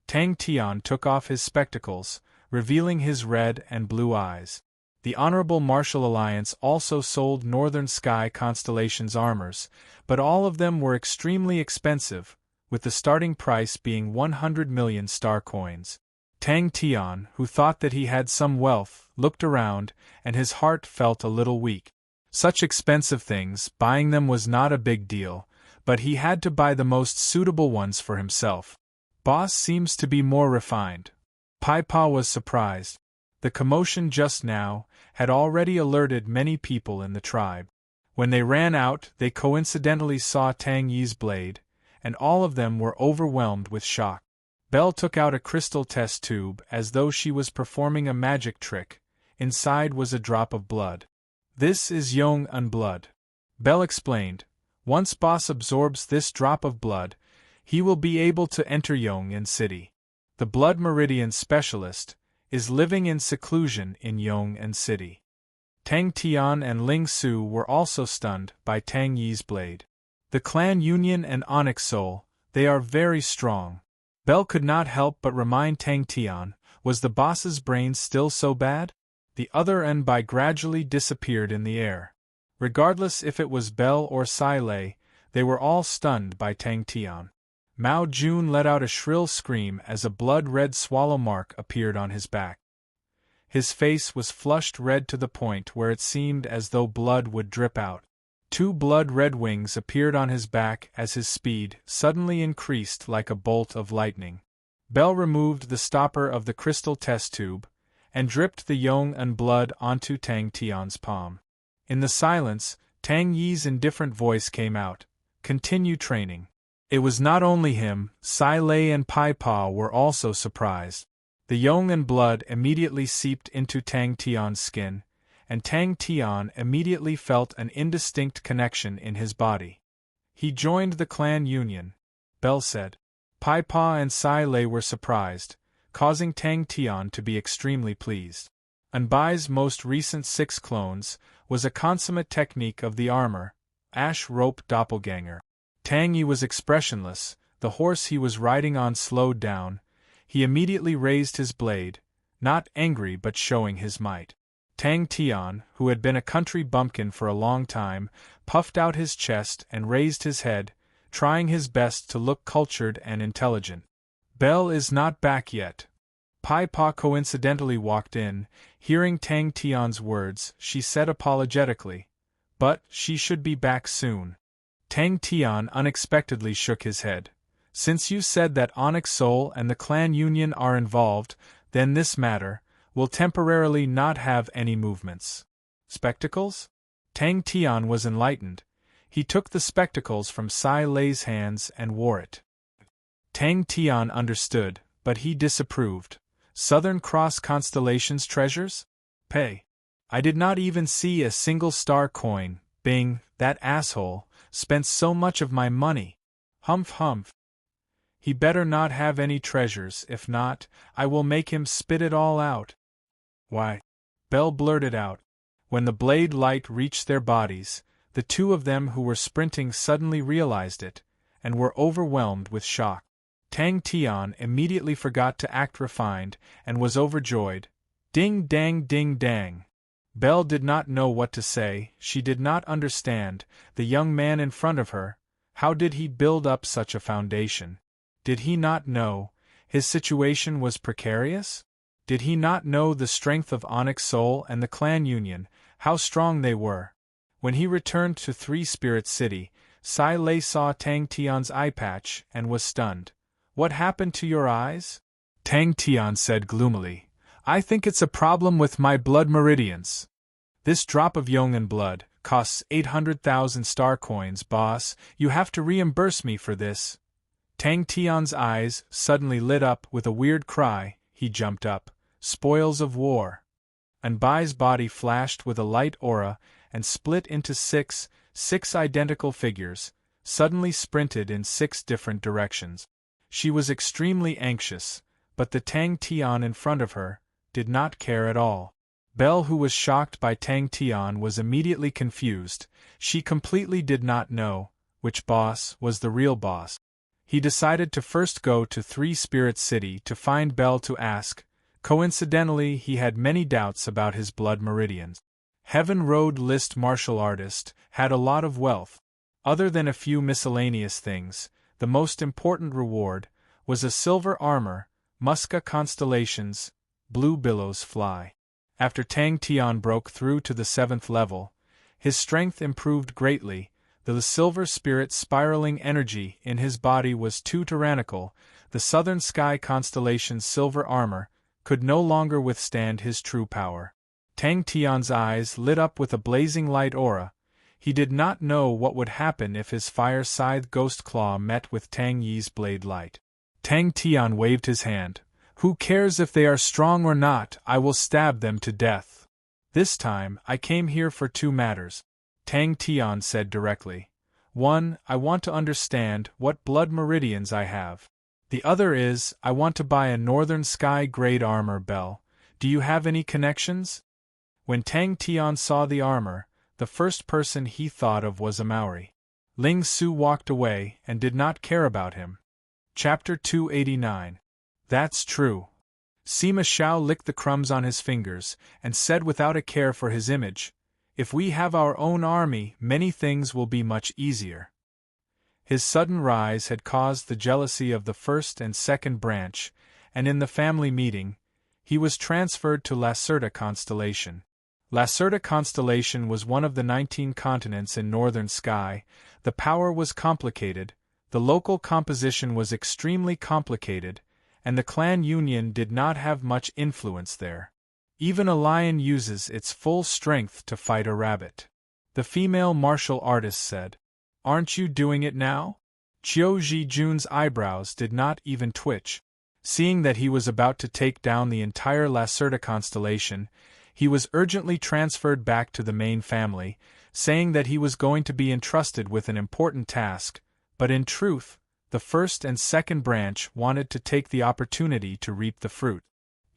Tang Tian took off his spectacles, revealing his red and blue eyes. The Honorable Martial Alliance also sold Northern Sky Constellations armors, but all of them were extremely expensive, with the starting price being 100 million star coins. Tang Tian, who thought that he had some wealth, looked around, and his heart felt a little weak. Such expensive things, buying them was not a big deal, but he had to buy the most suitable ones for himself. Boss seems to be more refined. Pai Pa was surprised. The commotion just now had already alerted many people in the tribe. When they ran out, they coincidentally saw Tang Yi's blade, and all of them were overwhelmed with shock. Belle took out a crystal test tube as though she was performing a magic trick. Inside was a drop of blood. This is Yong Un blood. Belle explained. Once Boss absorbs this drop of blood, he will be able to enter Yong Un City. The blood meridian specialist is living in seclusion in Yong Un City. Tang Tian and Ling Su were also stunned by Tang Yi's blade. The Clan Union and Onyx Soul, they are very strong. Belle could not help but remind Tang Tian, was the boss's brain still so bad? The other Enbai gradually disappeared in the air. Regardless if it was Belle or Sai Lei, they were all stunned by Tang Tian. Mao Jun let out a shrill scream as a blood-red swallow mark appeared on his back. His face was flushed red to the point where it seemed as though blood would drip out. 2 blood-red wings appeared on his back as his speed suddenly increased like a bolt of lightning. Belle removed the stopper of the crystal test tube, and dripped the Yong and blood onto Tang Tian's palm. In the silence, Tang Yi's indifferent voice came out. Continue training. It was not only him, Sai Lei and Pai Pa were also surprised. The Yong and blood immediately seeped into Tang Tian's skin, and Tang Tian immediately felt an indistinct connection in his body. He joined the clan union, Belle said. Pai Pa and Sai Lei were surprised, causing Tang Tian to be extremely pleased. Anbai's most recent 6 clones was a consummate technique of the armor, ash rope doppelganger. Tang Yi was expressionless, the horse he was riding on slowed down. He immediately raised his blade, not angry but showing his might. Tang Tian, who had been a country bumpkin for a long time, puffed out his chest and raised his head, trying his best to look cultured and intelligent. Belle is not back yet. Pai Pa coincidentally walked in. Hearing Tang Tian's words, she said apologetically, "But she should be back soon." Tang Tian unexpectedly shook his head. "Since you said that Onyx Soul and the clan union are involved, then this matter will temporarily not have any movements." Spectacles? Tang Tian was enlightened. He took the spectacles from Sai Lei's hands and wore it. Tang Tian understood, but he disapproved. Southern Cross Constellation's treasures? Pay. I did not even see a single star coin. Bing, that asshole, spent so much of my money. Humph humph. He better not have any treasures, if not, I will make him spit it all out. Why? Belle blurted out. When the blade light reached their bodies, the 2 of them who were sprinting suddenly realized it, and were overwhelmed with shock. Tang Tian immediately forgot to act refined, and was overjoyed. Ding dang ding dang. Belle did not know what to say. She did not understand. The young man in front of her, how did he build up such a foundation? Did he not know his situation was precarious? Did he not know the strength of Onyx Soul and the clan union, how strong they were? When he returned to Three Spirit City, Sai Lei saw Tang Tian's eye patch and was stunned. "What happened to your eyes?" Tang Tian said gloomily. "I think it's a problem with my blood meridians. This drop of Yong'an blood costs 800,000 star coins, boss. You have to reimburse me for this." Tang Tian's eyes suddenly lit up with a weird cry. He jumped up. "Spoils of war." Anbai's body flashed with a light aura and split into six identical figures, suddenly sprinted in 6 different directions. She was extremely anxious, but the Tang Tian in front of her did not care at all. Belle, who was shocked by Tang Tian, was immediately confused. She completely did not know which boss was the real boss. He decided to first go to Three Spirit City to find Belle to ask. Coincidentally, he had many doubts about his blood meridians. Heaven Road List martial artist had a lot of wealth. Other than a few miscellaneous things, the most important reward was a silver armor, Musca constellations, blue billows fly. After Tang Tian broke through to the 7th level, his strength improved greatly. The silver spirit spiraling energy in his body was too tyrannical. The southern sky constellation's silver armor could no longer withstand his true power. Tang Tian's eyes lit up with a blazing light aura. He did not know what would happen if his fire scythe ghost claw met with Tang Yi's blade light. Tang Tian waved his hand. "Who cares if they are strong or not? I will stab them to death. This time, I came here for 2 matters," Tang Tian said directly. "One, I want to understand what blood meridians I have. The other is, I want to buy a northern sky grade armor. Belle, do you have any connections?" When Tang Tian saw the armor, the first person he thought of was a Maori. Ling Su walked away and did not care about him. Chapter 289. That's true. Sima Xiao licked the crumbs on his fingers and said without a care for his image, "If we have our own army, many things will be much easier." His sudden rise had caused the jealousy of the first and second branch, and in the family meeting, he was transferred to Lacerta constellation. Lacerta constellation was one of the 19 continents in northern sky. The power was complicated, the local composition was extremely complicated, and the clan union did not have much influence there. Even a lion uses its full strength to fight a rabbit. The female martial artist said. Aren't you doing it now? Qiu Zhijun's eyebrows did not even twitch. Seeing that he was about to take down the entire Lacerda constellation, he was urgently transferred back to the main family, saying that he was going to be entrusted with an important task, but in truth, the first and second branch wanted to take the opportunity to reap the fruit.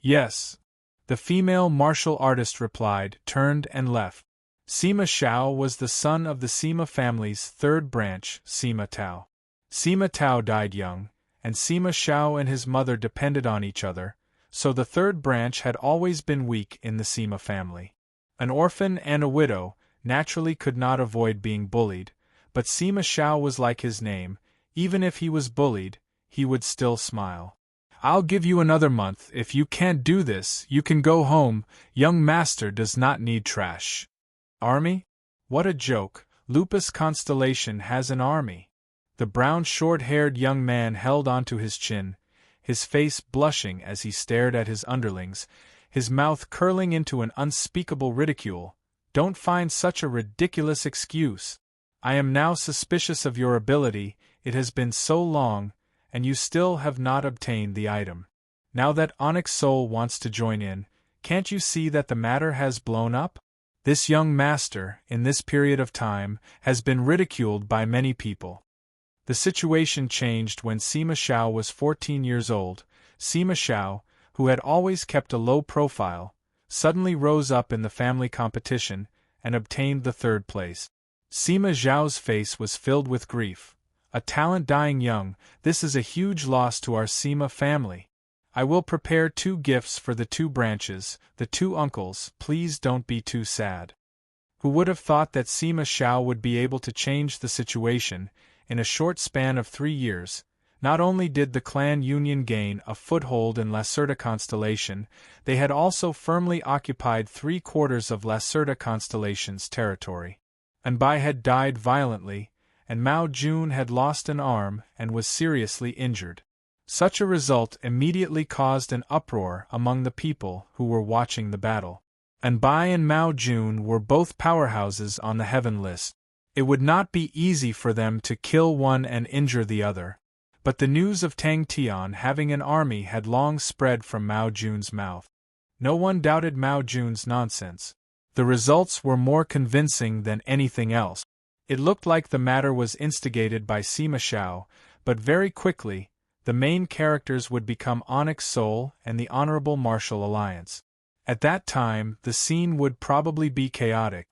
Yes. The female martial artist replied, turned and left. Sima Xiao was the son of the Sima family's third branch, Sima Tao. Sima Tao died young, and Sima Xiao and his mother depended on each other, so the third branch had always been weak in the Sima family. An orphan and a widow naturally could not avoid being bullied, but Sima Xiao was like his name. Even if he was bullied, he would still smile. I'll give you another month. If you can't do this, you can go home. Young master does not need trash. Army? What a joke. Lupus Constellation has an army. The brown short-haired young man held onto his chin, his face blushing as he stared at his underlings, his mouth curling into an unspeakable ridicule. Don't find such a ridiculous excuse. I am now suspicious of your ability. It has been so long, and you still have not obtained the item. Now that Onyx Soul wants to join in, can't you see that the matter has blown up? This young master, in this period of time, has been ridiculed by many people. The situation changed when Sima Xiao was 14 years old. Sima Xiao, who had always kept a low profile, suddenly rose up in the family competition and obtained the third place. Sima Xiao's face was filled with grief. A talent dying young, this is a huge loss to our Sima family. I will prepare 2 gifts for the 2 branches, the 2 uncles. Please don't be too sad. Who would have thought that Sima Xiao would be able to change the situation in a short span of 3 years? Not only did the clan union gain a foothold in Lacerda constellation, they had also firmly occupied 3/4 of Lacerda constellation's territory. Anbai had died violently, and Mao Jun had lost an arm and was seriously injured. Such a result immediately caused an uproar among the people who were watching the battle. Anbai and Mao Jun were both powerhouses on the heaven list. It would not be easy for them to kill one and injure the other. But the news of Tang Tian having an army had long spread from Mao Jun's mouth. No one doubted Mao Jun's nonsense. The results were more convincing than anything else. It looked like the matter was instigated by Sima Xiao, but very quickly, the main characters would become Onyx Soul and the Honorable Martial Alliance. At that time, the scene would probably be chaotic.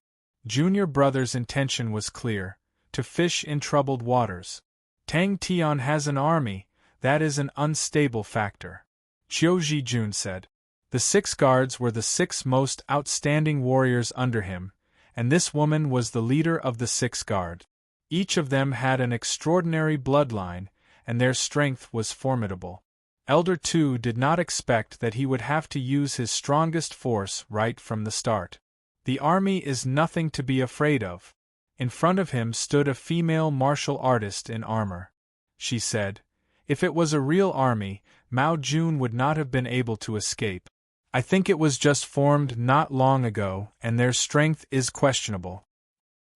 Junior Brother's intention was clear: to fish in troubled waters. Tang Tian has an army, that is an unstable factor. Qiu Zhijun said. The 6 guards were the 6 most outstanding warriors under him, and this woman was the leader of the 6 guard. Each of them had an extraordinary bloodline, and their strength was formidable. Elder Tu did not expect that he would have to use his strongest force right from the start. The army is nothing to be afraid of. In front of him stood a female martial artist in armor. She said, if it was a real army, Mao Jun would not have been able to escape. I think it was just formed not long ago, and their strength is questionable.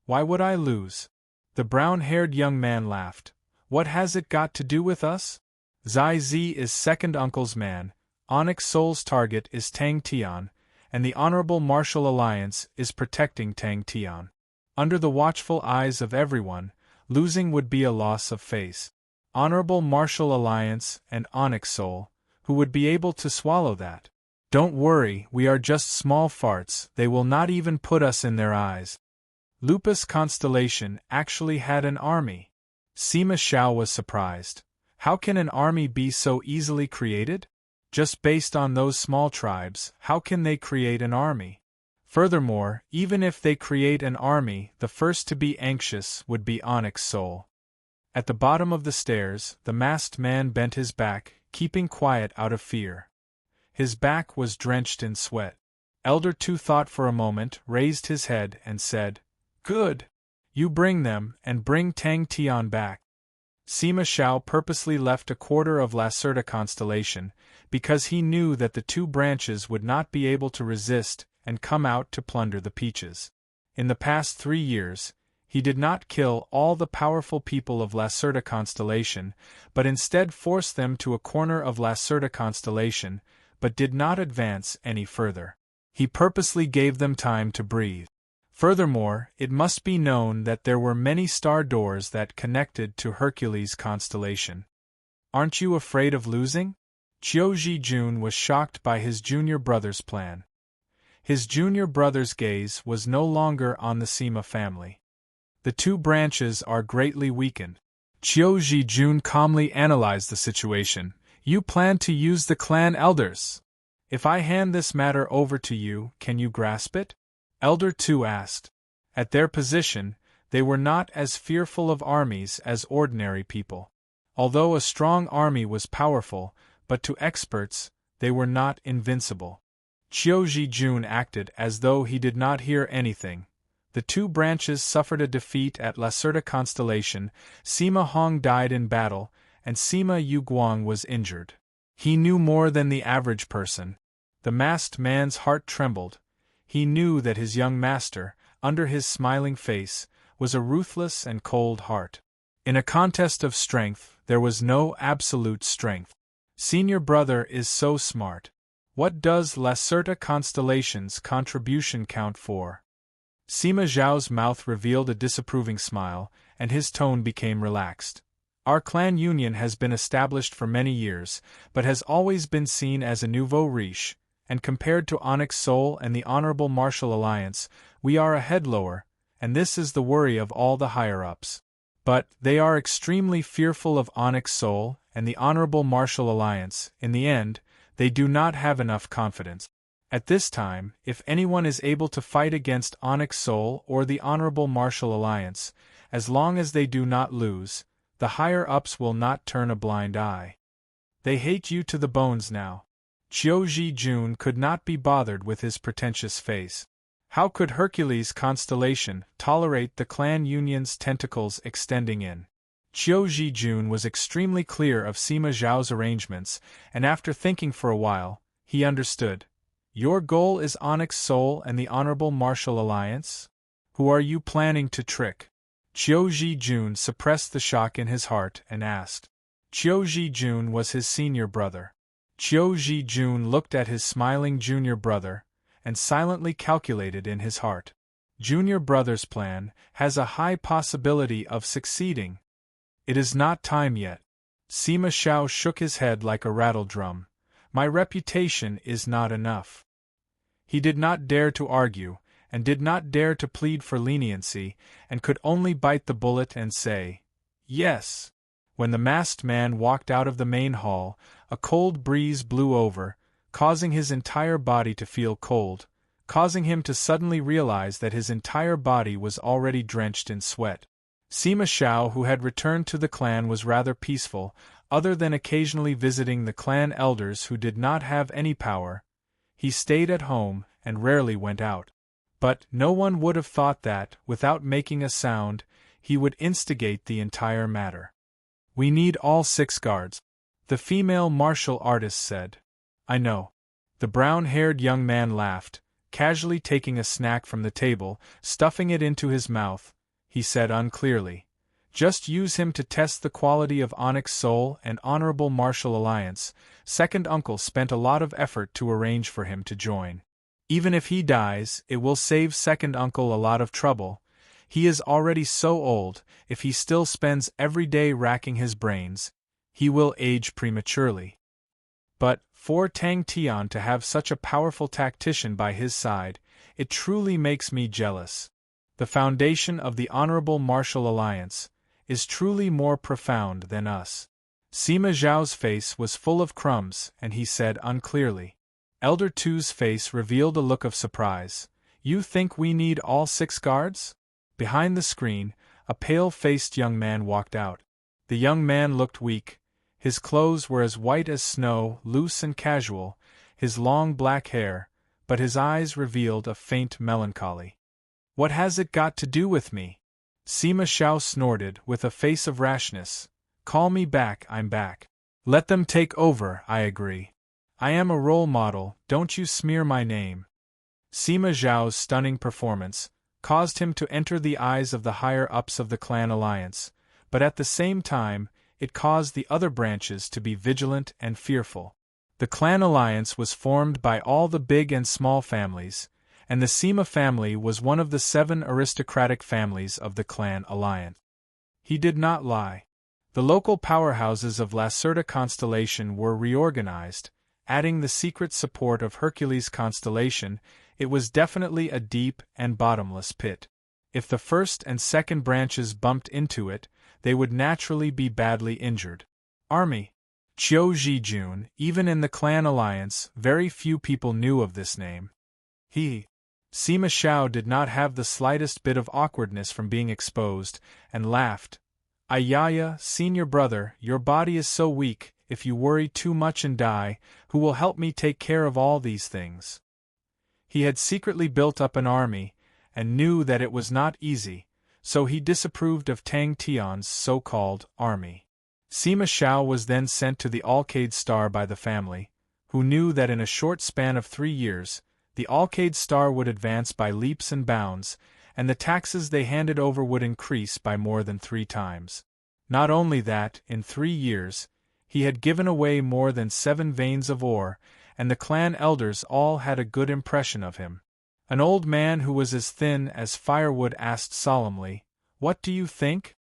Why would I lose? The brown-haired young man laughed. What has it got to do with us? Zai Zi is second uncle's man, Onyx Soul's target is Tang Tian, and the Honorable Martial Alliance is protecting Tang Tian. Under the watchful eyes of everyone, losing would be a loss of face. Honorable Martial Alliance and Onyx Soul, who would be able to swallow that? Don't worry, we are just small farts, they will not even put us in their eyes. Lupus Constellation actually had an army. Sima Xiao was surprised. How can an army be so easily created? Just based on those small tribes, how can they create an army? Furthermore, even if they create an army, the first to be anxious would be Onyx Soul. At the bottom of the stairs, the masked man bent his back, keeping quiet out of fear. His back was drenched in sweat. Elder Tu thought for a moment, raised his head, and said, Good! You bring them, and bring Tang Tian back. Sima Xiao purposely left a quarter of Lacerta constellation, because he knew that the two branches would not be able to resist and come out to plunder the peaches. In the past 3 years, he did not kill all the powerful people of Lacerta constellation, but instead forced them to a corner of Lacerta constellation, but did not advance any further. He purposely gave them time to breathe. Furthermore, it must be known that there were many star doors that connected to Hercules' constellation. Aren't you afraid of losing? Qiu Jijun was shocked by his junior brother's plan. His junior brother's gaze was no longer on the Sima family. The two branches are greatly weakened. Qiu Jijun calmly analyzed the situation. You plan to use the clan elders. If I hand this matter over to you, can you grasp it? Elder 2 asked. At their position, they were not as fearful of armies as ordinary people. Although a strong army was powerful, but to experts, they were not invincible. Qiu Jijun acted as though he did not hear anything. The two branches suffered a defeat at Lacerta constellation, Sima Hong died in battle, and Sima Yuguang was injured. He knew more than the average person. The masked man's heart trembled. He knew that his young master, under his smiling face, was a ruthless and cold heart. In a contest of strength, there was no absolute strength. Senior brother is so smart. What does Lacerta constellation's contribution count for? Sima Zhao's mouth revealed a disapproving smile, and his tone became relaxed. Our clan union has been established for many years, but has always been seen as a nouveau riche, and compared to Onyx Soul and the Honorable Martial Alliance, we are a head lower, and this is the worry of all the higher-ups. But they are extremely fearful of Onyx Soul and the Honorable Martial Alliance. In the end, they do not have enough confidence. At this time, if anyone is able to fight against Onyx Soul or the Honorable Martial Alliance, as long as they do not lose, the higher-ups will not turn a blind eye. They hate you to the bones now. Qiu Jijun could not be bothered with his pretentious face. How could Hercules' constellation tolerate the clan union's tentacles extending in? Qiu Jijun was extremely clear of Sima Zhao's arrangements, and after thinking for a while, he understood. Your goal is Onyx Soul and the Honorable Martial Alliance? Who are you planning to trick? Qiu Jijun suppressed the shock in his heart and asked. Qiu Jijun was his senior brother. Qiu Jijun looked at his smiling junior brother, and silently calculated in his heart. Junior brother's plan has a high possibility of succeeding. It is not time yet. Sima Xiao shook his head like a rattle drum. My reputation is not enough. He did not dare to argue, and did not dare to plead for leniency, and could only bite the bullet and say, yes. When the masked man walked out of the main hall, a cold breeze blew over, causing his entire body to feel cold, causing him to suddenly realize that his entire body was already drenched in sweat. Sima Xiao, who had returned to the clan, was rather peaceful, other than occasionally visiting the clan elders who did not have any power. He stayed at home and rarely went out. But no one would have thought that, without making a sound, he would instigate the entire matter. We need all 6 guards, the female martial artist said. I know. The brown-haired young man laughed, casually taking a snack from the table, stuffing it into his mouth. He said unclearly, just use him to test the quality of Onyx Soul and Honorable Martial Alliance. Second uncle spent a lot of effort to arrange for him to join. Even if he dies, it will save second uncle a lot of trouble. He is already so old, if he still spends every day racking his brains, he will age prematurely. But, for Tang Tian to have such a powerful tactician by his side, it truly makes me jealous. The foundation of the Honorable Martial Alliance is truly more profound than us. Sima Zhao's face was full of crumbs, and he said unclearly. Elder Tu's face revealed a look of surprise. You think we need all 6 guards? Behind the screen, a pale-faced young man walked out. The young man looked weak. His clothes were as white as snow, loose and casual, his long black hair, but his eyes revealed a faint melancholy. What has it got to do with me? Sima Xiao snorted with a face of rashness. Call me back, I'm back. Let them take over, I agree. I am a role model, don't you smear my name. Sima Zhao's stunning performance caused him to enter the eyes of the higher-ups of the clan alliance, but at the same time, it caused the other branches to be vigilant and fearful. The clan alliance was formed by all the big and small families, and the Sima family was one of the 7 aristocratic families of the clan alliance. He did not lie. The local powerhouses of Lacerta constellation were reorganized, adding the secret support of Hercules constellation. It was definitely a deep and bottomless pit. If the first and second branches bumped into it, they would naturally be badly injured. Army. Qiu Zhijun, even in the clan alliance, very few people knew of this name. Sima Xiao did not have the slightest bit of awkwardness from being exposed, and laughed. Ayaya, senior brother, your body is so weak, if you worry too much and die, who will help me take care of all these things? He had secretly built up an army, and knew that it was not easy, so he disapproved of Tang Tian's so-called army. Sima Xiao was then sent to the Alcade Star by the family, who knew that in a short span of 3 years, the Alcade Star would advance by leaps and bounds, and the taxes they handed over would increase by more than 3 times. Not only that, in 3 years, he had given away more than 7 veins of ore, and the clan elders all had a good impression of him. An old man who was as thin as firewood asked solemnly, "What do you think?"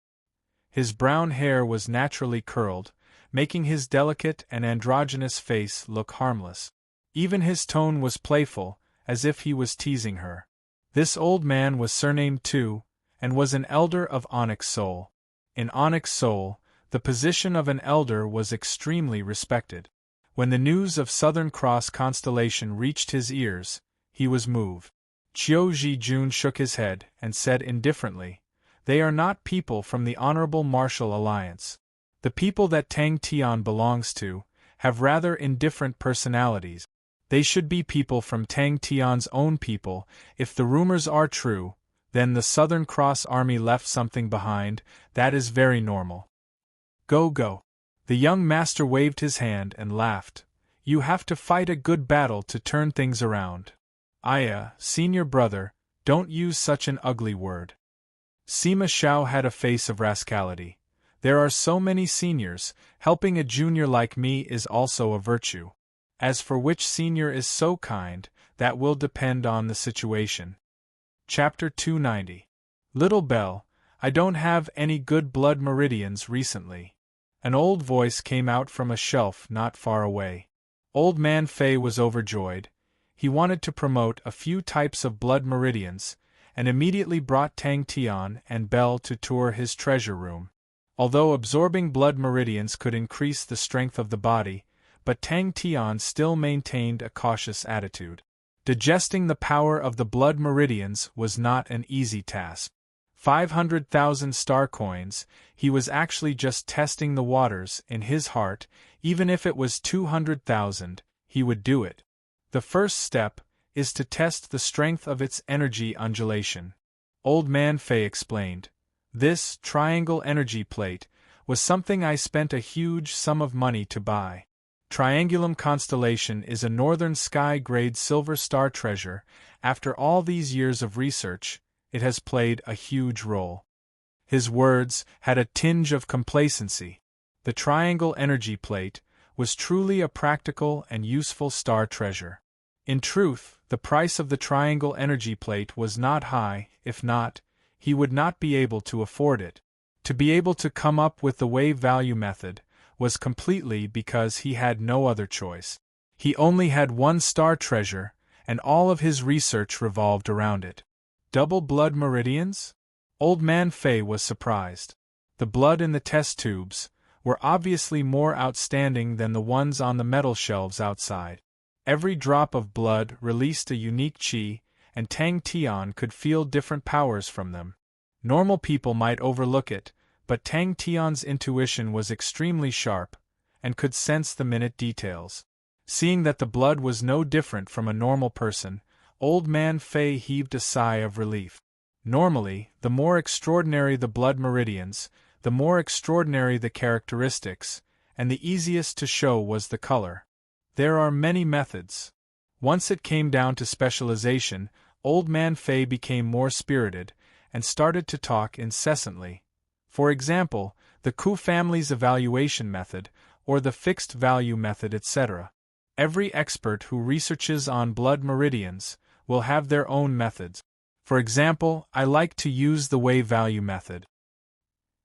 His brown hair was naturally curled, making his delicate and androgynous face look harmless. Even his tone was playful, as if he was teasing her. This old man was surnamed Tu, and was an elder of Onyx Soul. In Onyx Soul, the position of an elder was extremely respected. When the news of Southern Cross constellation reached his ears, he was moved. Qiu Zhijun shook his head and said indifferently, "They are not people from the Honorable Martial Alliance. The people that Tang Tian belongs to have rather indifferent personalities. They should be people from Tang Tian's own people. If the rumors are true, then the Southern Cross Army left something behind. That is very normal. Go, go." The young master waved his hand and laughed. "You have to fight a good battle to turn things around. Aya, senior brother, don't use such an ugly word." Sima Xiao had a face of rascality. "There are so many seniors, helping a junior like me is also a virtue. As for which senior is so kind, that will depend on the situation." Chapter 290. Little Belle, I don't have any good blood meridians recently. An old voice came out from a shelf not far away. Old Man Fei was overjoyed. He wanted to promote a few types of blood meridians, and immediately brought Tang Tian and Belle to tour his treasure room. Although absorbing blood meridians could increase the strength of the body, but Tang Tian still maintained a cautious attitude. Digesting the power of the blood meridians was not an easy task. 500,000 star coins, he was actually just testing the waters in his heart. Even if it was 200,000, he would do it. The first step is to test the strength of its energy undulation. Old Man Fei explained. This triangle energy plate was something I spent a huge sum of money to buy. Triangulum constellation is a northern sky-grade silver star treasure. After all these years of research, it has played a huge role. His words had a tinge of complacency. The triangle energy plate was truly a practical and useful star treasure. In truth, the price of the triangle energy plate was not high. If not, he would not be able to afford it. To be able to come up with the wave value method was completely because he had no other choice. He only had one star treasure, and all of his research revolved around it. Double blood meridians? Old Man Fei was surprised. The blood in the test tubes were obviously more outstanding than the ones on the metal shelves outside. Every drop of blood released a unique qi, and Tang Tian could feel different powers from them. Normal people might overlook it, but Tang Tian's intuition was extremely sharp, and could sense the minute details. Seeing that the blood was no different from a normal person, Old Man Fei heaved a sigh of relief. Normally, the more extraordinary the blood meridians, the more extraordinary the characteristics, and the easiest to show was the color. There are many methods. Once it came down to specialization, Old Man Fay became more spirited, and started to talk incessantly. For example, the Ku family's evaluation method, or the fixed value method, etc. Every expert who researches on blood meridians will have their own methods. For example, I like to use the wave value method.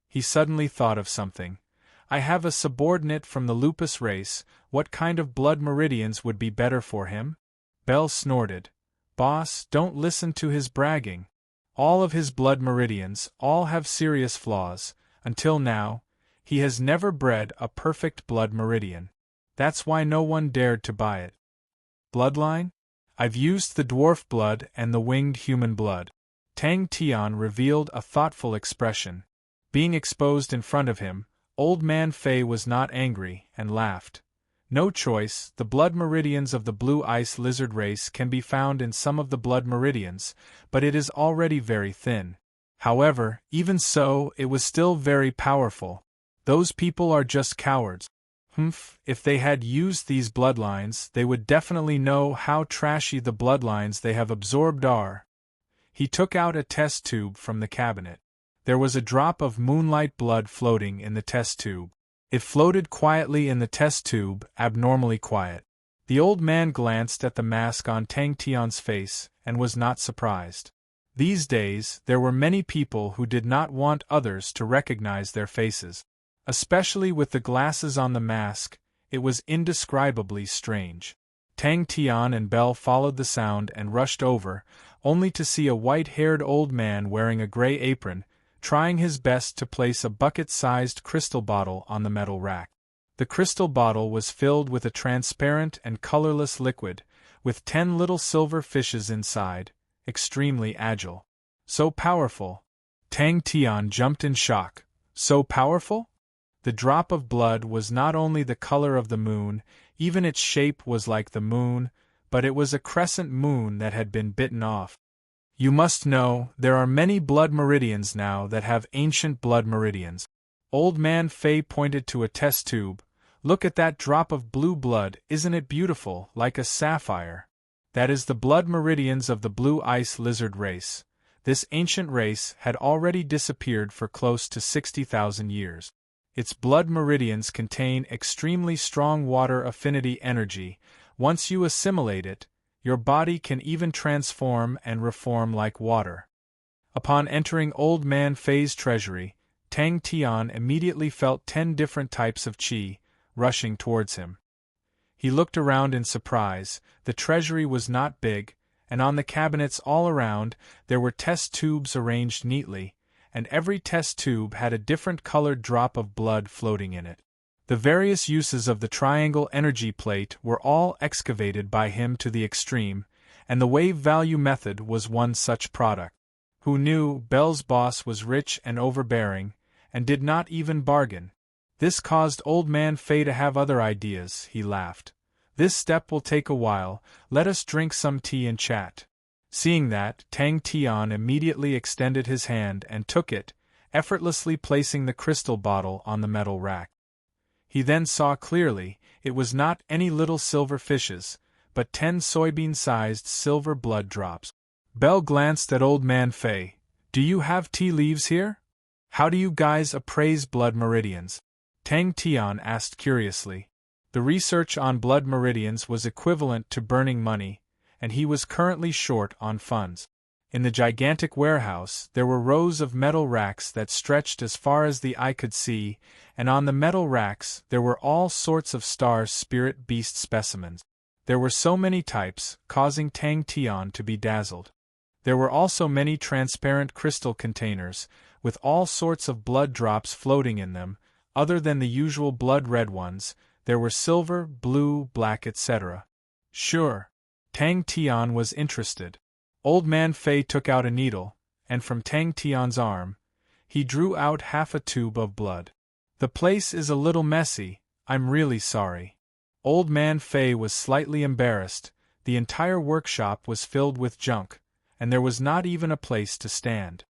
He suddenly thought of something. I have a subordinate from the lupus race, what kind of blood meridians would be better for him? Bell snorted. Boss, don't listen to his bragging. All of his blood meridians all have serious flaws. Until now, he has never bred a perfect blood meridian. That's why no one dared to buy it. Bloodline? I've used the dwarf blood and the winged human blood. Tang Tian revealed a thoughtful expression. Being exposed in front of him, Old Man Fay was not angry, and laughed. No choice, the blood meridians of the blue ice lizard race can be found in some of the blood meridians, but it is already very thin. However, even so, it was still very powerful. Those people are just cowards. If they had used these bloodlines, they would definitely know how trashy the bloodlines they have absorbed are. He took out a test tube from the cabinet. There was a drop of moonlight blood floating in the test tube. It floated quietly in the test tube, abnormally quiet. The old man glanced at the mask on Tang Tian's face, and was not surprised. These days, there were many people who did not want others to recognize their faces. Especially with the glasses on the mask, it was indescribably strange. Tang Tian and Bell followed the sound and rushed over, only to see a white-haired old man wearing a gray apron, trying his best to place a bucket-sized crystal bottle on the metal rack. The crystal bottle was filled with a transparent and colorless liquid, with 10 little silver fishes inside, extremely agile. So powerful! Tang Tian jumped in shock. So powerful? The drop of blood was not only the color of the moon, even its shape was like the moon, but it was a crescent moon that had been bitten off. You must know, there are many blood meridians now that have ancient blood meridians. Old Man Fay pointed to a test tube. Look at that drop of blue blood, isn't it beautiful, like a sapphire? That is the blood meridians of the blue ice lizard race. This ancient race had already disappeared for close to 60,000 years. Its blood meridians contain extremely strong water affinity energy. Once you assimilate it, your body can even transform and reform like water. Upon entering Old Man Fay's treasury, Tang Tian immediately felt 10 different types of qi rushing towards him. He looked around in surprise. The treasury was not big, and on the cabinets all around there were test tubes arranged neatly, and every test tube had a different colored drop of blood floating in it. The various uses of the triangle energy plate were all excavated by him to the extreme, and the wave value method was one such product. Who knew Bell's boss was rich and overbearing, and did not even bargain? This caused Old Man Fay to have other ideas. He laughed. This step will take a while, let us drink some tea and chat. Seeing that, Tang Tian immediately extended his hand and took it, effortlessly placing the crystal bottle on the metal rack. He then saw clearly, it was not any little silver fishes, but 10 soybean-sized silver blood drops. Bell glanced at Old Man Fay. Do you have tea leaves here? How do you guys appraise blood meridians? Tang Tian asked curiously. The research on blood meridians was equivalent to burning money, and he was currently short on funds. In the gigantic warehouse, there were rows of metal racks that stretched as far as the eye could see, and on the metal racks there were all sorts of star spirit beast specimens. There were so many types, causing Tang Tian to be dazzled. There were also many transparent crystal containers, with all sorts of blood drops floating in them. Other than the usual blood-red ones, there were silver, blue, black, etc. Sure. Tang Tian was interested. Old Man Fay took out a needle, and from Tang Tian's arm, he drew out half a tube of blood. The place is a little messy, I'm really sorry. Old Man Fay was slightly embarrassed. The entire workshop was filled with junk, and there was not even a place to stand.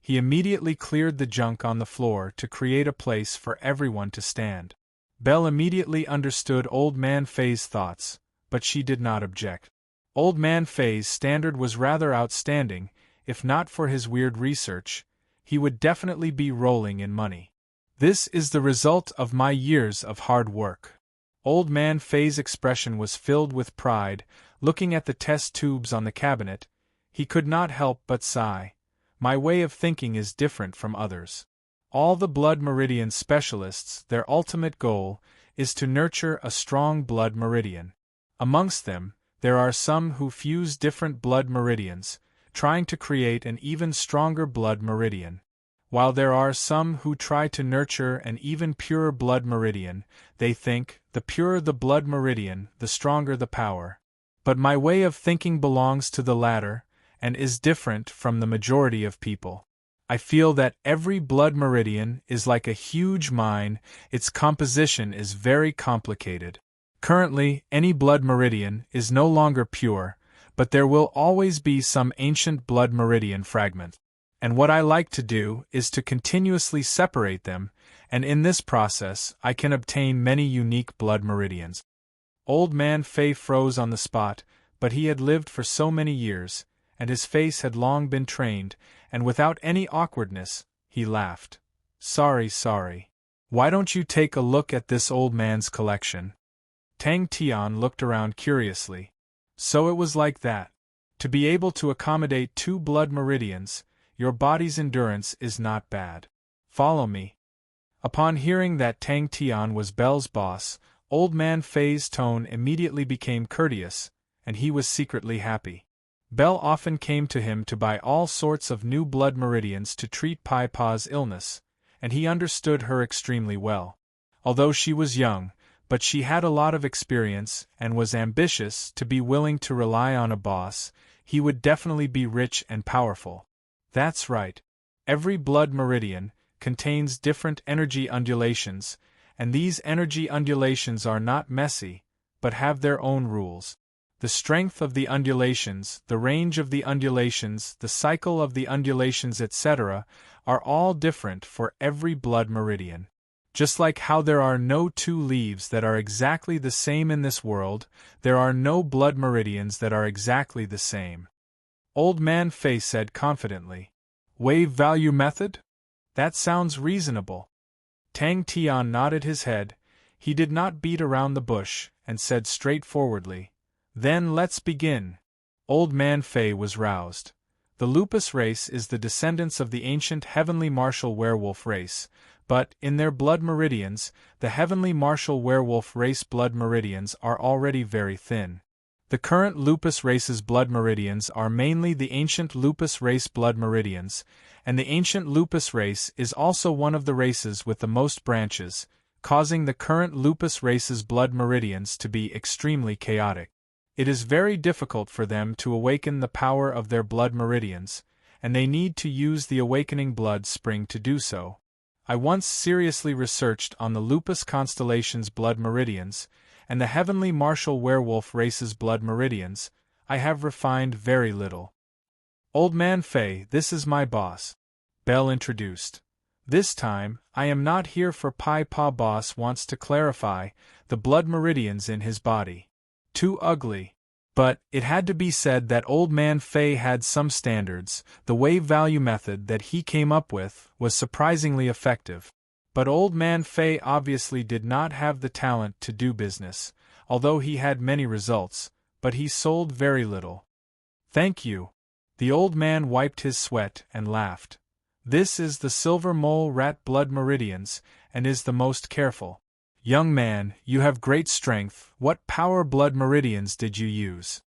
he immediately cleared the junk on the floor to create a place for everyone to stand. Belle immediately understood Old Man Fei's thoughts, but she did not object. Old Man Fei's standard was rather outstanding. If not for his weird research, he would definitely be rolling in money. This is the result of my years of hard work. Old Man Fei's expression was filled with pride. Looking at the test tubes on the cabinet, he could not help but sigh. My way of thinking is different from others. All the blood meridian specialists, their ultimate goal is to nurture a strong blood meridian. Amongst them, there are some who fuse different blood meridians, trying to create an even stronger blood meridian. While there are some who try to nurture an even purer blood meridian, they think, the purer the blood meridian, the stronger the power. But my way of thinking belongs to the latter, and is different from the majority of people. I feel that every blood meridian is like a huge mine, its composition is very complicated. Currently, any blood meridian is no longer pure, but there will always be some ancient blood meridian fragment. And what I like to do is to continuously separate them, and in this process I can obtain many unique blood meridians. Old Man Fei froze on the spot, but he had lived for so many years, and his face had long been trained, and without any awkwardness, he laughed. Sorry. Why don't you take a look at this old man's collection? Tang Tian looked around curiously. So it was like that. To be able to accommodate 2 blood meridians, your body's endurance is not bad. Follow me. Upon hearing that Tang Tian was Belle's boss, Old Man Fei's tone immediately became courteous, and he was secretly happy. Belle often came to him to buy all sorts of new blood meridians to treat Pai Pa's illness, and he understood her extremely well. Although she was young, but she had a lot of experience and was ambitious to be willing to rely on a boss. He would definitely be rich and powerful. That's right. Every blood meridian contains different energy undulations, and these energy undulations are not messy, but have their own rules. The strength of the undulations, the range of the undulations, the cycle of the undulations, etc., are all different for every blood meridian. Just like how there are no 2 leaves that are exactly the same in this world, there are no blood meridians that are exactly the same. Old Man Fei said confidently. Wave value method? That sounds reasonable. Tang Tian nodded his head. He did not beat around the bush, and said straightforwardly, Then let's begin. Old Man Fei was roused. The lupus race is the descendants of the ancient heavenly martial werewolf race, but, in their blood meridians, the heavenly martial werewolf race blood meridians are already very thin. The current lupus race's blood meridians are mainly the ancient lupus race blood meridians, and the ancient lupus race is also one of the races with the most branches, causing the current lupus race's blood meridians to be extremely chaotic. It is very difficult for them to awaken the power of their blood meridians, and they need to use the awakening blood spring to do so. I once seriously researched on the lupus constellation's blood meridians, and the heavenly martial werewolf race's blood meridians. I have refined very little. Old Man Fei, this is my boss. Belle introduced. This time, I am not here for Pai Pa. Boss wants to clarify the blood meridians in his body. Too ugly. But, it had to be said that Old Man Fei had some standards. The wave value method that he came up with was surprisingly effective. But Old Man Fei obviously did not have the talent to do business, although he had many results, but he sold very little. Thank you. The old man wiped his sweat and laughed. This is the silver mole rat blood meridians, and is the most careful. Young man, you have great strength. What power blood meridians did you use?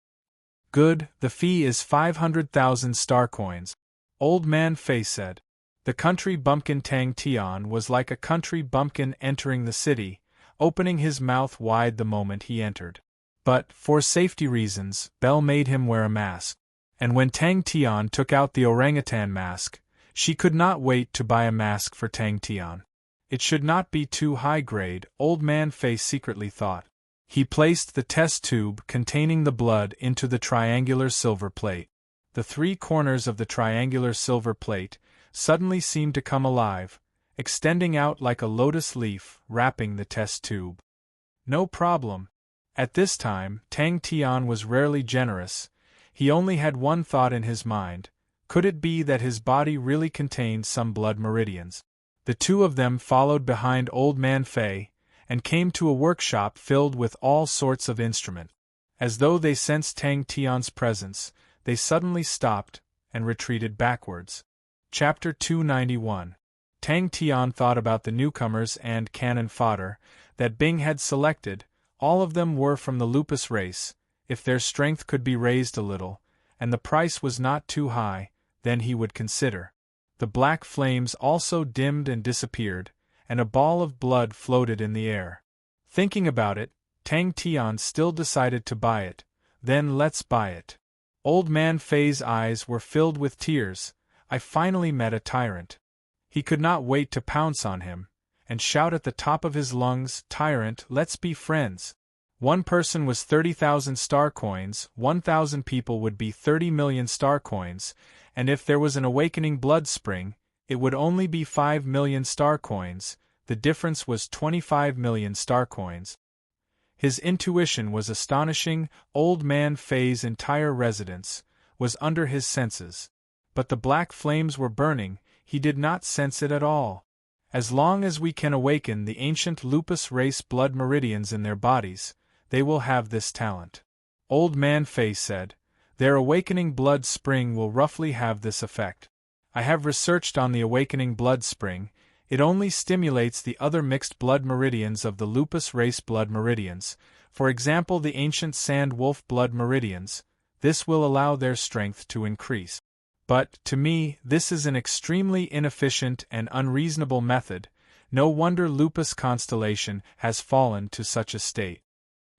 Good, the fee is 500,000 star coins. Old Man Fei said. The country bumpkin Tang Tian was like a country bumpkin entering the city, opening his mouth wide the moment he entered. But, for safety reasons, Belle made him wear a mask. And when Tang Tian took out the orangutan mask, she could not wait to buy a mask for Tang Tian. It should not be too high grade, Old Man Fei secretly thought. He placed the test tube containing the blood into the triangular silver plate. The 3 corners of the triangular silver plate suddenly seemed to come alive, extending out like a lotus leaf, wrapping the test tube. No problem. At this time, Tang Tian was rarely generous. He only had one thought in his mind: could it be that his body really contained some blood meridians? The two of them followed behind Old Man Fei, and came to a workshop filled with all sorts of instruments. As though they sensed Tang Tian's presence, they suddenly stopped and retreated backwards. Chapter 291. Tang Tian thought about the newcomers and cannon fodder that Bing had selected. All of them were from the lupus race. If their strength could be raised a little, and the price was not too high, then he would consider. The black flames also dimmed and disappeared, and a ball of blood floated in the air. Thinking about it, Tang Tian still decided to buy it. Then let's buy it. Old Man Fei's eyes were filled with tears. I finally met a tyrant. He could not wait to pounce on him, and shout at the top of his lungs, "Tyrant, let's be friends." One person was 30,000 star coins, 1,000 people would be 30 million star coins, and if there was an awakening blood spring, it would only be 5 million star coins. The difference was 25 million star coins. His intuition was astonishing. Old Man Fei's entire residence was under his senses. But the black flames were burning, he did not sense it at all. As long as we can awaken the ancient lupus race blood meridians in their bodies, they will have this talent. Old Man Fei said, their awakening blood spring will roughly have this effect. I have researched on the awakening blood spring. It only stimulates the other mixed blood meridians of the lupus race blood meridians, for example the ancient sand wolf blood meridians. This will allow their strength to increase. But, to me, this is an extremely inefficient and unreasonable method. No wonder Lupus Constellation has fallen to such a state.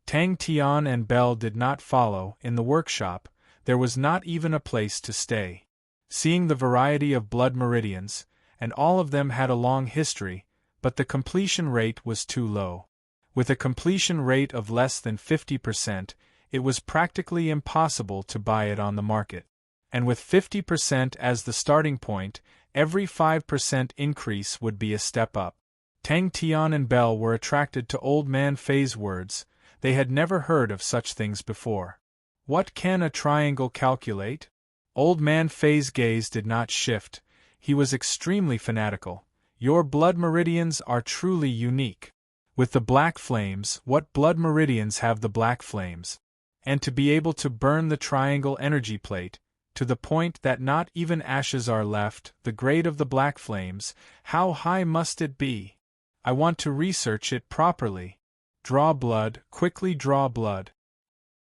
Tang Tian and Belle did not follow. In the workshop, there was not even a place to stay. Seeing the variety of blood meridians, and all of them had a long history, but the completion rate was too low. With a completion rate of less than 50%, it was practically impossible to buy it on the market. And with 50% as the starting point, every 5% increase would be a step up. Tang Tian and Belle were attracted to Old Man Fei's words. They had never heard of such things before. What can a triangle calculate? Old Man Fei's gaze did not shift. He was extremely fanatical. Your blood meridians are truly unique. With the black flames, what blood meridians have the black flames? And to be able to burn the triangle energy plate, to the point that not even ashes are left, the grade of the black flames, how high must it be? I want to research it properly. Draw blood, quickly draw blood.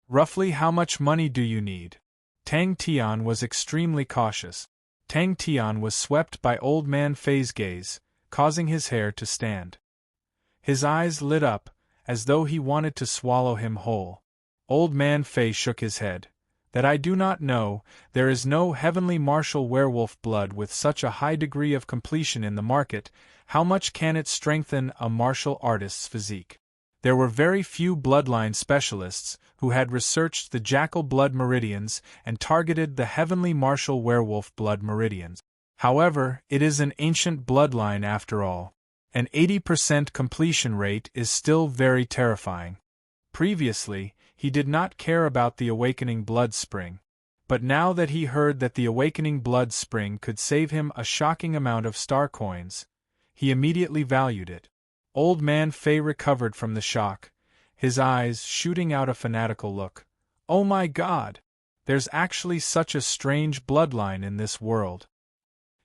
Roughly how much money do you need? Tang Tian was extremely cautious. Tang Tian was swept by Old Man Fei's gaze, causing his hair to stand. His eyes lit up, as though he wanted to swallow him whole. Old Man Fei shook his head. That I do not know. There is no heavenly martial werewolf blood with such a high degree of completion in the market. How much can it strengthen a martial artist's physique? There were very few bloodline specialists who had researched the jackal blood meridians and targeted the heavenly martial werewolf blood meridians. However, it is an ancient bloodline after all. An 80% completion rate is still very terrifying. Previously, he did not care about the awakening blood spring. But now that he heard that the awakening blood spring could save him a shocking amount of star coins, he immediately valued it. Old Man Fei recovered from the shock, his eyes shooting out a fanatical look. Oh my God! There's actually such a strange bloodline in this world.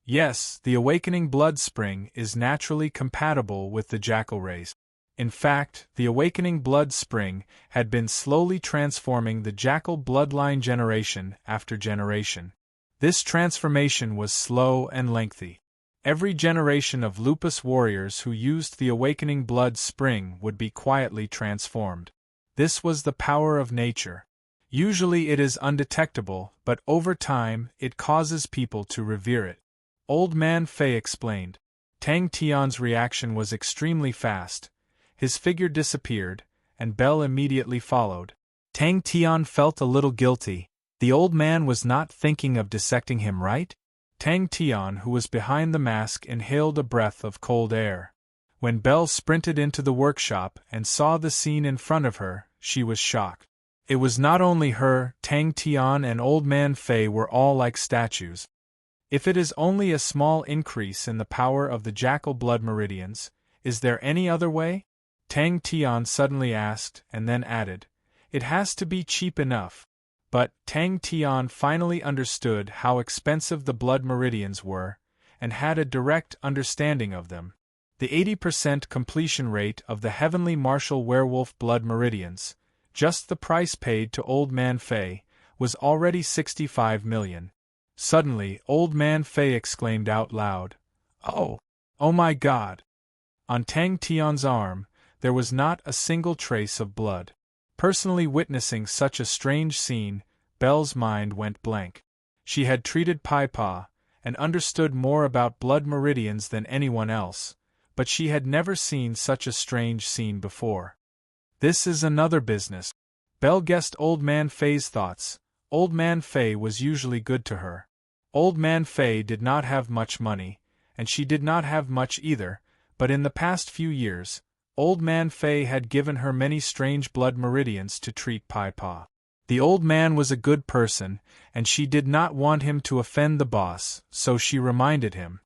Yes, the awakening blood spring is naturally compatible with the jackal race. In fact, the awakening blood spring had been slowly transforming the jackal bloodline generation after generation. This transformation was slow and lengthy. Every generation of lupus warriors who used the awakening blood spring would be quietly transformed. This was the power of nature. Usually it is undetectable, but over time it causes people to revere it. Old Man Fei explained. Tang Tian's reaction was extremely fast. His figure disappeared, and Belle immediately followed. Tang Tian felt a little guilty. The old man was not thinking of dissecting him, right? Tang Tian, who was behind the mask, inhaled a breath of cold air. When Belle sprinted into the workshop and saw the scene in front of her, she was shocked. It was not only her, Tang Tian and Old Man Fei were all like statues. If it is only a small increase in the power of the jackal blood meridians, is there any other way? Tang Tian suddenly asked, and then added, "It has to be cheap enough." But Tang Tian finally understood how expensive the blood meridians were, and had a direct understanding of them. The 80% completion rate of the heavenly martial werewolf blood meridians, just the price paid to Old Man Fei, was already 65 million. Suddenly, Old Man Fei exclaimed out loud, "Oh! Oh my God!" On Tang Tian's arm, there was not a single trace of blood. Personally witnessing such a strange scene, Belle's mind went blank. She had treated Pai Pa, and understood more about blood meridians than anyone else, but she had never seen such a strange scene before. This is another business. Belle guessed Old Man Fei's thoughts. Old Man Fei was usually good to her. Old Man Fei did not have much money, and she did not have much either, but in the past few years, Old Man Fei had given her many strange blood meridians to treat Pai Pa. The old man was a good person, and she did not want him to offend the boss, so she reminded him.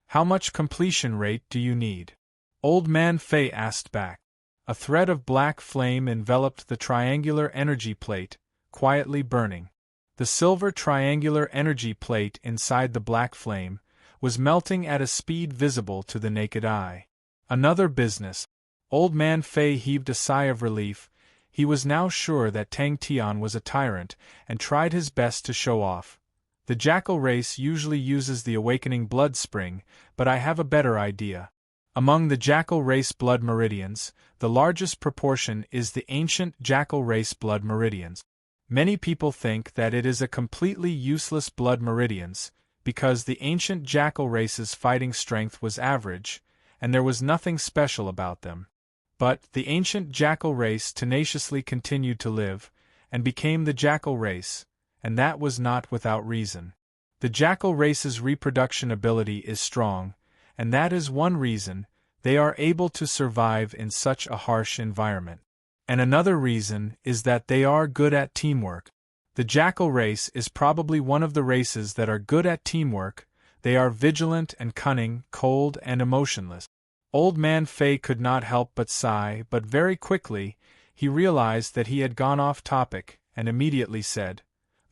"How much completion rate do you need?" Old Man Fei asked back. A thread of black flame enveloped the triangular energy plate, quietly burning. The silver triangular energy plate inside the black flame was melting at a speed visible to the naked eye. Another business. Old Man Fei heaved a sigh of relief. He was now sure that Tang Tian was a tyrant, and tried his best to show off. The jackal race usually uses the awakening blood spring, but I have a better idea. Among the jackal race blood meridians, the largest proportion is the ancient jackal race blood meridians. Many people think that it is a completely useless blood meridians, because the ancient jackal race's fighting strength was average, and there was nothing special about them. But the ancient jackal race tenaciously continued to live, and became the jackal race, and that was not without reason. The jackal race's reproduction ability is strong, and that is one reason they are able to survive in such a harsh environment. And another reason is that they are good at teamwork. The jackal race is probably one of the races that are good at teamwork. They are vigilant and cunning, cold and emotionless. Old Man Fei could not help but sigh, but very quickly he realized that he had gone off topic, and immediately said,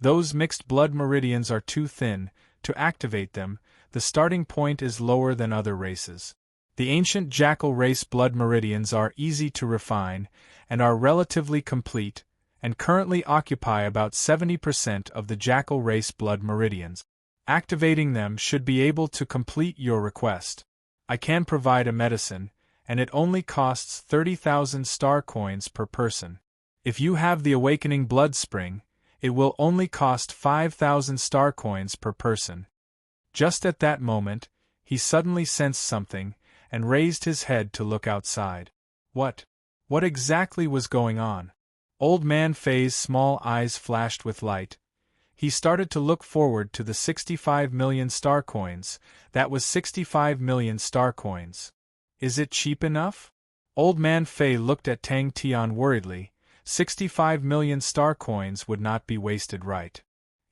"Those mixed blood meridians are too thin. To activate them, the starting point is lower than other races. The ancient jackal race blood meridians are easy to refine, and are relatively complete, and currently occupy about 70% of the jackal race blood meridians. Activating them should be able to complete your request. I can provide a medicine, and it only costs 30,000 star coins per person. If you have the awakening blood spring, it will only cost 5,000 star coins per person." Just at that moment, he suddenly sensed something, and raised his head to look outside. What exactly was going on? Old Man Fei's small eyes flashed with light. He started to look forward to the 65 million star coins. That was 65 million star coins. Is it cheap enough? Old Man Fei looked at Tang Tian worriedly. 65 million star coins would not be wasted, right?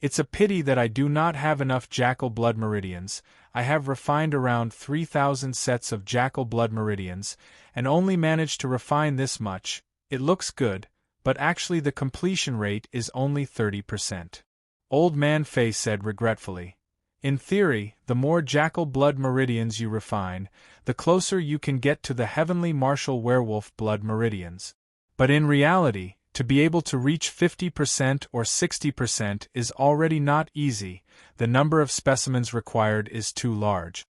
It's a pity that I do not have enough jackal blood meridians. I have refined around 3,000 sets of jackal blood meridians, and only managed to refine this much. It looks good, but actually the completion rate is only 30%. Old Man Fei said regretfully. In theory, the more jackal blood meridians you refine, the closer you can get to the heavenly martial werewolf blood meridians. But in reality, to be able to reach 50% or 60% is already not easy. The number of specimens required is too large.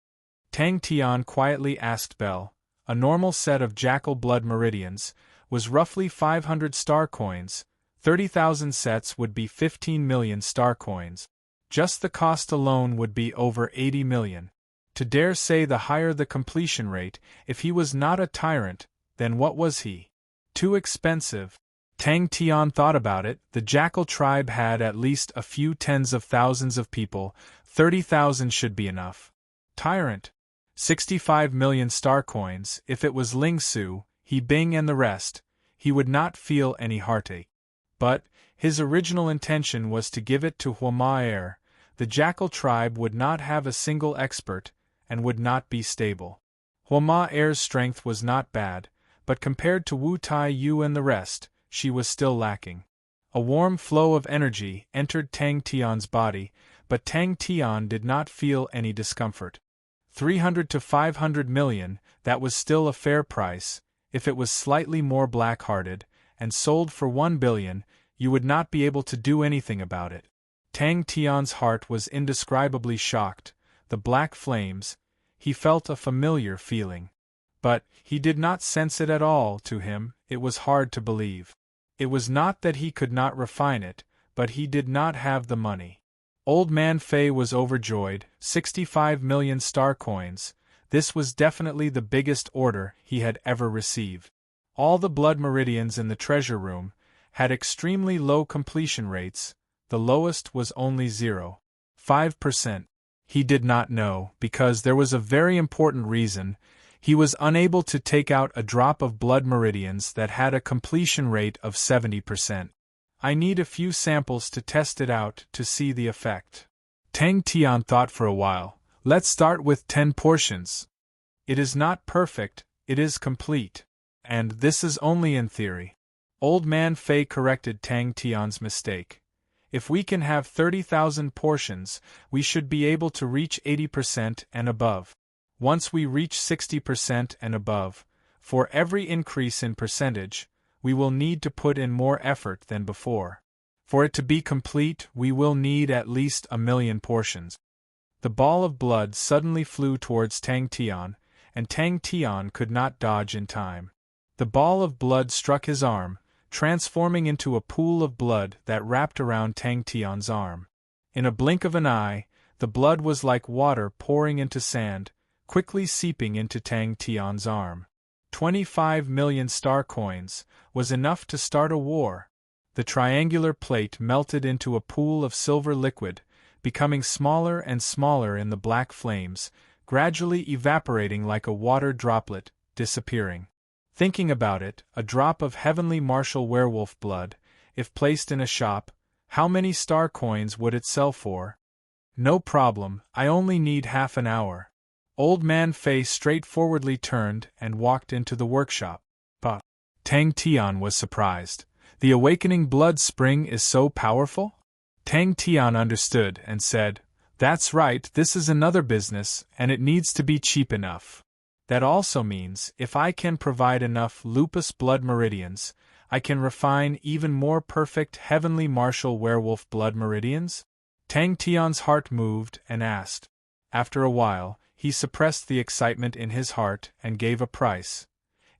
Tang Tian quietly asked Belle. A normal set of jackal blood meridians was roughly 500 star coins. 30,000 sets would be 15 million star coins. Just the cost alone would be over 80 million. To dare say the higher the completion rate, if he was not a tyrant, then what was he? Too expensive. Tang Tian thought about it. The jackal tribe had at least a few tens of thousands of people. 30,000 should be enough. Tyrant. 65 million star coins. If it was Ling Su, He Bing and the rest, he would not feel any heartache. But his original intention was to give it to Huama Air. The jackal tribe would not have a single expert, and would not be stable. Huama Air's strength was not bad, but compared to Wu Tai Yu and the rest, she was still lacking. A warm flow of energy entered Tang Tian's body, but Tang Tian did not feel any discomfort. 300 to 500 million, that was still a fair price. If it was slightly more black-hearted, and sold for 1 billion, you would not be able to do anything about it. Tang Tian's heart was indescribably shocked. The black flames, he felt a familiar feeling. But he did not sense it at all. To him, it was hard to believe. It was not that he could not refine it, but he did not have the money. Old Man Fei was overjoyed. 65 million star coins. This was definitely the biggest order he had ever received. All the blood meridians in the treasure room had extremely low completion rates. The lowest was only 0.5%. He did not know, because there was a very important reason. He was unable to take out a drop of blood meridians that had a completion rate of 70%. I need a few samples to test it out to see the effect. Tang Tian thought for a while. Let's start with 10 portions. It is not perfect, it is complete. And this is only in theory. Old Man Fei corrected Tang Tian's mistake. If we can have 30,000 portions, we should be able to reach 80% and above. Once we reach 60% and above, for every increase in percentage, we will need to put in more effort than before. For it to be complete, we will need at least 1 million portions. The ball of blood suddenly flew towards Tang Tian, and Tang Tian could not dodge in time. The ball of blood struck his arm, transforming into a pool of blood that wrapped around Tang Tian's arm. In a blink of an eye, the blood was like water pouring into sand, quickly seeping into Tang Tian's arm. 25 million star coins was enough to start a war. The triangular plate melted into a pool of silver liquid, becoming smaller and smaller in the black flames, gradually evaporating like a water droplet, disappearing. Thinking about it, a drop of heavenly martial werewolf blood, if placed in a shop, how many star coins would it sell for? No problem, I only need half an hour. Old Man Fei straightforwardly turned and walked into the workshop. But Tang Tian was surprised. The awakening blood spring is so powerful? Tang Tian understood and said, "That's right, this is another business, and it needs to be cheap enough. That also means, if I can provide enough lupus blood meridians, I can refine even more perfect heavenly martial werewolf blood meridians?" Tang Tian's heart moved and asked. After a while, he suppressed the excitement in his heart and gave a price.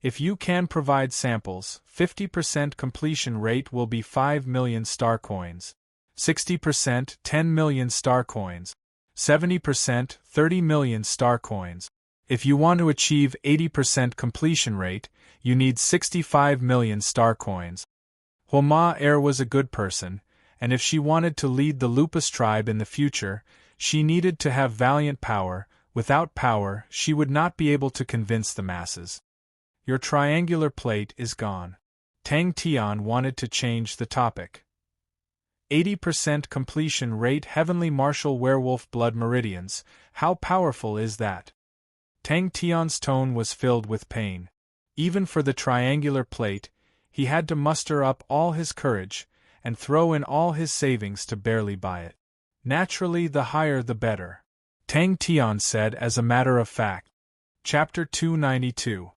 If you can provide samples, 50% completion rate will be 5 million star coins. 60%, 10 million star coins. 70%, 30 million star coins. If you want to achieve 80% completion rate, you need 65 million star coins. Huama Air was a good person, and if she wanted to lead the Lupus tribe in the future, she needed to have valiant power. Without power, she would not be able to convince the masses. Your triangular plate is gone. Tang Tian wanted to change the topic. 80% completion rate heavenly martial werewolf blood meridians, how powerful is that? Tang Tian's tone was filled with pain. Even for the triangular plate, he had to muster up all his courage, and throw in all his savings to barely buy it. Naturally, the higher the better. Tang Tian said as a matter of fact. Chapter 292.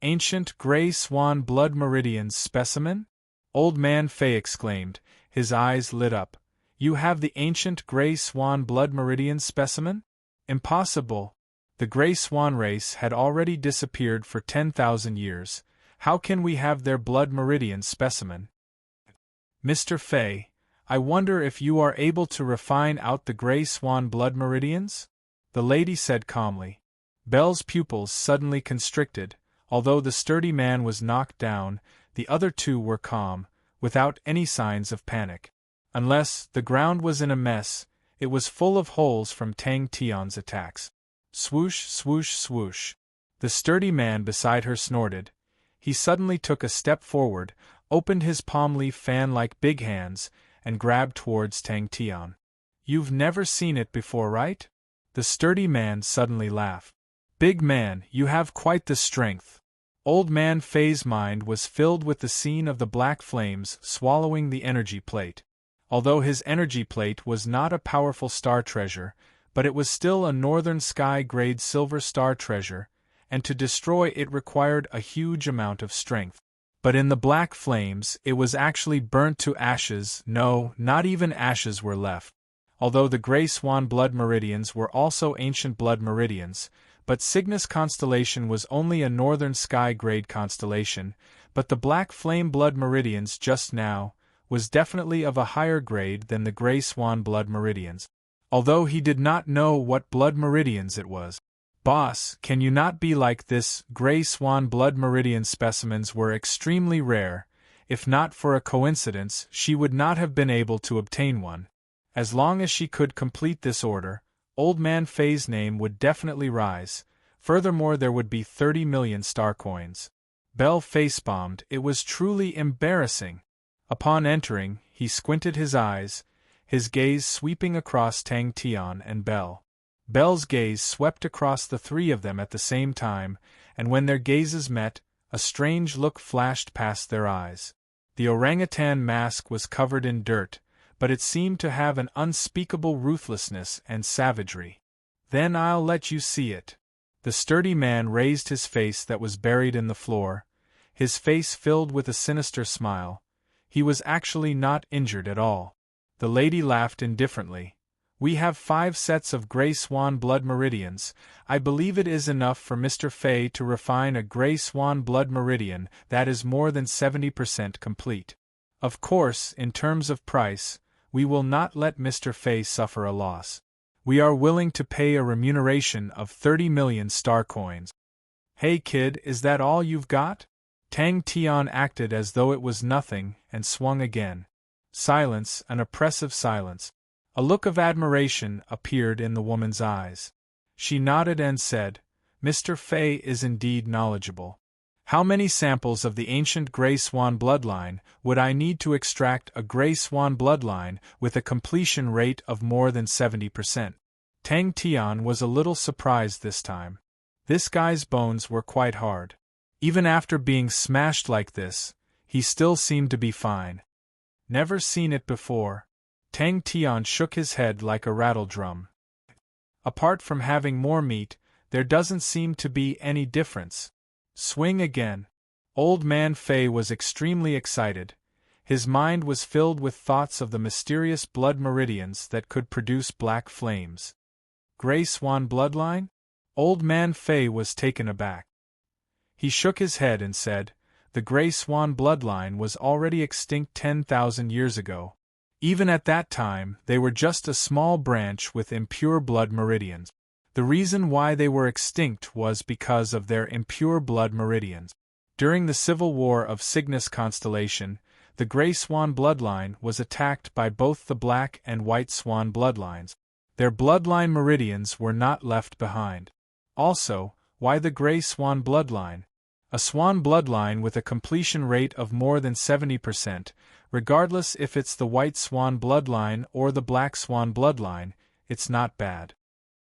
Ancient Grey Swan Blood Meridians Specimen? Old Man Fei exclaimed, his eyes lit up. You have the ancient Grey Swan Blood Meridians specimen? Impossible. The Grey Swan race had already disappeared for 10,000 years. How can we have their blood meridian specimen? Mr. Fei, I wonder if you are able to refine out the Grey Swan blood meridians? The lady said calmly. Belle's pupils suddenly constricted. Although the sturdy man was knocked down, the other two were calm, without any signs of panic. Unless the ground was in a mess, it was full of holes from Tang Tian's attacks. Swoosh, swoosh, swoosh. The sturdy man beside her snorted. He suddenly took a step forward, opened his palm leaf fan like big hands, and grabbed towards Tang Tian. You've never seen it before, right? The sturdy man suddenly laughed. Big man, you have quite the strength. Old man Fei's mind was filled with the scene of the black flames swallowing the energy plate. Although his energy plate was not a powerful star treasure, but it was still a northern sky-grade silver star treasure, and to destroy it required a huge amount of strength. But in the black flames, it was actually burnt to ashes. No, not even ashes were left. Although the gray swan blood meridians were also ancient blood meridians, but Cygnus constellation was only a northern sky-grade constellation, but the black flame blood meridians just now was definitely of a higher grade than the gray swan blood meridians. Although he did not know what blood meridians it was. Boss, can you not be like this? Gray swan blood meridian specimens were extremely rare. If not for a coincidence, she would not have been able to obtain one. As long as she could complete this order, Old Man Fei's name would definitely rise. Furthermore, there would be 30 million star coins. Bell facepalmed. It was truly embarrassing. Upon entering, he squinted his eyes, his gaze sweeping across Tang Tian and Bell. Bell's gaze swept across the three of them at the same time, and when their gazes met, a strange look flashed past their eyes. The orangutan mask was covered in dirt, but it seemed to have an unspeakable ruthlessness and savagery. Then I'll let you see it. The sturdy man raised his face that was buried in the floor, his face filled with a sinister smile. He was actually not injured at all. The lady laughed indifferently. We have 5 sets of gray swan blood meridians. I believe it is enough for Mr. Fei to refine a gray swan blood meridian that is more than 70% complete. Of course, in terms of price, we will not let Mr. Fei suffer a loss. We are willing to pay a remuneration of 30 million star coins. Hey kid, is that all you've got? Tang Tian acted as though it was nothing and swung again. Silence, an oppressive silence. A look of admiration appeared in the woman's eyes. She nodded and said, Mr. Fei is indeed knowledgeable. How many samples of the ancient gray swan bloodline would I need to extract a gray swan bloodline with a completion rate of more than 70%? Tang Tian was a little surprised this time. This guy's bones were quite hard. Even after being smashed like this, he still seemed to be fine. Never seen it before. Tang Tian shook his head like a rattle drum. Apart from having more meat, there doesn't seem to be any difference. Swing again. Old Man Fei was extremely excited. His mind was filled with thoughts of the mysterious blood meridians that could produce black flames. Gray swan bloodline? Old Man Fei was taken aback. He shook his head and said, the gray swan bloodline was already extinct 10,000 years ago. Even at that time, they were just a small branch with impure blood meridians. The reason why they were extinct was because of their impure blood meridians. During the civil war of Cygnus constellation, the gray swan bloodline was attacked by both the black and white swan bloodlines. Their bloodline meridians were not left behind. Also, why the gray swan bloodline? A swan bloodline with a completion rate of more than 70%, regardless if it's the white swan bloodline or the black swan bloodline, it's not bad.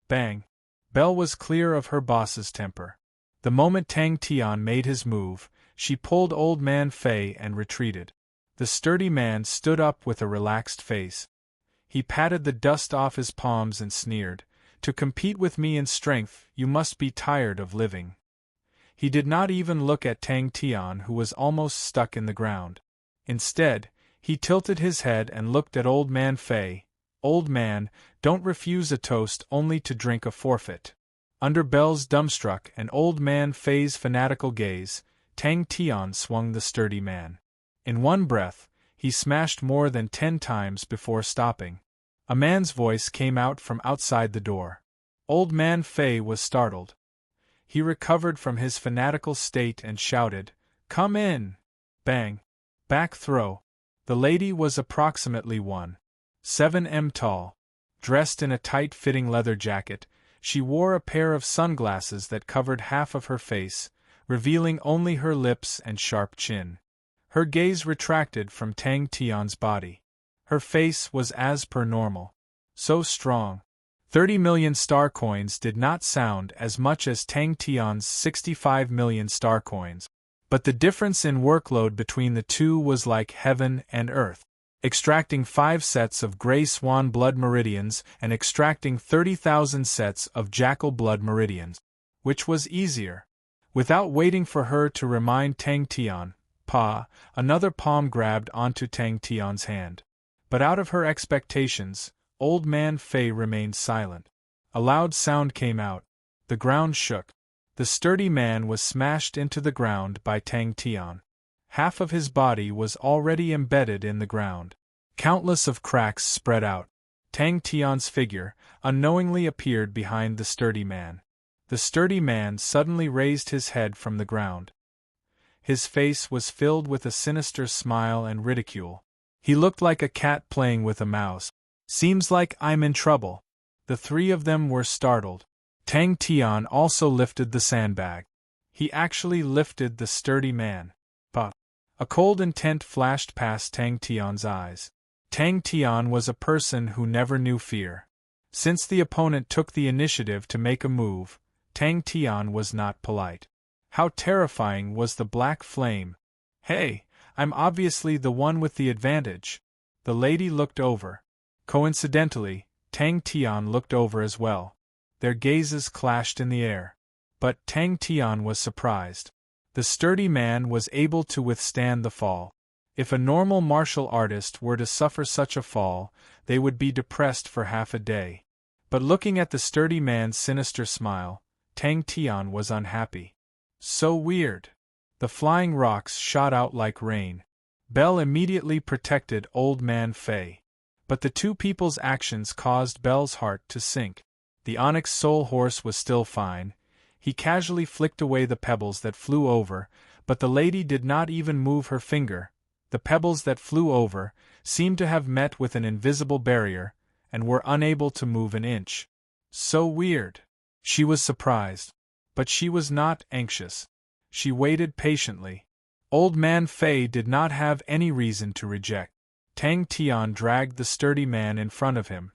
Bang! Belle was clear of her boss's temper. The moment Tang Tian made his move, she pulled Old Man Fei and retreated. The sturdy man stood up with a relaxed face. He patted the dust off his palms and sneered, "To compete with me in strength, you must be tired of living." He did not even look at Tang Tian, who was almost stuck in the ground. Instead, he tilted his head and looked at Old Man Fei. "Old man, don't refuse a toast only to drink a forfeit." Under Belle's dumbstruck and Old Man Fei's fanatical gaze, Tang Tian swung the sturdy man. In one breath, he smashed more than 10 times before stopping. A man's voice came out from outside the door. Old Man Fei was startled. He recovered from his fanatical state and shouted, "Come in!" Bang! Back throw. The lady was approximately 1.7 m tall. Dressed in a tight-fitting leather jacket, she wore a pair of sunglasses that covered half of her face, revealing only her lips and sharp chin. Her gaze retracted from Tang Tian's body. Her face was as per normal. So strong. 30 million star coins did not sound as much as Tang Tian's 65 million star coins. But the difference in workload between the two was like heaven and earth. Extracting 5 sets of gray swan blood meridians and extracting 30,000 sets of jackal blood meridians. Which was easier? Without waiting for her to remind Tang Tian, another palm grabbed onto Tang Tian's hand. But out of her expectations, Old Man Fei remained silent. A loud sound came out. The ground shook. The sturdy man was smashed into the ground by Tang Tian. Half of his body was already embedded in the ground. Countless of cracks spread out. Tang Tian's figure unknowingly appeared behind the sturdy man. The sturdy man suddenly raised his head from the ground. His face was filled with a sinister smile and ridicule. He looked like a cat playing with a mouse. Seems like I'm in trouble. The three of them were startled. Tang Tian also lifted the sandbag. He actually lifted the sturdy man. A cold intent flashed past Tang Tian's eyes. Tang Tian was a person who never knew fear. Since the opponent took the initiative to make a move, Tang Tian was not polite. How terrifying was the black flame! Hey, I'm obviously the one with the advantage. The lady looked over. Coincidentally, Tang Tian looked over as well. Their gazes clashed in the air. But Tang Tian was surprised. The sturdy man was able to withstand the fall. If a normal martial artist were to suffer such a fall, they would be depressed for half a day. But looking at the sturdy man's sinister smile, Tang Tian was unhappy. So weird. The flying rocks shot out like rain. Belle immediately protected Old Man Fei. But the two people's actions caused Belle's heart to sink. The onyx soul horse was still fine. He casually flicked away the pebbles that flew over, but the lady did not even move her finger. The pebbles that flew over seemed to have met with an invisible barrier, and were unable to move an inch. So weird. She was surprised. But she was not anxious. She waited patiently. Old Man Fei did not have any reason to reject. Tang Tian dragged the sturdy man in front of him.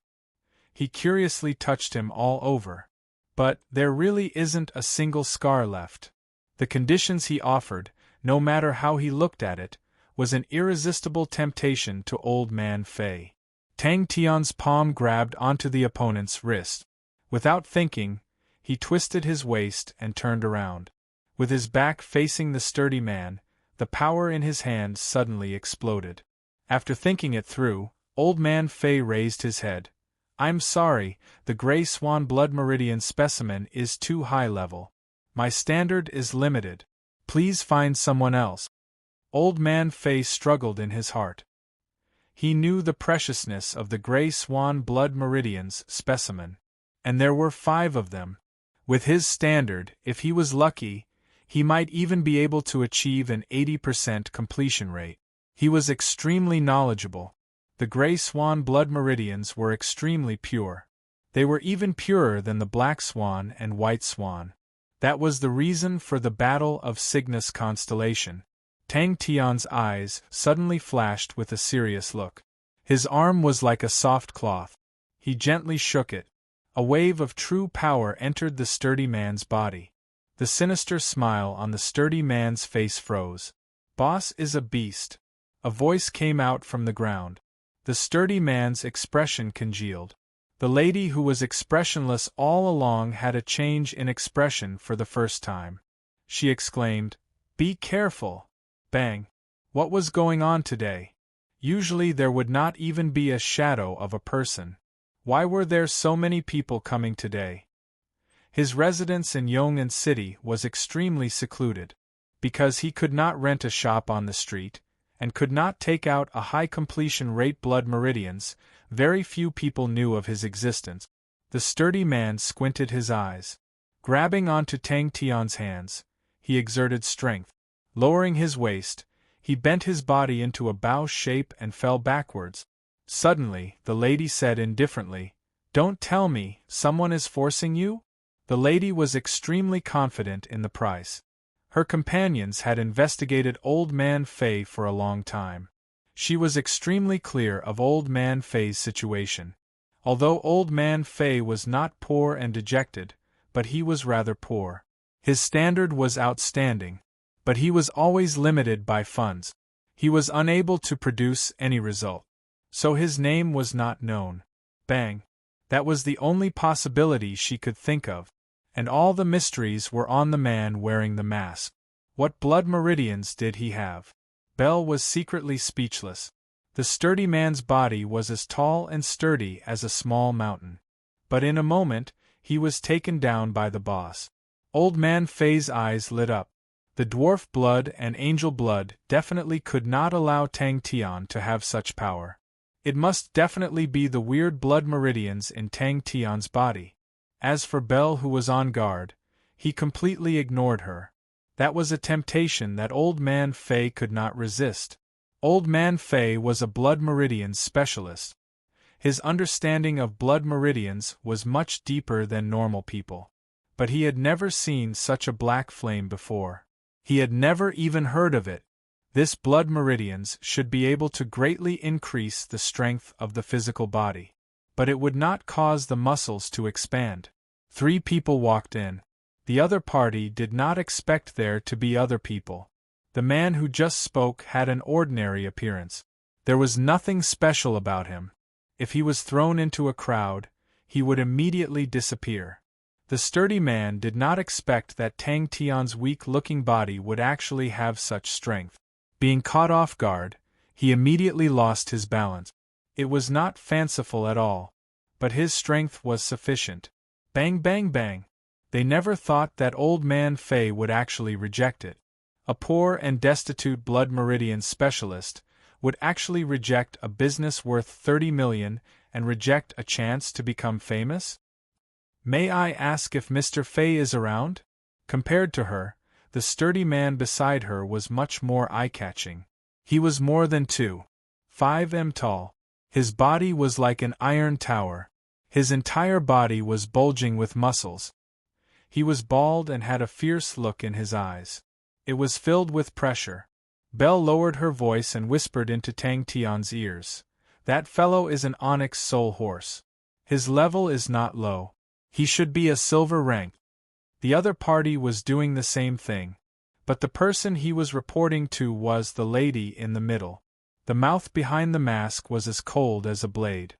He curiously touched him all over. But there really isn't a single scar left. The conditions he offered, no matter how he looked at it, was an irresistible temptation to Old Man Fei. Tang Tian's palm grabbed onto the opponent's wrist. Without thinking, he twisted his waist and turned around. With his back facing the sturdy man, the power in his hand suddenly exploded. After thinking it through, Old Man Fei raised his head. I'm sorry, the gray swan blood meridian specimen is too high level. My standard is limited. Please find someone else. Old Man Fei struggled in his heart. He knew the preciousness of the gray swan blood meridians specimen. And there were 5 of them. With his standard, if he was lucky, he might even be able to achieve an 80% completion rate. He was extremely knowledgeable. The gray swan blood meridians were extremely pure. They were even purer than the black swan and white swan. That was the reason for the Battle of Cygnus constellation. Tang Tian's eyes suddenly flashed with a serious look. His arm was like a soft cloth. He gently shook it. A wave of true power entered the sturdy man's body. The sinister smile on the sturdy man's face froze. Boss is a beast. A voice came out from the ground. The sturdy man's expression congealed. The lady who was expressionless all along had a change in expression for the first time. She exclaimed, "Be careful!" Bang! What was going on today? Usually there would not even be a shadow of a person. Why were there so many people coming today? His residence in Yong'an City was extremely secluded. Because he could not rent a shop on the street, and could not take out a high completion rate blood meridians, very few people knew of his existence. The sturdy man squinted his eyes. Grabbing onto Tang Tian's hands, he exerted strength. Lowering his waist, He bent his body into a bow shape and fell backwards. Suddenly, the lady said indifferently, "Don't tell me, someone is forcing you?" The lady was extremely confident in the price. Her companions had investigated Old Man Fei for a long time. She was extremely clear of Old Man Fei's situation. Although Old Man Fei was not poor and dejected, but he was rather poor. His standard was outstanding, but he was always limited by funds. He was unable to produce any result. So his name was not known. Bang! That was the only possibility she could think of. And all the mysteries were on the man wearing the mask. What blood meridians did he have? Belle was secretly speechless. The sturdy man's body was as tall and sturdy as a small mountain. But in a moment, he was taken down by the boss. Old Man Fei's eyes lit up. The dwarf blood and angel blood definitely could not allow Tang Tian to have such power. It must definitely be the weird blood meridians in Tang Tian's body. As for Belle, who was on guard, he completely ignored her. That was a temptation that Old Man Fei could not resist. Old Man Fei was a blood meridians specialist. His understanding of blood meridians was much deeper than normal people. But he had never seen such a black flame before. He had never even heard of it. This blood meridians should be able to greatly increase the strength of the physical body. But it would not cause the muscles to expand. 3 people walked in. The other party did not expect there to be other people. The man who just spoke had an ordinary appearance. There was nothing special about him. If he was thrown into a crowd, he would immediately disappear. The sturdy man did not expect that Tang Tian's weak-looking body would actually have such strength. Being caught off guard, he immediately lost his balance. It was not fanciful at all, but his strength was sufficient. Bang bang bang! They never thought that Old Man Fei would actually reject it. A poor and destitute blood meridian specialist would actually reject a business worth 30 million and reject a chance to become famous? "May I ask if Mr. Fei is around?" Compared to her, the sturdy man beside her was much more eye-catching. He was more than 2.5 m tall. His body was like an iron tower. His entire body was bulging with muscles. He was bald and had a fierce look in his eyes. It was filled with pressure. Belle lowered her voice and whispered into Tang Tian's ears, "That fellow is an onyx soul horse. His level is not low. He should be a silver rank." The other party was doing the same thing, but the person he was reporting to was the lady in the middle. The mouth behind the mask was as cold as a blade.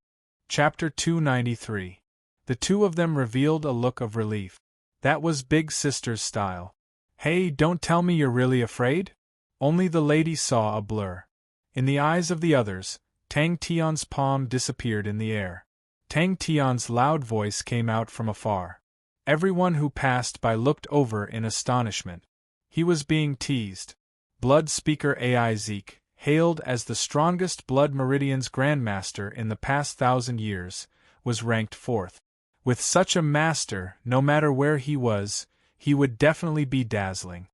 Chapter 293. The two of them revealed a look of relief. That was Big Sister's style. "Hey, don't tell me you're really afraid?" Only the lady saw a blur. In the eyes of the others, Tang Tian's palm disappeared in the air. Tang Tian's loud voice came out from afar. Everyone who passed by looked over in astonishment. He was being teased. Blood Speaker AI Zeke, hailed as the strongest Blood Meridian's Grandmaster in the past 1,000 years, was ranked 4th. With such a master, no matter where he was, he would definitely be dazzling.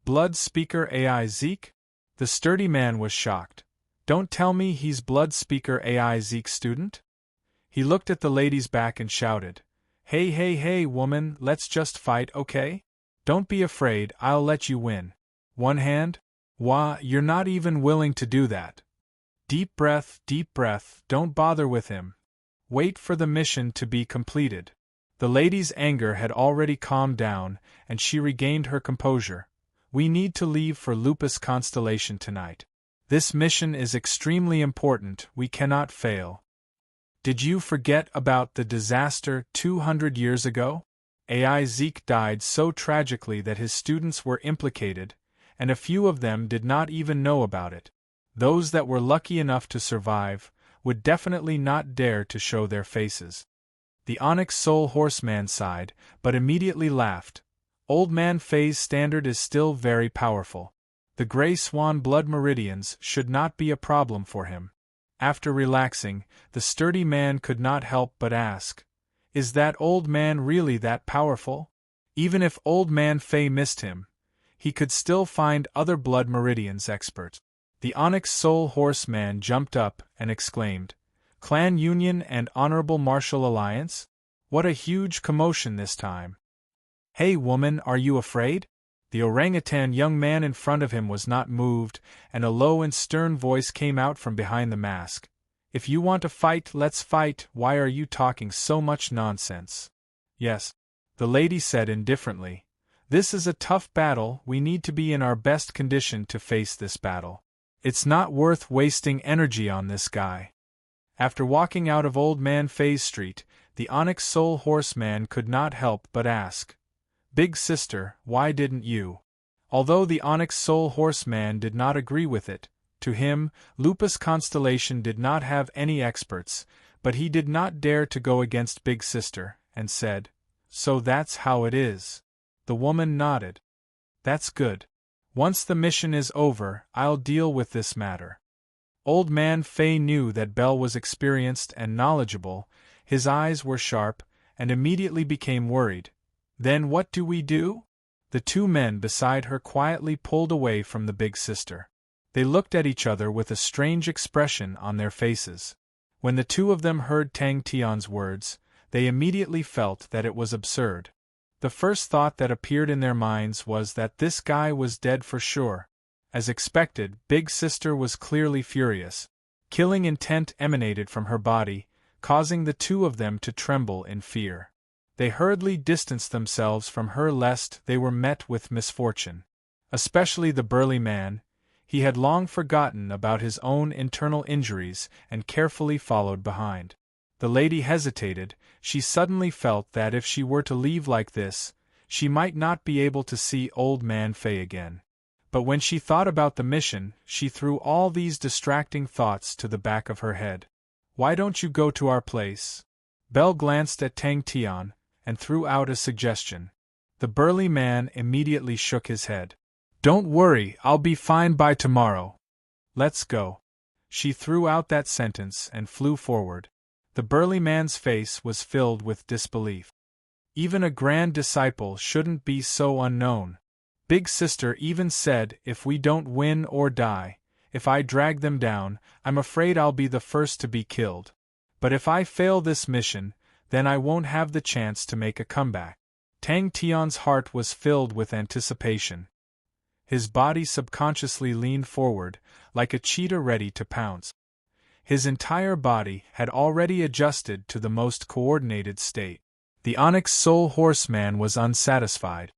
Blood Speaker AI Zeke? The sturdy man was shocked. "Don't tell me he's Blood Speaker AI Zeke's student?" He looked at the lady's back and shouted, Hey, woman, let's just fight, okay? Don't be afraid, I'll let you win. One hand? Wah, you're not even willing to do that. Deep breath, don't bother with him. Wait for the mission to be completed." The lady's anger had already calmed down, and she regained her composure. "We need to leave for Lupus Constellation tonight. This mission is extremely important, we cannot fail." "Did you forget about the disaster 200 years ago? AI Zeke died so tragically that his students were implicated, and a few of them did not even know about it. Those that were lucky enough to survive would definitely not dare to show their faces." The Onyx Soul Horseman sighed, but immediately laughed. Old Man Fei's standard is still very powerful. The Grey Swan blood meridians should not be a problem for him. After relaxing, the sturdy man could not help but ask, "Is that old man really that powerful?" Even if Old Man Fei missed him, he could still find other blood meridians experts. The Onyx Soul Horseman jumped up and exclaimed, "Clan Union and Honorable Martial Alliance? What a huge commotion this time! Hey woman, are you afraid?" The orangutan young man in front of him was not moved, and a low and stern voice came out from behind the mask. "If you want to fight, let's fight. Why are you talking so much nonsense?" "Yes," the lady said indifferently. "This is a tough battle. We need to be in our best condition to face this battle. It's not worth wasting energy on this guy." After walking out of Old Man Fay's street, the Onyx Soul Horseman could not help but ask, "Big sister, why didn't you?" Although the Onyx Soul Horseman did not agree with it, to him, Lupus Constellation did not have any experts, but he did not dare to go against Big Sister, and said, "So that's how it is." The woman nodded. "That's good. Once the mission is over, I'll deal with this matter." Old Man Fay knew that Belle was experienced and knowledgeable. His eyes were sharp, and immediately became worried. "Then what do we do?" The two men beside her quietly pulled away from the big sister. They looked at each other with a strange expression on their faces. When the two of them heard Tang Tian's words, they immediately felt that it was absurd. The first thought that appeared in their minds was that this guy was dead for sure. As expected, Big Sister was clearly furious. Killing intent emanated from her body, causing the two of them to tremble in fear. They hurriedly distanced themselves from her lest they were met with misfortune. Especially the burly man. He had long forgotten about his own internal injuries and carefully followed behind. The lady hesitated. She suddenly felt that if she were to leave like this, she might not be able to see Old Man Fay again. But when she thought about the mission, she threw all these distracting thoughts to the back of her head. "Why don't you go to our place?" Belle glanced at Tang Tian, and threw out a suggestion. The burly man immediately shook his head. "Don't worry, I'll be fine by tomorrow. Let's go." She threw out that sentence and flew forward. The burly man's face was filled with disbelief. Even a grand disciple shouldn't be so unknown. Big Sister even said, "If we don't win or die, if I drag them down, I'm afraid I'll be the first to be killed. But if I fail this mission, then I won't have the chance to make a comeback." Tang Tian's heart was filled with anticipation. His body subconsciously leaned forward, like a cheetah ready to pounce. His entire body had already adjusted to the most coordinated state. The Onyx Soul Horseman was unsatisfied.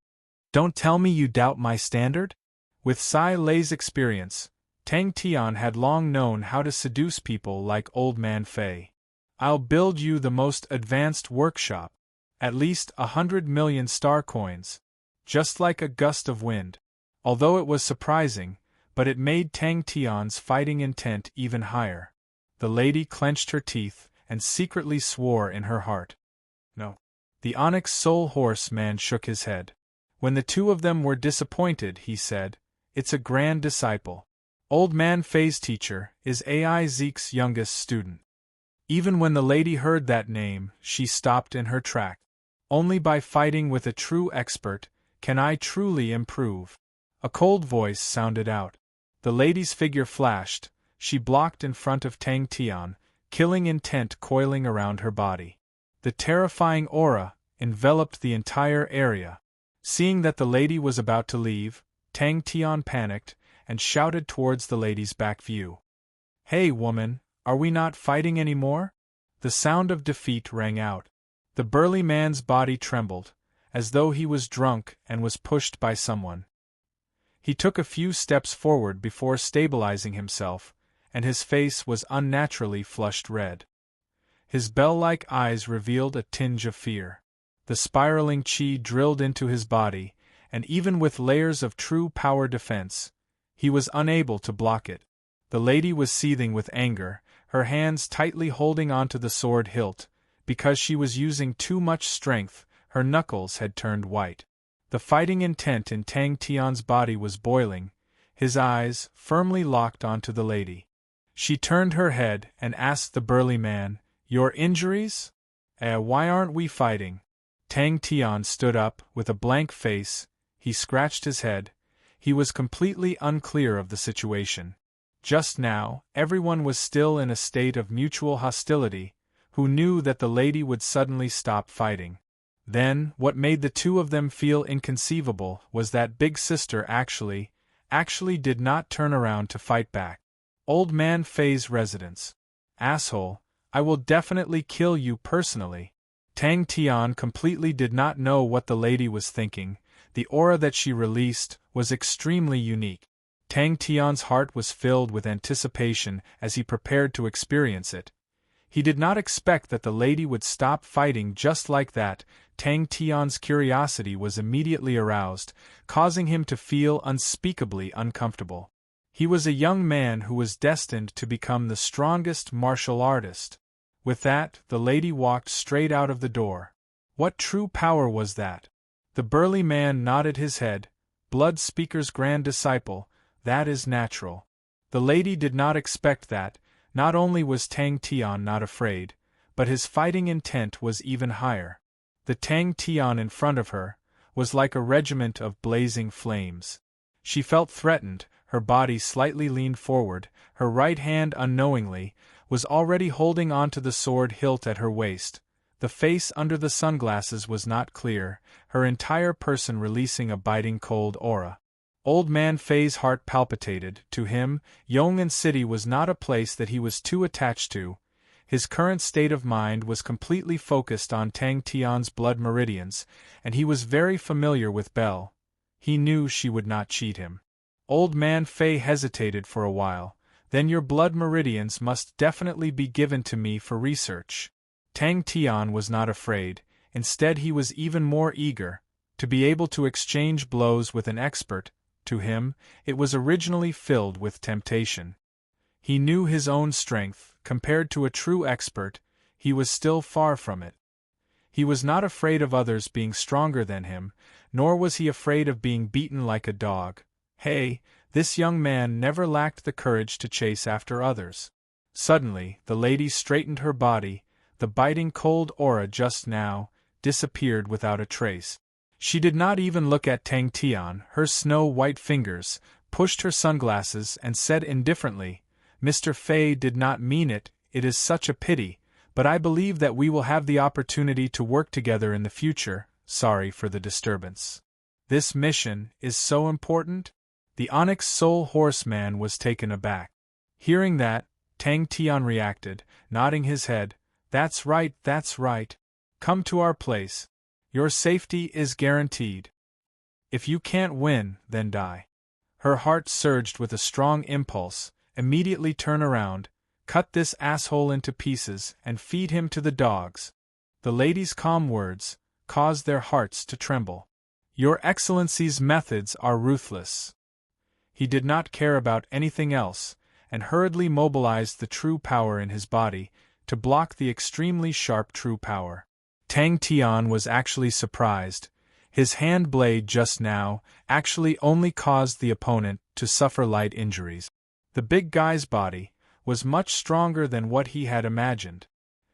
"Don't tell me you doubt my standard?" With Sai Lei's experience, Tang Tian had long known how to seduce people like Old Man Fay. "I'll build you the most advanced workshop. At least 100 million star coins. Just like a gust of wind." Although it was surprising, but it made Tang Tian's fighting intent even higher. The lady clenched her teeth and secretly swore in her heart. "No." The Onyx Soul Horseman shook his head. When the two of them were disappointed, he said, "It's a grand disciple. Old Man Fay's teacher is Ai Zeke's youngest student." Even when the lady heard that name, she stopped in her track. "Only by fighting with a true expert can I truly improve." A cold voice sounded out. The lady's figure flashed. She blocked in front of Tang Tian, killing intent coiling around her body. The terrifying aura enveloped the entire area. Seeing that the lady was about to leave, Tang Tian panicked and shouted towards the lady's back view. "Hey woman, are we not fighting anymore?" The sound of defeat rang out. The burly man's body trembled, as though he was drunk and was pushed by someone. He took a few steps forward before stabilizing himself, and his face was unnaturally flushed red. His bell-like eyes revealed a tinge of fear. The spiraling chi drilled into his body, and even with layers of true power defense, he was unable to block it. The lady was seething with anger, her hands tightly holding onto the sword hilt. Because she was using too much strength, her knuckles had turned white. The fighting intent in Tang Tian's body was boiling, his eyes firmly locked onto the lady. She turned her head and asked the burly man, "Your injuries? Why aren't we fighting?" Tang Tian stood up, with a blank face. He scratched his head. He was completely unclear of the situation. Just now, everyone was still in a state of mutual hostility, who knew that the lady would suddenly stop fighting. Then, what made the two of them feel inconceivable was that Big Sister actually did not turn around to fight back. Old Man Fei's residence. Asshole, I will definitely kill you personally. Tang Tian completely did not know what the lady was thinking. The aura that she released was extremely unique. Tang Tian's heart was filled with anticipation as he prepared to experience it. He did not expect that the lady would stop fighting just like that. Tang Tian's curiosity was immediately aroused, causing him to feel unspeakably uncomfortable. He was a young man who was destined to become the strongest martial artist. With that, the lady walked straight out of the door. What true power was that? The burly man nodded his head. Blood Speaker's grand disciple, that is natural. The lady did not expect that. Not only was Tang Tian not afraid, but his fighting intent was even higher. The Tang Tian in front of her was like a regiment of blazing flames. She felt threatened, her body slightly leaned forward, her right hand unknowingly was already holding onto the sword hilt at her waist. The face under the sunglasses was not clear, her entire person releasing a biting cold aura. Old Man Fei's heart palpitated. To him, Yong'an City was not a place that he was too attached to. His current state of mind was completely focused on Tang Tian's blood meridians, and he was very familiar with Belle. He knew she would not cheat him. Old Man Fei hesitated for a while. Then your blood meridians must definitely be given to me for research. Tang Tian was not afraid, instead he was even more eager, to be able to exchange blows with an expert. To him, it was originally filled with temptation. He knew his own strength, compared to a true expert, he was still far from it. He was not afraid of others being stronger than him, nor was he afraid of being beaten like a dog. Hey, this young man never lacked the courage to chase after others. Suddenly, the lady straightened her body, the biting cold aura just now disappeared without a trace. She did not even look at Tang Tian, her snow-white fingers pushed her sunglasses and said indifferently, Mr. Fei did not mean it, it is such a pity, but I believe that we will have the opportunity to work together in the future, sorry for the disturbance. This mission is so important? The Onyx Soul Horseman was taken aback. Hearing that, Tang Tian reacted, nodding his head, that's right, that's right. Come to our place. Your safety is guaranteed. If you can't win, then die. Her heart surged with a strong impulse. Immediately turn around, cut this asshole into pieces, and feed him to the dogs. The lady's calm words caused their hearts to tremble. Your Excellency's methods are ruthless. He did not care about anything else, and hurriedly mobilized the true power in his body to block the extremely sharp true power. Tang Tian was actually surprised. His hand blade just now actually only caused the opponent to suffer light injuries. The big guy's body was much stronger than what he had imagined.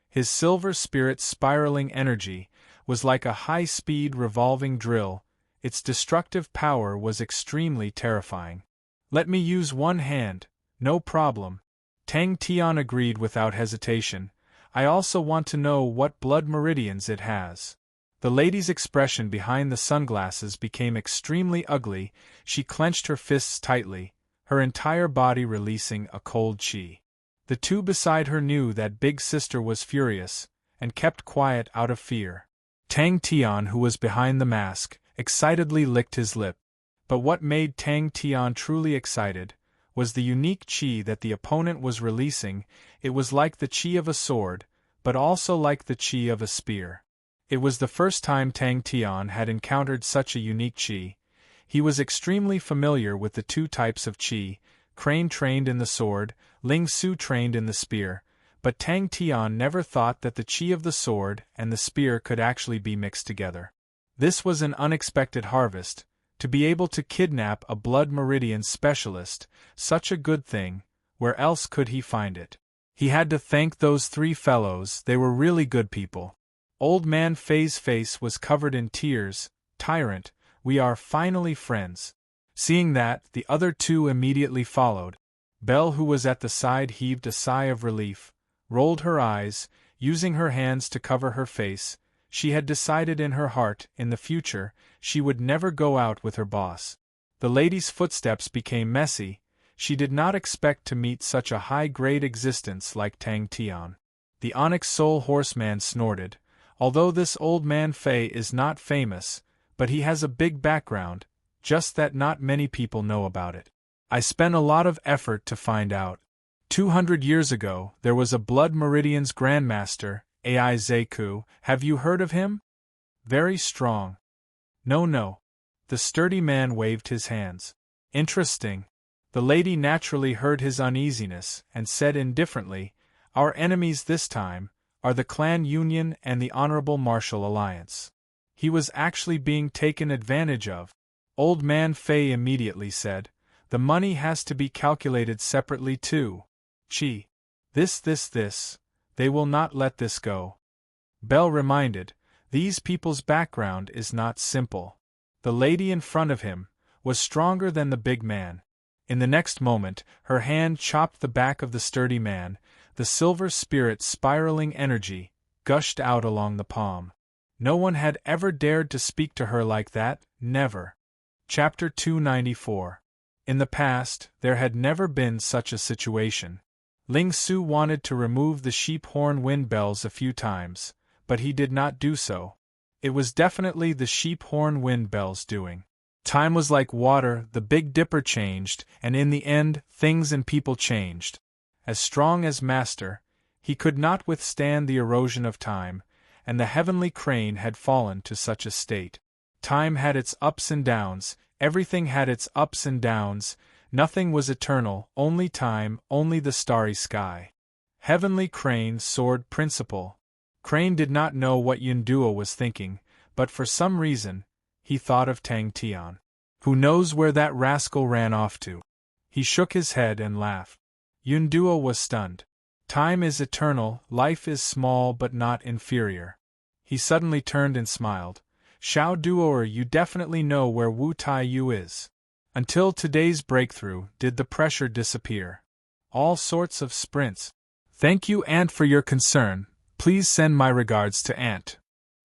His silver spirit spiraling energy was like a high-speed revolving drill. Its destructive power was extremely terrifying. Let me use one hand, no problem. Tang Tian agreed without hesitation. I also want to know what blood meridians it has. The lady's expression behind the sunglasses became extremely ugly. She clenched her fists tightly, her entire body releasing a cold chi. The two beside her knew that Big Sister was furious, and kept quiet out of fear. Tang Tian, who was behind the mask, excitedly licked his lip. But what made Tang Tian truly excited was the unique chi that the opponent was releasing. It was like the chi of a sword, but also like the chi of a spear. It was the first time Tang Tian had encountered such a unique chi. He was extremely familiar with the two types of chi, Crane trained in the sword, Ling Su trained in the spear, but Tang Tian never thought that the chi of the sword and the spear could actually be mixed together. This was an unexpected harvest. To be able to kidnap a blood meridian specialist, such a good thing, where else could he find it? He had to thank those three fellows, they were really good people. Old Man Fei's face was covered in tears. Tyrant, we are finally friends. Seeing that, the other two immediately followed. Belle, who was at the side, heaved a sigh of relief, rolled her eyes, using her hands to cover her face. She had decided in her heart, in the future, she would never go out with her boss. The lady's footsteps became messy. She did not expect to meet such a high-grade existence like Tang Tian. The Onyx Soul Horseman snorted. Although this old man Fei is not famous, but he has a big background, just that not many people know about it. I spent a lot of effort to find out. 200 years ago, there was a Blood Meridian's Grandmaster, Ai Zeku. Have you heard of him? Very strong. No. The sturdy man waved his hands. Interesting. The lady naturally heard his uneasiness, and said indifferently, Our enemies this time are the Clan Union and the Honorable Martial Alliance. He was actually being taken advantage of. Old Man Fei immediately said, The money has to be calculated separately too. Chi. This. They will not let this go. Belle reminded, These people's background is not simple. The lady in front of him was stronger than the big man. In the next moment, her hand chopped the back of the sturdy man. The silver spirit spiraling energy gushed out along the palm. No one had ever dared to speak to her like that, never. Chapter 294. In the past, there had never been such a situation. Ling Su wanted to remove the sheep horn wind bells a few times, but he did not do so. It was definitely the sheep horn wind bells' doing. Time was like water, the Big Dipper changed, and in the end, things and people changed. As strong as Master, he could not withstand the erosion of time, and the heavenly crane had fallen to such a state. Time had its ups and downs, everything had its ups and downs, nothing was eternal, only time, only the starry sky. Heavenly Crane soared principle. Crane did not know what Yunduo was thinking, but for some reason, he thought of Tang Tian. Who knows where that rascal ran off to? He shook his head and laughed. Yunduo was stunned. Time is eternal, life is small but not inferior. He suddenly turned and smiled. Xiao Duoer, you definitely know where Wu Tai Yu is. Until today's breakthrough, did the pressure disappear? All sorts of sprints. Thank you, Aunt, for your concern. Please send my regards to Aunt.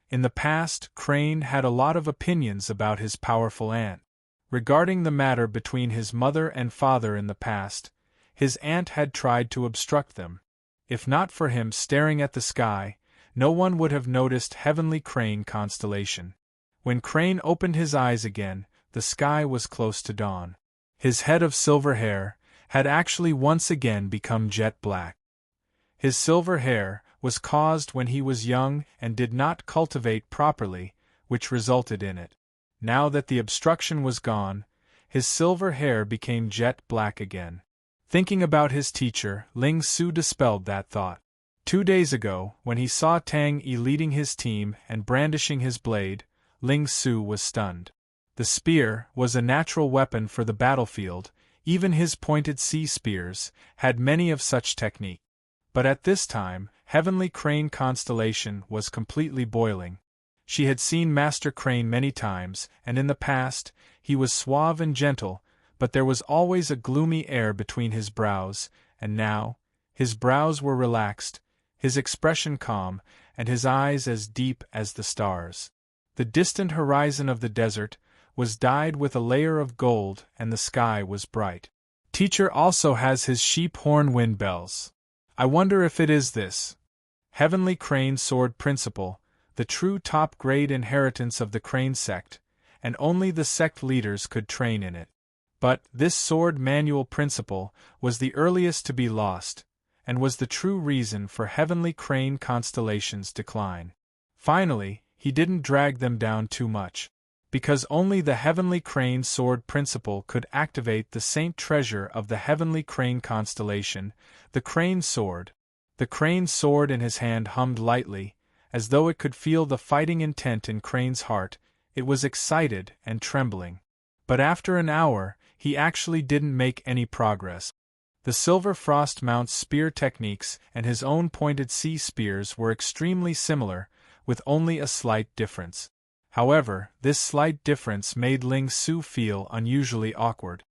In the past, Crane had a lot of opinions about his powerful aunt. Regarding the matter between his mother and father in the past, his aunt had tried to obstruct them. If not for him staring at the sky, no one would have noticed Heavenly Crane constellation. When Crane opened his eyes again, the sky was close to dawn. His head of silver hair had actually once again become jet black. His silver hair was caused when he was young and did not cultivate properly, which resulted in it. Now that the obstruction was gone, his silver hair became jet black again. Thinking about his teacher, Ling Su dispelled that thought. 2 days ago, when he saw Tang Yi leading his team and brandishing his blade, Ling Su was stunned. The spear was a natural weapon for the battlefield, even his pointed sea spears had many of such technique. But at this time, Heavenly Crane constellation was completely boiling. She had seen Master Crane many times, and in the past, he was suave and gentle, but there was always a gloomy air between his brows, and now, his brows were relaxed, his expression calm, and his eyes as deep as the stars. The distant horizon of the desert was dyed with a layer of gold, and the sky was bright. Teacher also has his sheep horn wind bells. I wonder if it is this. Heavenly Crane sword principle, the true top-grade inheritance of the Crane sect, and only the sect leaders could train in it. But this sword manual principle was the earliest to be lost, and was the true reason for Heavenly Crane constellation's decline. Finally, he didn't drag them down too much. Because only the Heavenly Crane sword principle could activate the saint treasure of the Heavenly Crane constellation, the Crane sword. The Crane sword in his hand hummed lightly, as though it could feel the fighting intent in Crane's heart. It was excited and trembling. But after an hour, he actually didn't make any progress. The Silver Frost Mount's spear techniques and his own pointed sea spears were extremely similar, with only a slight difference. However, this slight difference made Ling Su feel unusually awkward.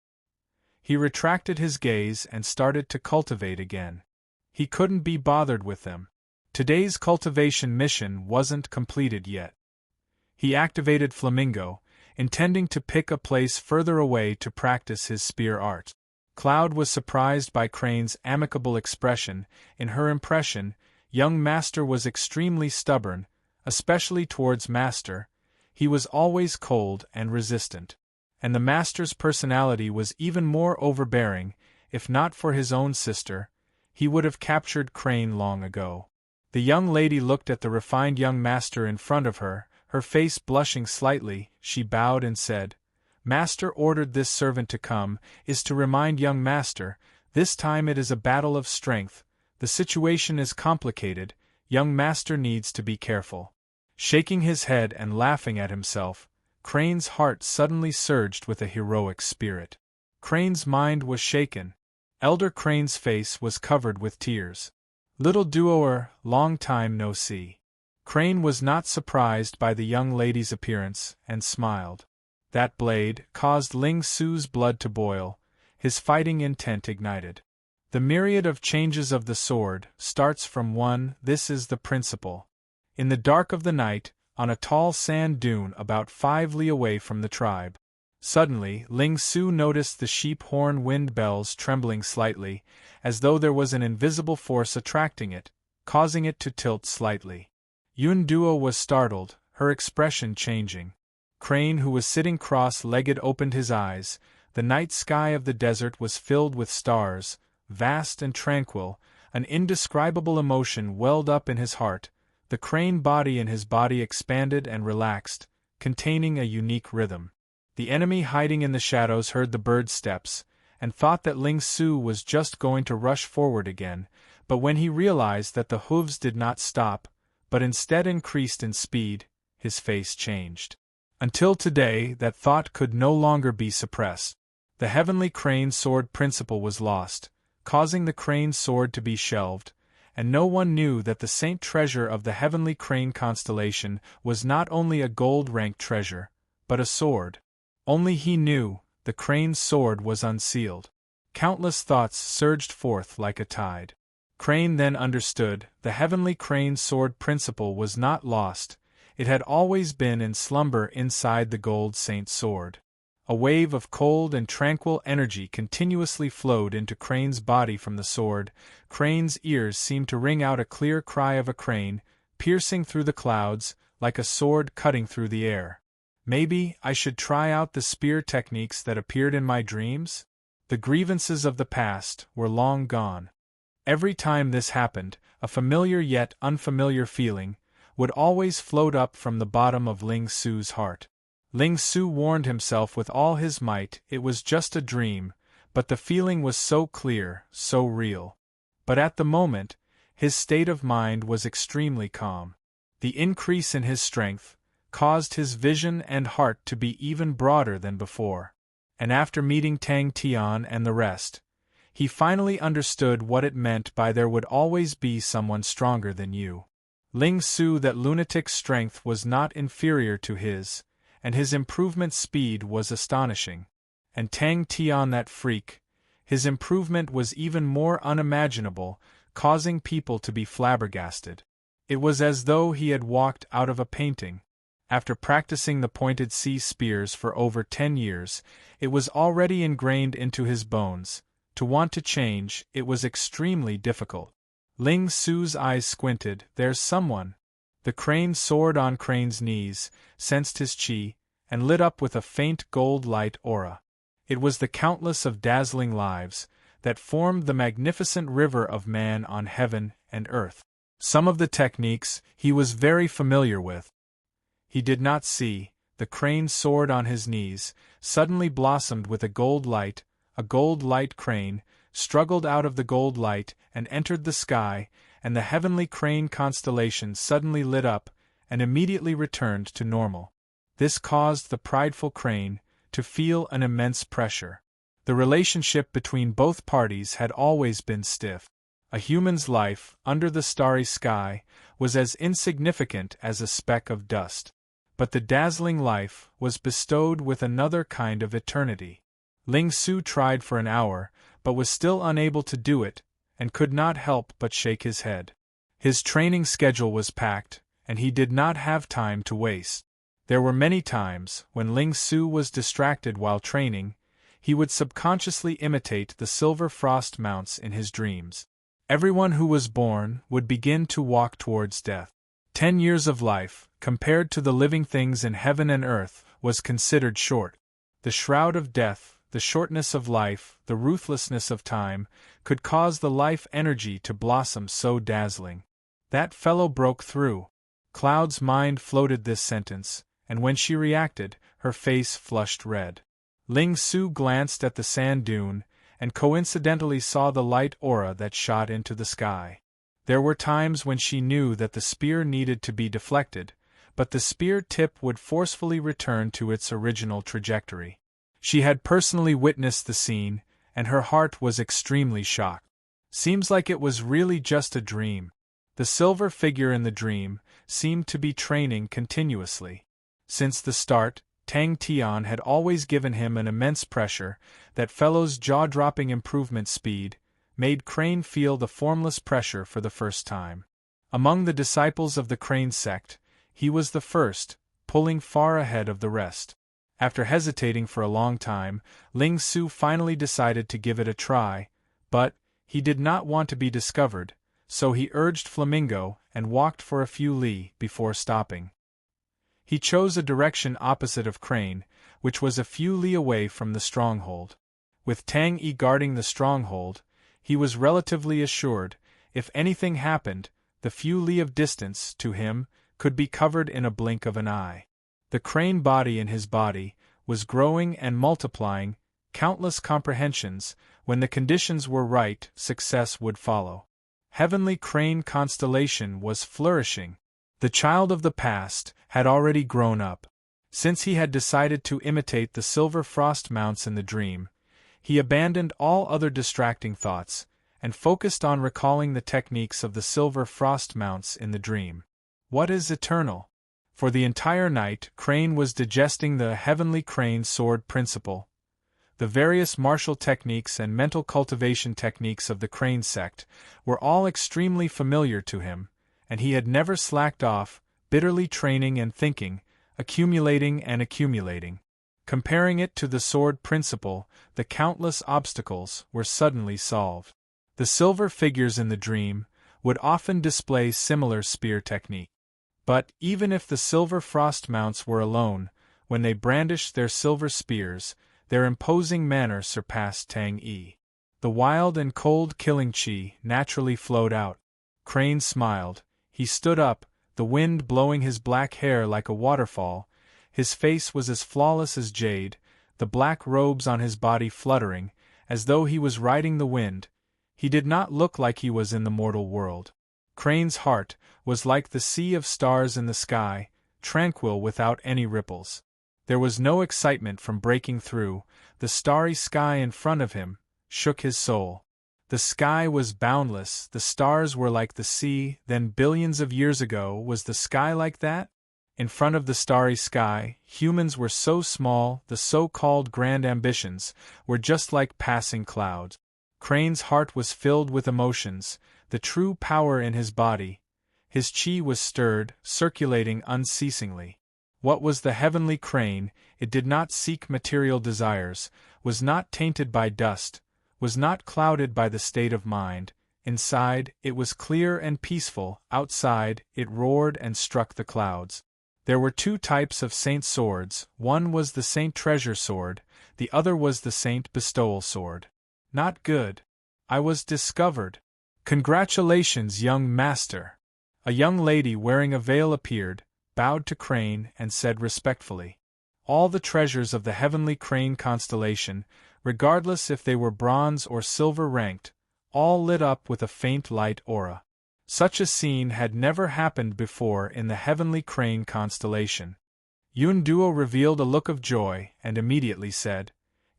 He retracted his gaze and started to cultivate again. He couldn't be bothered with them. Today's cultivation mission wasn't completed yet. He activated Flamingo, intending to pick a place further away to practice his spear art. Cloud was surprised by Crane's amicable expression. In her impression, young Master was extremely stubborn, especially towards Master. He was always cold and resistant. And the Master's personality was even more overbearing. If not for his own sister, he would have captured Crane long ago. The young lady looked at the refined young Master in front of her, her face blushing slightly. She bowed and said, "Master ordered this servant to come, is to remind young Master, this time it is a battle of strength, the situation is complicated, young Master needs to be careful." Shaking his head and laughing at himself, Crane's heart suddenly surged with a heroic spirit. Crane's mind was shaken. Elder Crane's face was covered with tears. "Little Duoer, long time no see." Crane was not surprised by the young lady's appearance, and smiled. That blade caused Ling Su's blood to boil, his fighting intent ignited. The myriad of changes of the sword starts from one. This is the principle. In the dark of the night, on a tall sand dune about 5 li away from the tribe. Suddenly, Ling Su noticed the sheep horn wind bells trembling slightly, as though there was an invisible force attracting it, causing it to tilt slightly. Yun Duo was startled, her expression changing. Crane, who was sitting cross-legged, opened his eyes. The night sky of the desert was filled with stars, vast and tranquil. An indescribable emotion welled up in his heart. The Crane body in his body expanded and relaxed, containing a unique rhythm. The enemy hiding in the shadows heard the bird's steps, and thought that Ling Su was just going to rush forward again, but when he realized that the hooves did not stop, but instead increased in speed, his face changed. Until today, that thought could no longer be suppressed. The heavenly crane sword principle was lost, causing the crane sword to be shelved, and no one knew that the saint treasure of the heavenly crane constellation was not only a gold-ranked treasure, but a sword. Only he knew, the crane's sword was unsealed. Countless thoughts surged forth like a tide. Crane then understood, the heavenly crane sword principle was not lost, it had always been in slumber inside the gold saint sword. A wave of cold and tranquil energy continuously flowed into Crane's body from the sword. Crane's ears seemed to ring out a clear cry of a crane, piercing through the clouds, like a sword cutting through the air. Maybe I should try out the spear techniques that appeared in my dreams? The grievances of the past were long gone. Every time this happened, a familiar yet unfamiliar feeling would always float up from the bottom of Ling Su's heart. Ling Su warned himself with all his might it was just a dream, but the feeling was so clear, so real. But at the moment, his state of mind was extremely calm. The increase in his strength caused his vision and heart to be even broader than before. And after meeting Tang Tian and the rest, he finally understood what it meant by there would always be someone stronger than you. Ling Su, that lunatic's strength was not inferior to his, and his improvement speed was astonishing. And Tang Tian, that freak, his improvement was even more unimaginable, causing people to be flabbergasted. It was as though he had walked out of a painting. After practicing the pointed sea spears for over 10 years, it was already ingrained into his bones. To want to change, it was extremely difficult. Ling Su's eyes squinted. There's someone. The crane soared on Crane's knees, sensed his chi, and lit up with a faint gold light aura. It was the countless of dazzling lives that formed the magnificent river of man on heaven and earth. Some of the techniques he was very familiar with. He did not see. The crane soared on his knees, suddenly blossomed with a gold light crane, struggled out of the gold light and entered the sky, and the heavenly crane constellation suddenly lit up, and immediately returned to normal. This caused the prideful crane to feel an immense pressure. The relationship between both parties had always been stiff. A human's life, under the starry sky, was as insignificant as a speck of dust. But the dazzling life was bestowed with another kind of eternity. Ling Su tried for an hour, but was still unable to do it, and could not help but shake his head. His training schedule was packed, and he did not have time to waste. There were many times, when Ling Su was distracted while training, he would subconsciously imitate the silver frost mounts in his dreams. Everyone who was born would begin to walk towards death. 10 years of life, compared to the living things in heaven and earth, was considered short. The shroud of death, the shortness of life, the ruthlessness of time, could cause the life energy to blossom so dazzling. That fellow broke through. Cloud's mind floated this sentence, and when she reacted, her face flushed red. Ling Su glanced at the sand dune, and coincidentally saw the light aura that shot into the sky. There were times when she knew that the spear needed to be deflected, but the spear tip would forcefully return to its original trajectory. She had personally witnessed the scene, and her heart was extremely shocked. Seems like it was really just a dream. The silver figure in the dream seemed to be training continuously. Since the start, Tang Tian had always given him an immense pressure. That fellow's jaw-dropping improvement speed made Crane feel the formless pressure for the first time. Among the disciples of the Crane sect, he was the first, pulling far ahead of the rest. After hesitating for a long time, Ling Su finally decided to give it a try, but he did not want to be discovered, so he urged Flamingo and walked for a few li before stopping. He chose a direction opposite of Crane, which was a few li away from the stronghold. With Tang Yi guarding the stronghold, he was relatively assured, if anything happened, the few li of distance, to him, could be covered in a blink of an eye. The Crane body in his body was growing and multiplying, countless comprehensions. When the conditions were right, success would follow. Heavenly Crane constellation was flourishing. The child of the past had already grown up. Since he had decided to imitate the silver frost mounts in the dream, he abandoned all other distracting thoughts, and focused on recalling the techniques of the silver frost mounts in the dream. What is eternal? For the entire night, Crane was digesting the Heavenly Crane sword principle. The various martial techniques and mental cultivation techniques of the Crane sect were all extremely familiar to him, and he had never slacked off, bitterly training and thinking, accumulating and accumulating. Comparing it to the sword principle, the countless obstacles were suddenly solved. The silver figures in the dream would often display similar spear technique. But even if the silver frost mounts were alone, when they brandished their silver spears, their imposing manner surpassed Tang Yi. The wild and cold killing chi naturally flowed out. Crane smiled. He stood up, the wind blowing his black hair like a waterfall. His face was as flawless as jade, the black robes on his body fluttering, as though he was riding the wind. He did not look like he was in the mortal world. Crane's heart was like the sea of stars in the sky, tranquil without any ripples. There was no excitement from breaking through. The starry sky in front of him shook his soul. The sky was boundless, the stars were like the sea. Then billions of years ago, was the sky like that? In front of the starry sky, humans were so small, the so-called grand ambitions were just like passing clouds. Crane's heart was filled with emotions, the true power in his body. His chi was stirred, circulating unceasingly. What was the Heavenly Crane? It did not seek material desires, was not tainted by dust, was not clouded by the state of mind. Inside, it was clear and peaceful. Outside, it roared and struck the clouds. There were two types of saint swords. One was the saint treasure sword, the other was the saint bestowal sword. Not good. I was discovered. Congratulations, young master. A young lady wearing a veil appeared, bowed to Crane, and said respectfully, all the treasures of the Heavenly Crane constellation, regardless if they were bronze or silver ranked, all lit up with a faint light aura. Such a scene had never happened before in the Heavenly Crane constellation. Yun Duo revealed a look of joy and immediately said,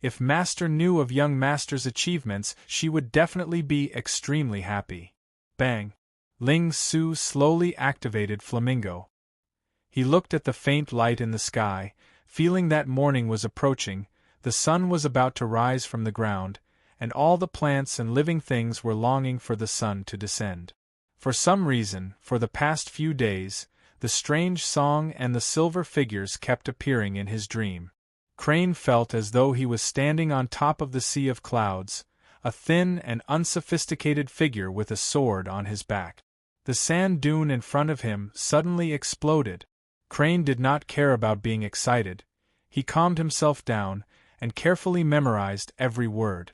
if Master knew of young Master's achievements, she would definitely be extremely happy. Bang! Ling Su slowly activated Flamingo. He looked at the faint light in the sky, feeling that morning was approaching. The sun was about to rise from the ground, and all the plants and living things were longing for the sun to descend. For some reason, for the past few days, the strange song and the silver figures kept appearing in his dream. Crane felt as though he was standing on top of the sea of clouds, a thin and unsophisticated figure with a sword on his back. The sand dune in front of him suddenly exploded. Crane did not care about being excited. He calmed himself down, and carefully memorized every word.